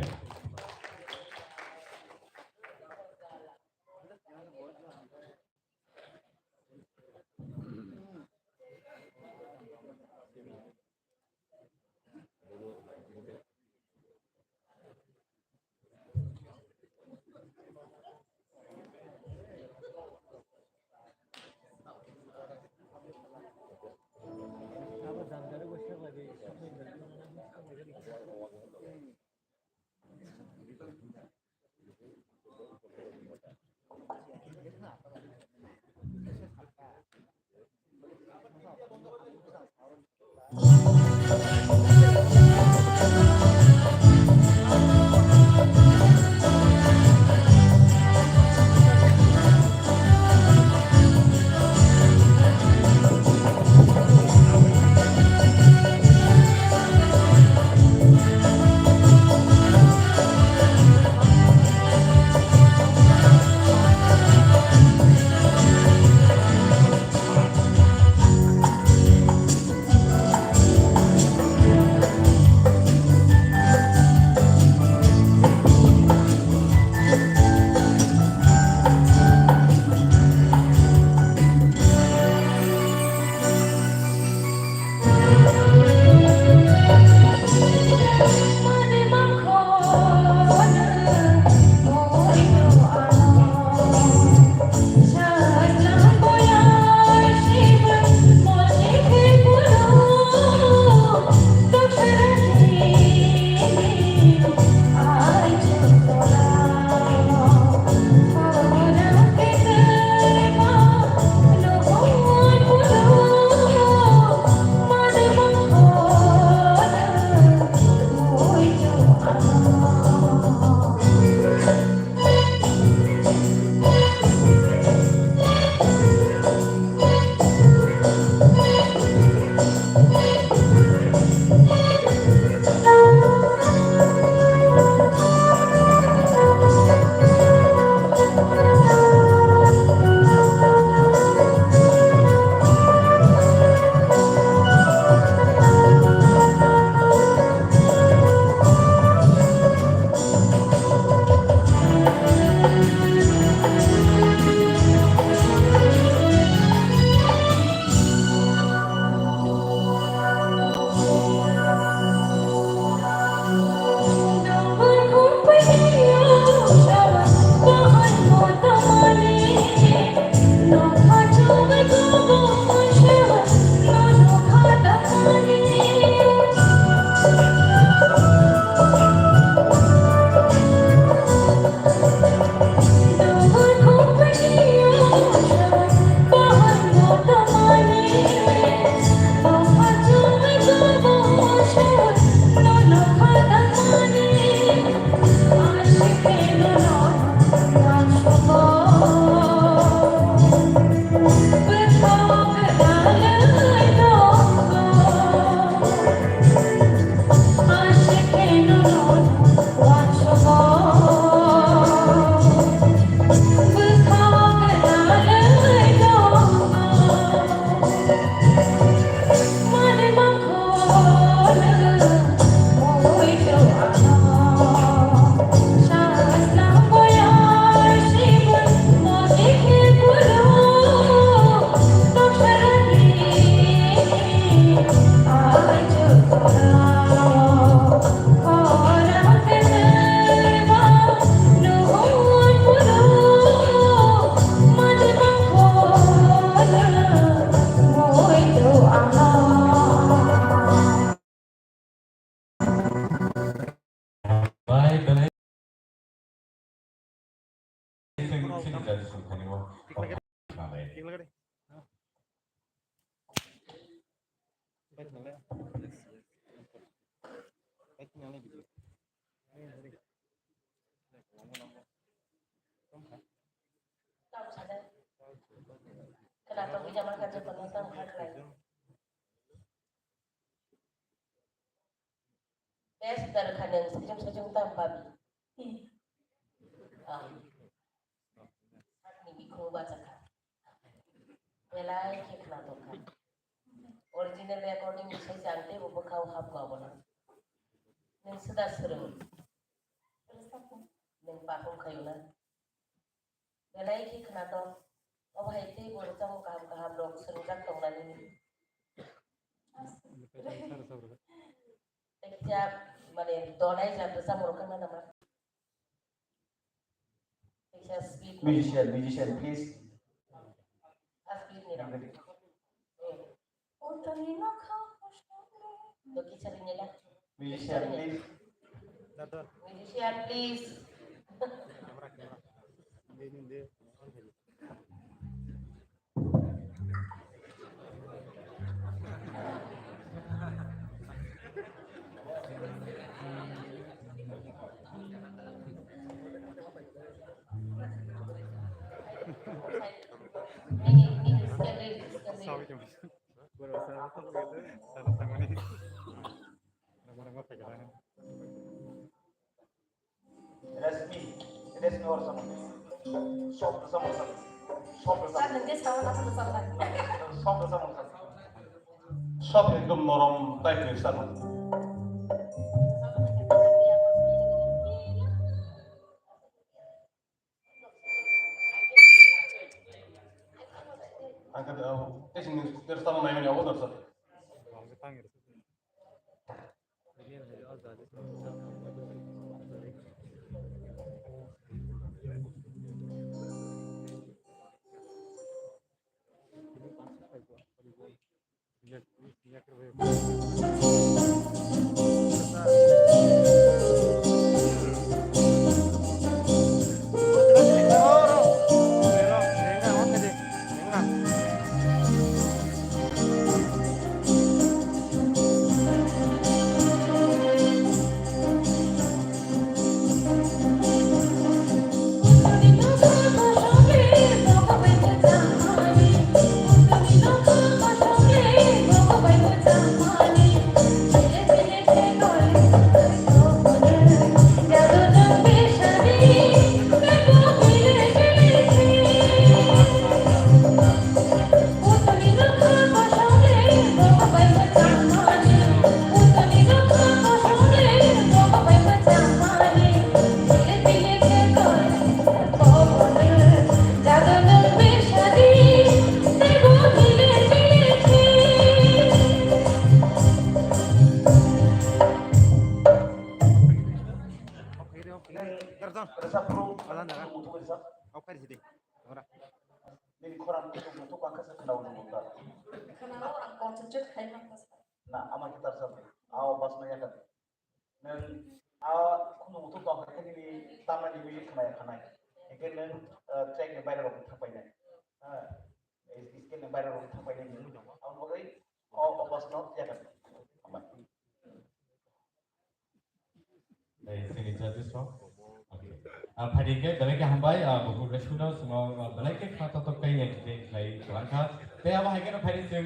jadi sultan itu nalai. Kenapa bisa makan penonton lain? Sekitar kanan sejum tanpa ini ikut bacakan. Belai kita tokan. Original recording saya jangan buat kau hap kau bola. Neng sudah seru. Neng pakum kayu lah. Belai kita tokan. Oh itu baru kamu kaham dok serukan tong lagi. Setiap mana donai jam besar merukan mana mana. Musician, please. Speed ni ram. Doki carinya lah. Musician, please. Musician, please. Resmi or someone. Soft. সব একদম নরম টাইপের সাথে There's someone I mean, what sir? Phadike balai ke hambai buku resuno semua balai ke kata to kai yang kita lagi langkah. Tapi apa hai kena phadike sem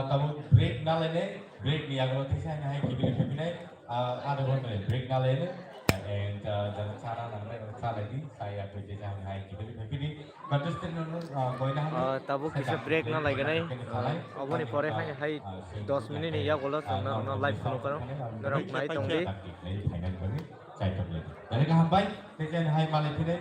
tamu break na lene break ni agak nanti saya hai kibili kibili ada boleh break na lene and dalam cara namanya cara lagi saya kerja yang hai kibili kibili. Contestant boleh dah. Tabu kisah break na lagi nih. Apa nih pore hai 10 minit ni ya kalau na live suno karo. Dorang naik tongdi. Dari ke hambai, kerja yang hai malam ini